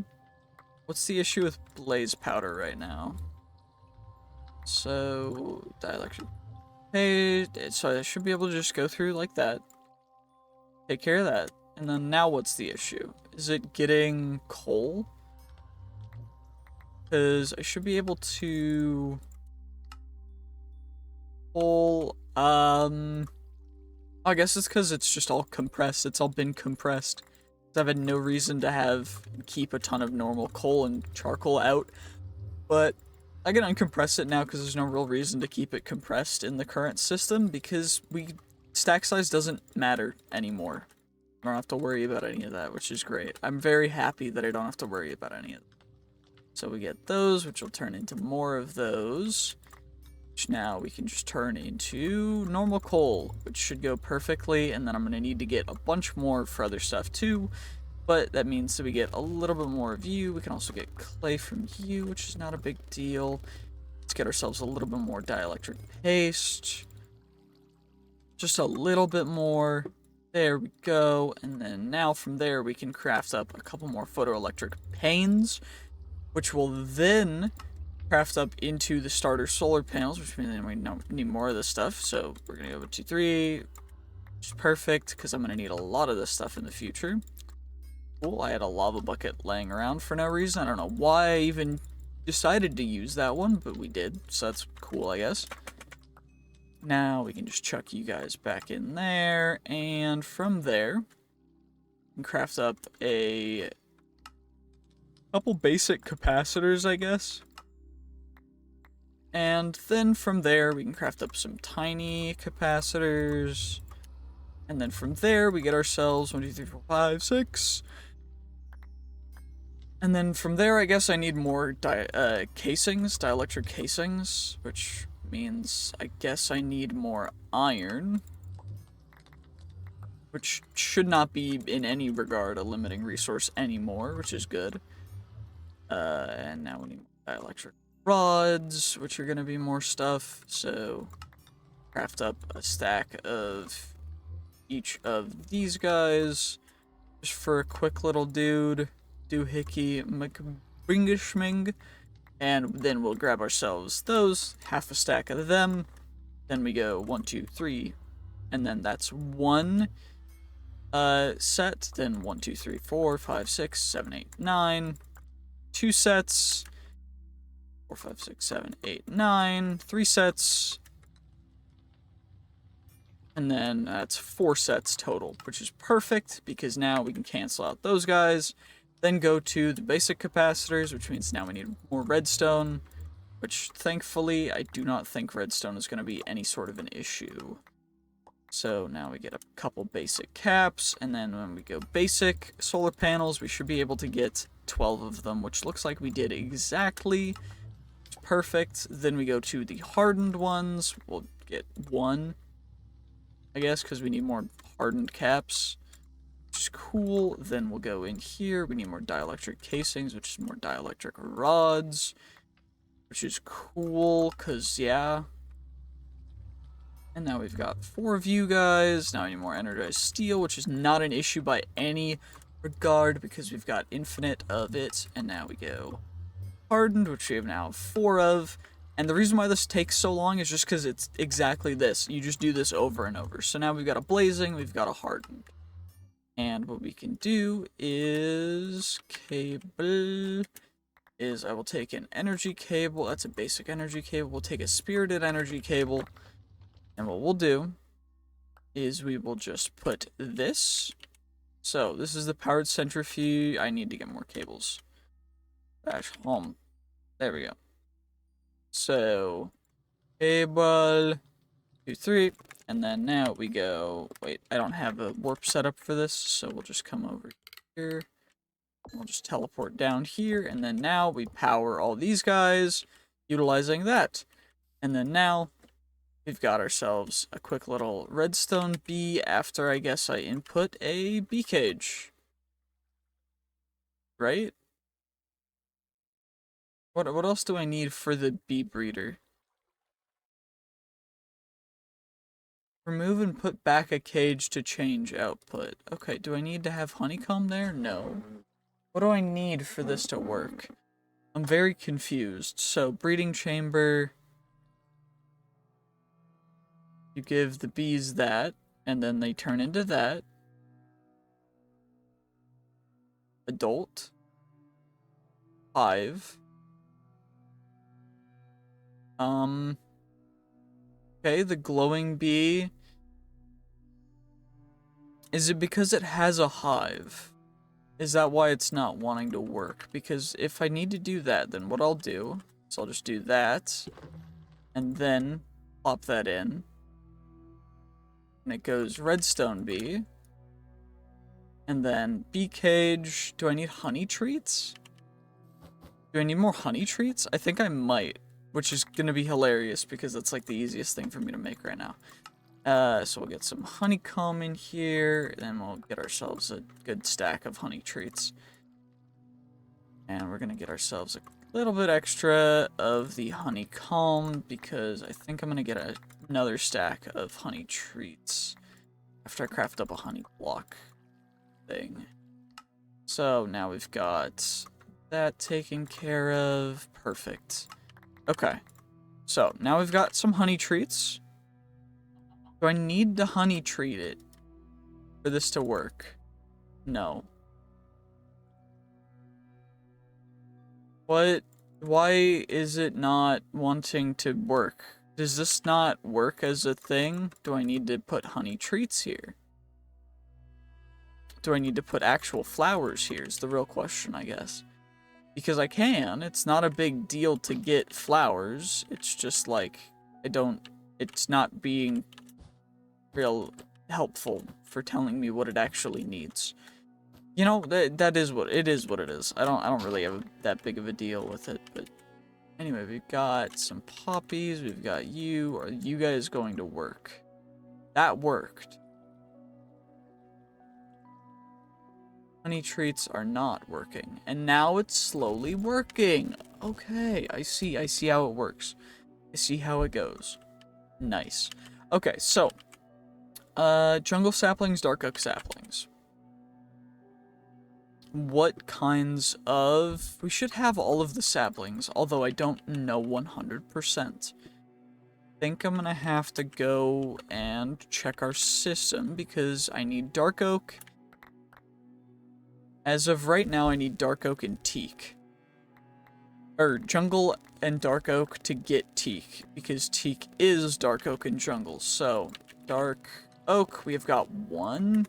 What's the issue with blaze powder right now? So, dielectric paste. So I should be able to just go through like that. Take care of that. And then now what's the issue? Is it getting coal? Because I should be able to pull, I guess it's because it's just all compressed. It's all been compressed. I've had no reason to keep a ton of normal coal and charcoal out. But I can uncompress it now because there's no real reason to keep it compressed in the current system, because stack size doesn't matter anymore. I don't have to worry about any of that, which is great. I'm very happy that I don't have to worry about any of that. So we get those, which will turn into more of those. which now we can just turn into normal coal, which should go perfectly, and then I'm going to need to get a bunch more for other stuff too, but that means that we get a little bit more of you. We can also get clay from you, which is not a big deal. Let's get ourselves a little bit more dielectric paste. Just a little bit more. There we go. And then now from there, we can craft up a couple more photoelectric panes, which will then craft up into the starter solar panels, which means we need more of this stuff. So we're going to go 2, 3, which is perfect because I'm going to need a lot of this stuff in the future. Cool. I had a lava bucket laying around for no reason. I don't know why I even decided to use that one, but we did. So that's cool, I guess. Now we can just chuck you guys back in there, and from there, we can craft up a couple basic capacitors, I guess. And then from there, we can craft up some tiny capacitors. And then from there, we get ourselves 1, 2, 3, 4, 5, 6. And then from there, I guess I need more casings, dielectric casings, which means I guess I need more iron, which should not be in any regard a limiting resource anymore, which is good. And now we need dielectric rods, which are going to be more stuff, so craft up a stack of each of these guys, just for a quick little doohickey mcbringishming. And then we'll grab ourselves those, half a stack of them. Then we go 1, 2, 3, and then that's one set. Then 1, 2, 3, 4, 5, 6, 7, 8, 9. 2 sets. 4, 5, 6, 7, 8, 9. 3 sets. And then that's 4 sets total, which is perfect because now we can cancel out those guys. Then go to the basic capacitors, which means now we need more redstone, which thankfully I do not think redstone is going to be any sort of an issue. So now we get a couple basic caps, and then when we go basic solar panels, we should be able to get 12 of them, which looks like we did exactly. Perfect. Then we go to the hardened ones. We'll get 1, I guess, because we need more hardened caps. Which is cool. Then we'll go in here. We need more dielectric casings, which is more dielectric rods, which is cool, because, yeah. And now we've got 4 of you guys. Now we need more energized steel, which is not an issue by any regard, because we've got infinite of it. And now we go hardened, which we have now 4 of. And the reason why this takes so long is just because it's exactly this. You just do this over and over. So now we've got a blazing, we've got a hardened. And what we can do is I will take an energy cable. That's a basic energy cable. We'll take a spirited energy cable. And what we'll do is we will just put this. So this is the powered centrifuge. I need to get more cables. Dash home. There we go. So cable 2, 3. And then now we go, wait, I don't have a warp setup for this, so we'll just come over here. We'll just teleport down here, and then now we power all these guys, utilizing that. And then now, we've got ourselves a quick little redstone bee after, I guess, I input a bee cage. Right? What else do I need for the bee breeder? Remove and put back a cage to change output. Okay, do I need to have honeycomb there? No. What do I need for this to work? I'm very confused. So, breeding chamber. You give the bees that, and then they turn into that. Adult. Hive. Okay, the glowing bee. Is it because it has a hive? Is that why it's not wanting to work? Because if I need to do that, then what I'll do is I'll just do that, and then plop that in. And it goes redstone bee. And then bee cage. Do I need honey treats? Do I need more honey treats? I think I might. which is gonna be hilarious because it's like the easiest thing for me to make right now. So we'll get some honeycomb in here, and we'll get ourselves a good stack of honey treats. And we're gonna get ourselves a little bit extra of the honeycomb because I think I'm gonna get another stack of honey treats after I craft up a honey block thing. So now we've got that taken care of. Perfect. Okay. So now we've got some honey treats. Do I need to honey treat it for this to work? No. What? Why is it not wanting to work? Does this not work as a thing? Do I need to put honey treats here? Do I need to put actual flowers here is the real question, I guess. Because I can. It's not a big deal to get flowers. It's just like, it's not being real helpful for telling me what it actually needs. You know, that is what it is. What it is. I don't really have that big of a deal with it. But anyway, we've got some poppies. We've got you. Are you guys going to work? That worked. Honey treats are not working, and now it's slowly working. Okay, I see how it works. I see how it goes. Nice. Okay, so jungle saplings, dark oak saplings. What kinds of... We should have all of the saplings, although I don't know 100%. Think I'm gonna have to go and check our system because I need dark oak. As of right now, I need dark oak and teak. Or jungle and dark oak to get teak, because teak is dark oak and jungle. So, dark oak, we've got 1,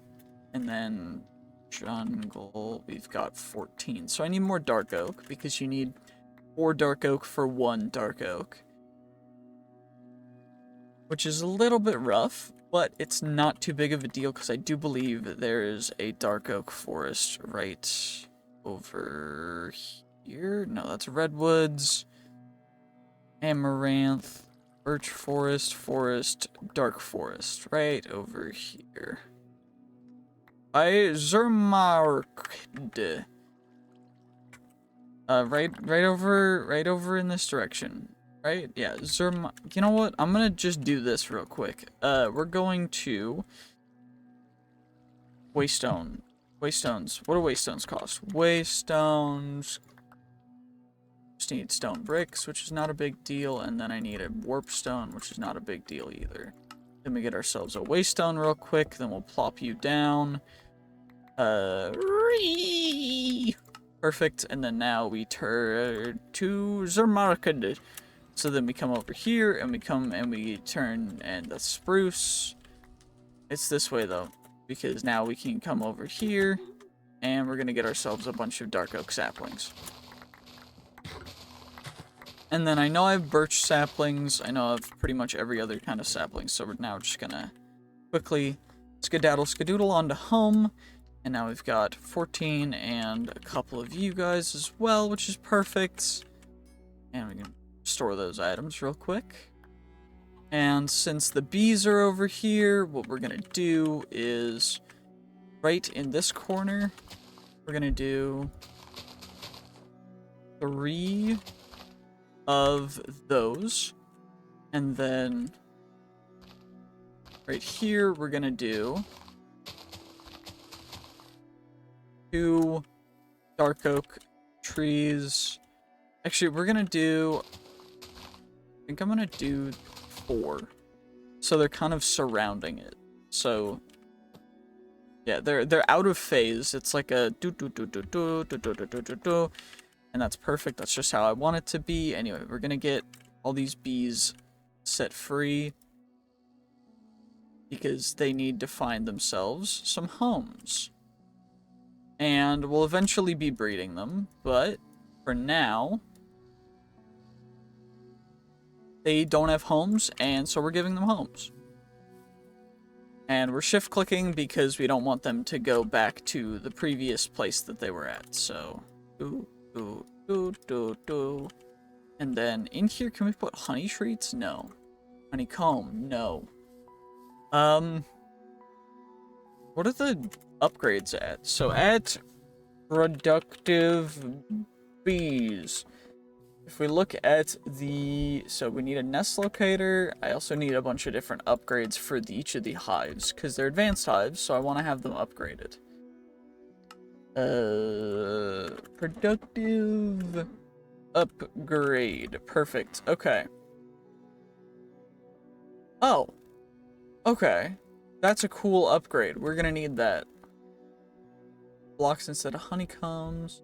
and then jungle, we've got 14. So I need more dark oak, because you need 4 dark oak for 1 dark oak. Which is a little bit rough, but it's not too big of a deal because I do believe there is a dark oak forest right over here. No, that's redwoods, amaranth, birch forest, dark forest, right over here. By Zermarked. Right over in this direction. Right? Yeah, you know what? I'm gonna just do this real quick. We're going to... Waystone. Waystones. What do waystones cost? Waystones... Just need stone bricks, which is not a big deal, and then I need a warp stone, which is not a big deal either. Then we get ourselves a waystone real quick, then we'll plop you down. Perfect, and then now we turn to Zermarked. So then we come over here, and we turn, and the spruce. It's this way, though, because now we can come over here, and we're going to get ourselves a bunch of dark oak saplings. And then I know I have birch saplings. I know I have pretty much every other kind of sapling, so we're now just going to quickly skadoodle onto home. And now we've got 14 and a couple of you guys as well, which is perfect. And we can store those items real quick. And since the bees are over here, what we're gonna do is right in this corner, we're gonna do 3 of those. And then right here, we're gonna do 2 dark oak trees. Actually, we're gonna do... I think I'm gonna do 4. So they're kind of surrounding it. So yeah, they're out of phase. It's like a do do do do do do do do do do do, and that's perfect. That's just how I want it to be. Anyway, we're gonna get all these bees set free because they need to find themselves some homes. And we'll eventually be breeding them, but for now, they don't have homes, and so we're giving them homes. And we're shift clicking because we don't want them to go back to the previous place that they were at. So, And then in here, can we put honey treats? No. Honeycomb? No. What are the upgrades at? So at productive bees. If we look at the... So we need a nest locator. I also need a bunch of different upgrades for each of the hives, because they're advanced hives, so I want to have them upgraded. Productive upgrade. Perfect. Okay. Oh. Okay. That's a cool upgrade. We're gonna need that. Blocks instead of honeycombs.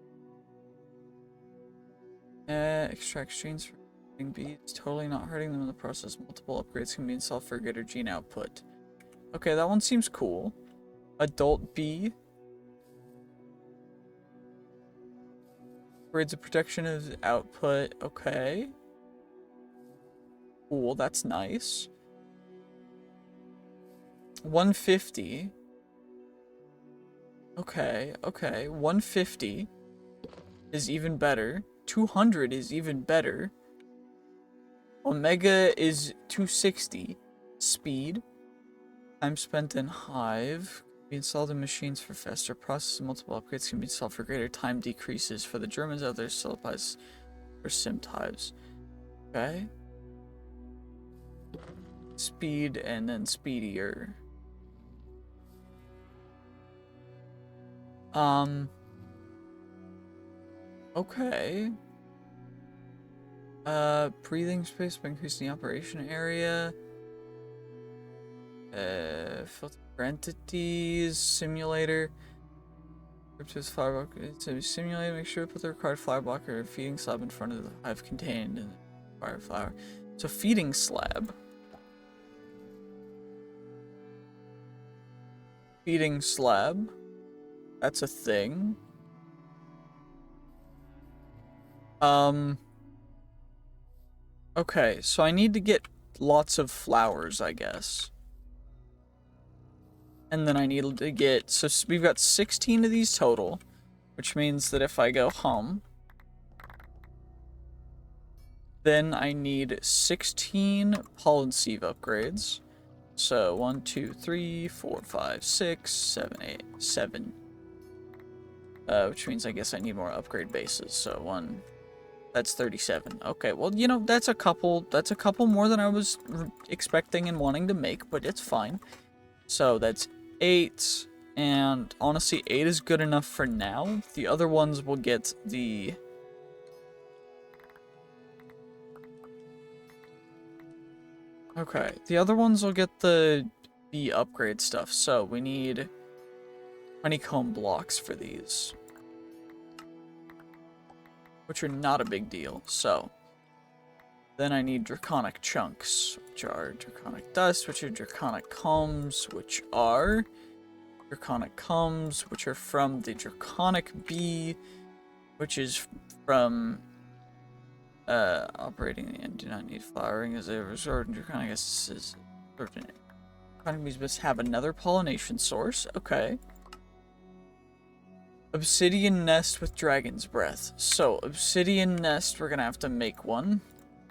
Extract strains from bees. Totally not hurting them in the process. Multiple upgrades can be installed for greater gene output. Okay, that one seems cool. Adult bee. Upgrades the protection of output. Okay. Cool, that's nice. 150. Okay, okay. 150 is even better. 200 is even better. Omega is 260. Speed. Time spent in hive. Be installed in machines for faster process. Multiple upgrades can be installed for greater time decreases. For the Germans out there, still applies for simp hives. Okay. Speed and then speedier. Okay. Breathing space by increasing the operation area. Filter for entities. Simulator. Cryptos flower blocker. To simulate, make sure to put the required flower blocker or feeding slab in front of the hive contained in the required flower. So feeding slab. Feeding slab. That's a thing. Okay, so I need to get lots of flowers, I guess. And then I need to get... So we've got 16 of these total, which means that if I go home, then I need 16 pollen sieve upgrades. So 1, 2, 3, 4, 5, 6, 7, 8, 7. Which means I guess I need more upgrade bases. So 1... That's 37. Okay, well, you know, that's a couple more than I was expecting and wanting to make, but it's fine. So that's 8, and honestly, 8 is good enough for now. The other ones will get the... Okay, the other ones will get the upgrade stuff, so we need honeycomb blocks for these, which are not a big deal. So then I need draconic chunks, which are draconic dust, which are draconic combs, which are draconic combs, which are from the draconic bee, which is from operating and do not need flowering as a resort. Draconic essences. Draconic bees must have another pollination source. Okay. Obsidian nest with dragon's breath. So, obsidian nest, we're gonna have to make one.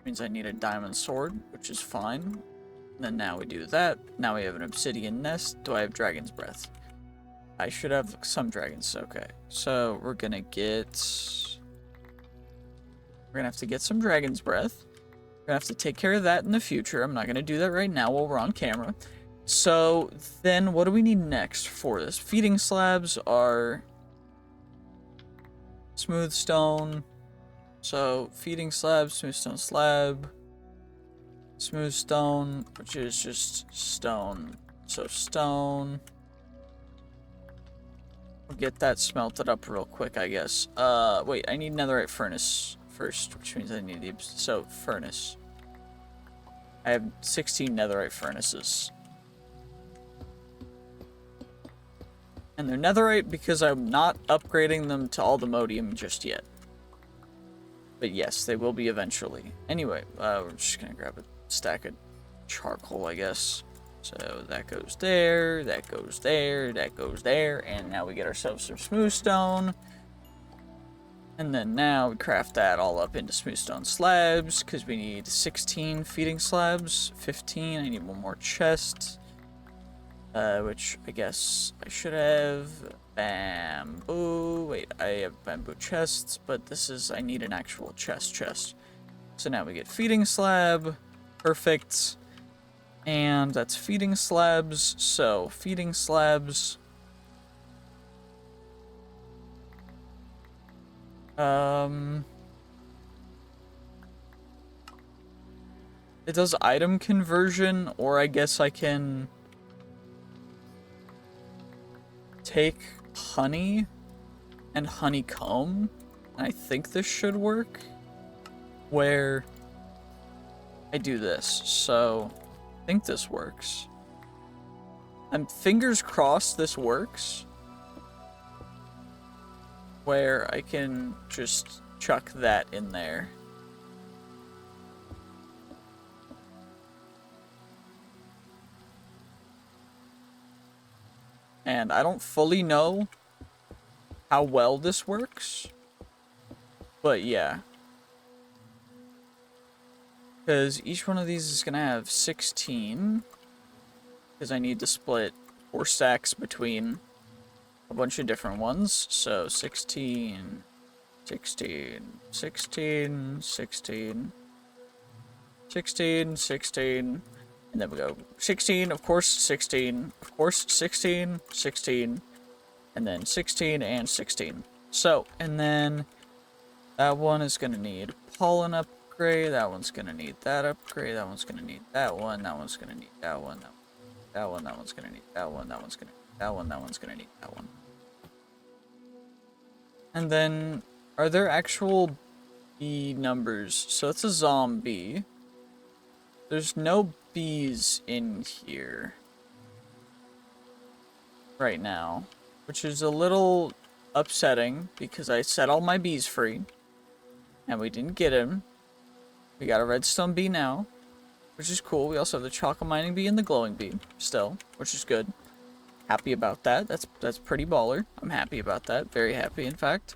Means I need a diamond sword, which is fine. And then now we do that. Now we have an obsidian nest. Do I have dragon's breath? I should have some dragons. Okay. So, we're gonna get... We're gonna have to get some dragon's breath. We're gonna have to take care of that in the future. I'm not gonna do that right now while we're on camera. So, then what do we need next for this? Feeding slabs are... Smooth stone. So, feeding slab, smooth stone slab. Smooth stone, which is just stone. So, stone. We'll get that smelted up real quick, I guess. Wait, I need netherite furnace first, which means I need the... So, furnace. I have 16 netherite furnaces. And they're netherite because I'm not upgrading them to all the modium just yet. But yes, they will be eventually. Anyway, we're just gonna grab a stack of charcoal, I guess. So that goes there, that goes there, that goes there, and now we get ourselves some smooth stone. And then now we craft that all up into smooth stone slabs, because we need 16 feeding slabs. 15, I need one more chest. Which I guess I should have bamboo. Wait, I have bamboo chests, but this is, I need an actual chest. So now we get feeding slab. Perfect. And that's feeding slabs. So feeding slabs. It does item conversion, or I guess I can take honey and honeycomb. I think this should work. Where I do this. So I think this works. I'm fingers crossed this works. Where I can just chuck that in there. And I don't fully know how well this works. But yeah. Because each one of these is going to have 16. Because I need to split 4 stacks between a bunch of different ones. So 16, 16, 16, 16, 16, 16. And then we go 16, of course, 16, of course, 16, 16, and then 16 and 16. So, and then that one is going to need pollen upgrade, that one's going to need that upgrade, that one's going to need that one, that one's going to need that one, that one, that one's going to need that one, that one's going to need that one, that one's going to need that one. And then, are there actual bee numbers? So it's a zombie. There's no bees in here right now, which is a little upsetting because I set all my bees free and we didn't get him. We got a redstone bee now, which is cool. We also have the chocolate mining bee and the glowing bee still, which is good. Happy about that. That's pretty baller. I'm happy about that. Very happy, in fact.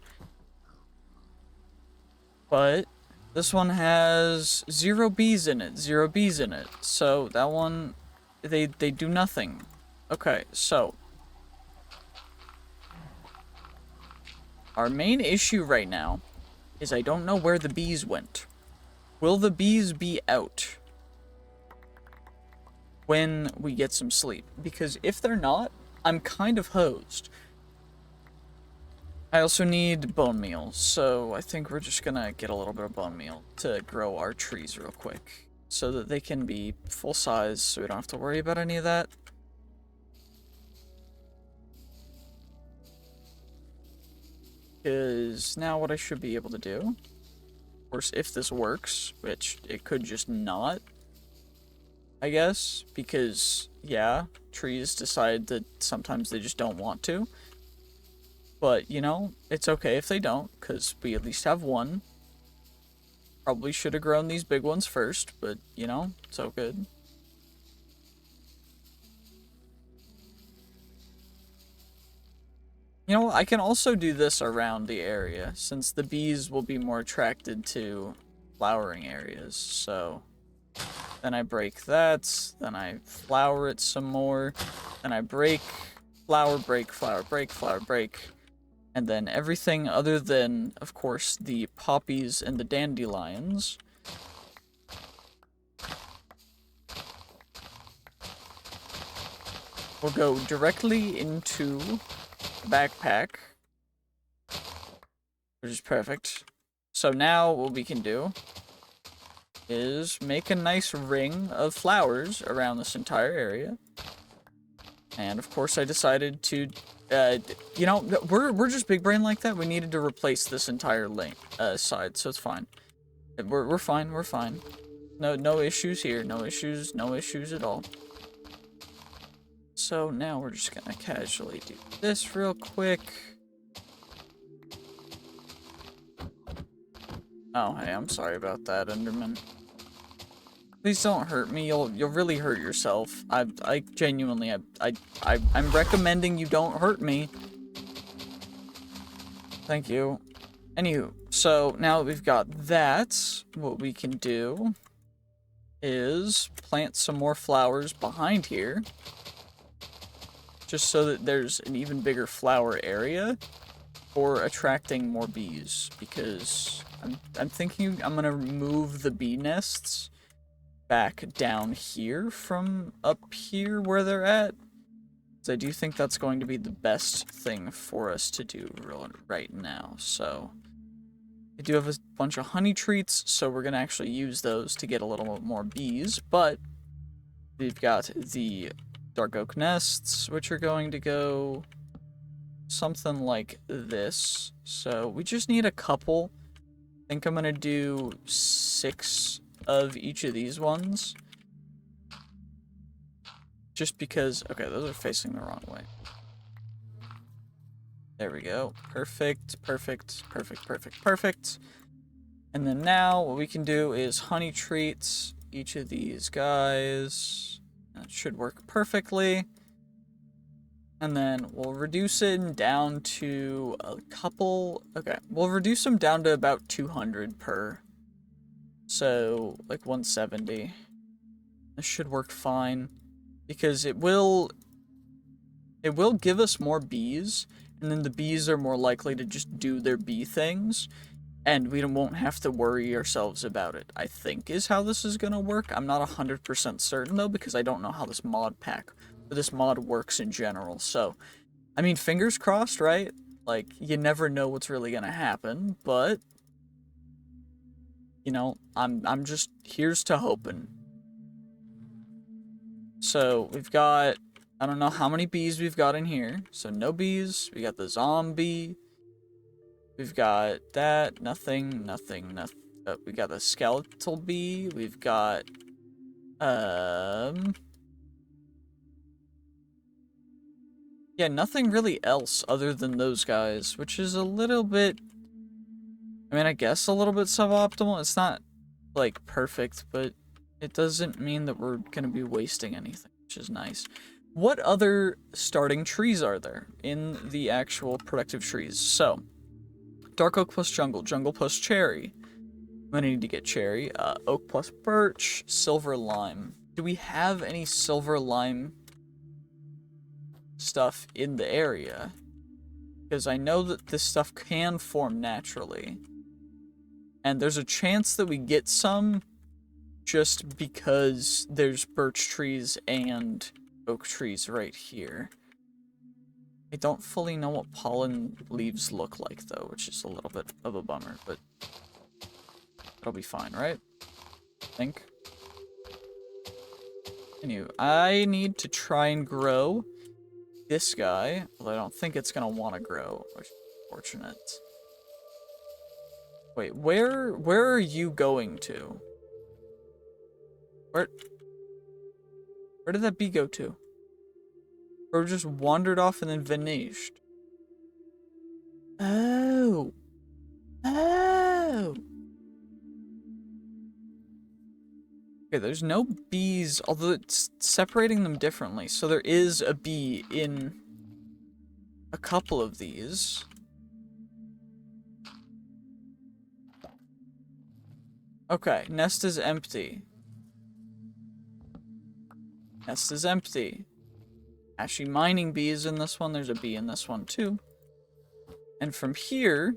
But this one has 0 bees in it. 0 bees in it. So that one, they do nothing. Okay, so our main issue right now is I don't know where the bees went. Will the bees be out when we get some sleep? Because if they're not, I'm kind of hosed. I also need bone meal, so I think we're just gonna get a little bit of bone meal to grow our trees real quick, so that they can be full size, so we don't have to worry about any of that. Because now what I should be able to do, of course, if this works, which it could just not, I guess, because, yeah, trees decide that sometimes they just don't want to. But, you know, it's okay if they don't, because we at least have one. Probably should have grown these big ones first, but, you know, it's all good. You know, I can also do this around the area, since the bees will be more attracted to flowering areas, so... Then I break that, then I flower it some more, then I break, flower, break, flower, break, flower, break. And then everything other than, of course, the poppies and the dandelions will go directly into the backpack, which is perfect. So now what we can do is make a nice ring of flowers around this entire area. And of course I decided to, you know, we're just big brain like that. We needed to replace this entire side, so it's fine. We're fine, we're fine. No issues here, no issues at all. So now we're just gonna casually do this real quick. Oh, hey, I'm sorry about that, Enderman. Please don't hurt me. You'll really hurt yourself. I genuinely, I'm recommending you don't hurt me. Thank you. Anywho, so now that we've got that, what we can do is plant some more flowers behind here, just so that there's an even bigger flower area for attracting more bees, because I'm thinking I'm gonna move the bee nests back down here from up here where they're at. So I do think that's going to be the best thing for us to do right now. So I do have a bunch of honey treats, so we're gonna actually use those to get a little bit more bees, but we've got the dark oak nests, which are going to go something like this. So we just need a couple. I think I'm gonna do 6 of each of these ones. Just because, okay, those are facing the wrong way. There we go. Perfect, perfect, perfect, perfect, perfect. And then now what we can do is honey treats each of these guys. That should work perfectly. And then we'll reduce it down to a couple. Okay, we'll reduce them down to about 200 per. So, like 170. This should work fine. Because it will give us more bees, and then the bees are more likely to just do their bee things, and we won't have to worry ourselves about it, I think is how this is gonna work. I'm not 100% certain though, because I don't know how this mod pack, or this mod works in general, so, I mean, fingers crossed, right? Like, you never know what's really gonna happen, but, you know, I'm just, here's to hoping. So, we've got, I don't know how many bees we've got in here. So, no bees. We got the zombie. We've got that. Nothing, nothing, nothing. We got the skeletal bee. We've got, yeah, nothing really else other than those guys, which is a little bit, I mean, I guess a little bit suboptimal. It's not, like, perfect, but it doesn't mean that we're gonna be wasting anything, which is nice. What other starting trees are there in the actual productive trees? So, dark oak plus jungle, jungle plus cherry. I'm gonna need to get cherry. Oak plus birch, silver lime. Do we have any silver lime stuff in the area? Because I know that this stuff can form naturally. And there's a chance that we get some just because there's birch trees and oak trees right here. I don't fully know what pollen leaves look like though, which is a little bit of a bummer, but it'll be fine, right? I think. Anyway, I need to try and grow this guy, although I don't think it's gonna want to grow, which is unfortunate. Wait, where are you going to? Where did that bee go to? Or just wandered off and then vanished? Oh. Oh. Okay, there's no bees, although it's separating them differently. So there is a bee in a couple of these. Okay, nest is empty. Nest is empty. Ashy mining bees in this one. There's a bee in this one too. And from here,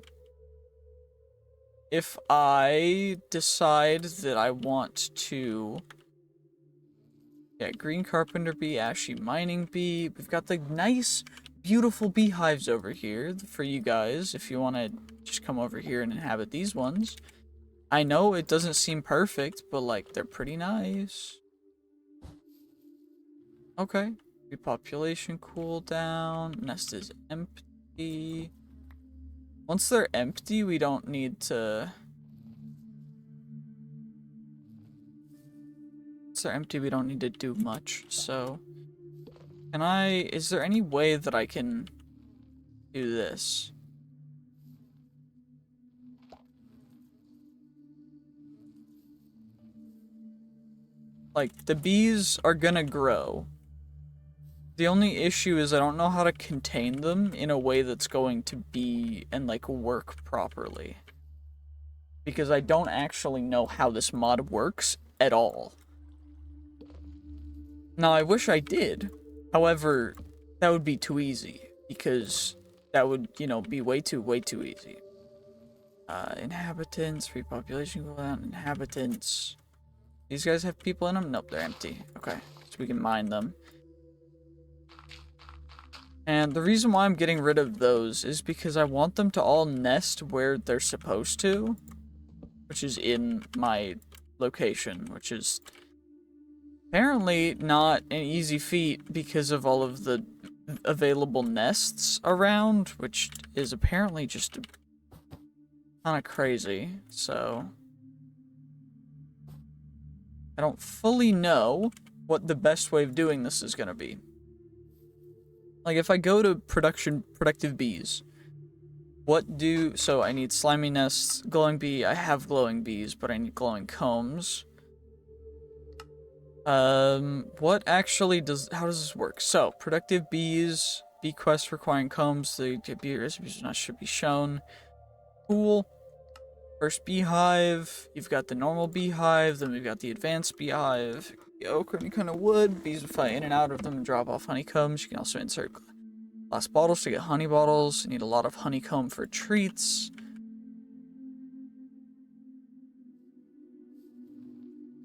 if I decide that I want to, yeah, green carpenter bee, ashy mining bee. We've got the nice, beautiful beehives over here for you guys if you want to just come over here and inhabit these ones. I know it doesn't seem perfect, but like they're pretty nice. Okay. Repopulation cooldown. Nest is empty. Once they're empty, we don't need to... Once they're empty, we don't need to do much, so... Can I... Is there any way that I can do this? Like, the bees are gonna grow. The only issue is I don't know how to contain them in a way that's going to be and like work properly. Because I don't actually know how this mod works at all. Now, I wish I did. However, that would be too easy. Because that would, you know, be way too easy. Inhabitants, repopulation cooldown, inhabitants. These guys have people in them? Nope, they're empty. Okay, so we can mine them. And the reason why I'm getting rid of those is because I want them to all nest where they're supposed to. Which is in my location, which is apparently not an easy feat because of all of the available nests around, which is apparently just kind of crazy, so I don't fully know what the best way of doing this is going to be. Like, if I go to productive bees, so I need slimy nests, glowing bee, I have glowing bees, but I need glowing combs. What actually how does this work? So, productive bees, bee quests requiring combs, the bee recipes should be shown. Cool. First beehive, you've got the normal beehive, then we've got the advanced beehive. The oak or any kind of wood, bees will fly in and out of them and drop off honeycombs. You can also insert glass bottles to get honey bottles. You need a lot of honeycomb for treats.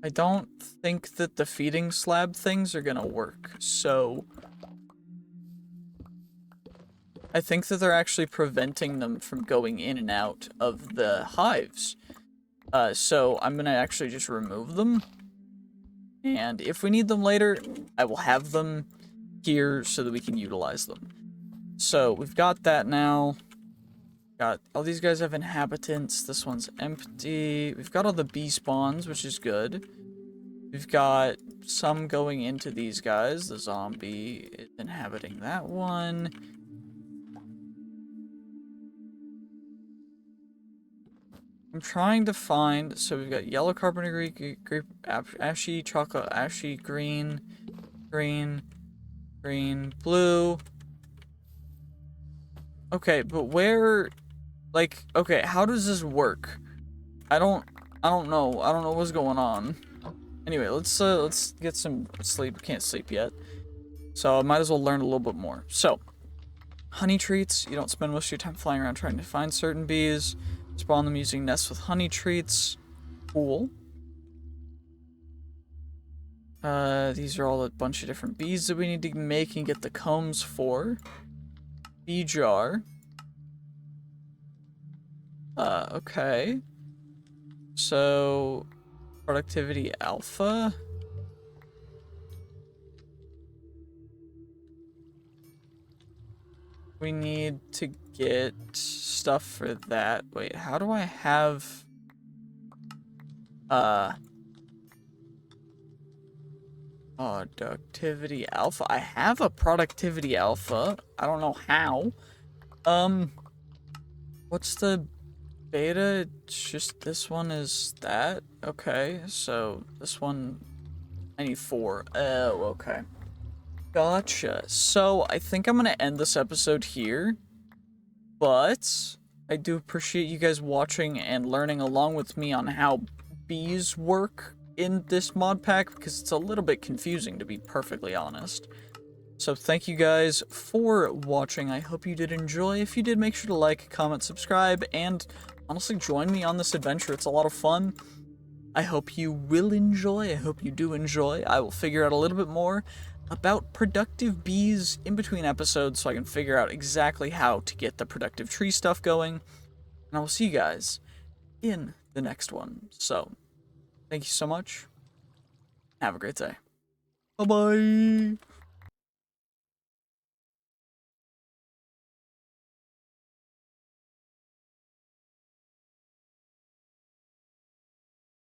I don't think that the feeding slab things are gonna work, so I think that they're actually preventing them from going in and out of the hives. So I'm gonna actually just remove them. And if we need them later, I will have them here so that we can utilize them. So we've got that now. Got all these guys have inhabitants. This one's empty. We've got all the bee spawns, which is good. We've got some going into these guys. The zombie is inhabiting that one. I'm trying to find, so we've got yellow carpenter, grape, ashy, chocolate, ashy, green, green, green, blue. Okay, but where, like, okay, how does this work? I don't know. I don't know what's going on. Anyway, let's get some sleep. We can't sleep yet. So I might as well learn a little bit more. So, honey treats. You don't spend most of your time flying around trying to find certain bees. Spawn them using nests with honey treats. Cool. These are all a bunch of different bees that we need to make and get the combs for. Bee jar. Okay. So, productivity alpha. We need to get stuff for that. Wait, how do I have... productivity alpha. I have a productivity alpha. I don't know how. What's the beta? It's just this one is that. Okay, so this one I need 4. Oh, okay. Gotcha. So I think I'm gonna end this episode here, but I do appreciate you guys watching and learning along with me on how bees work in this mod pack, because it's a little bit confusing, to be perfectly honest. So thank you guys for watching. I hope you did enjoy. If you did, make sure to like, comment, subscribe, and honestly join me on this adventure. It's a lot of fun. I hope you will enjoy. I hope you do enjoy. I will figure out a little bit more about productive bees in between episodes so I can figure out exactly how to get the productive tree stuff going. And I will see you guys in the next one. So, thank you so much. Have a great day. Bye-bye.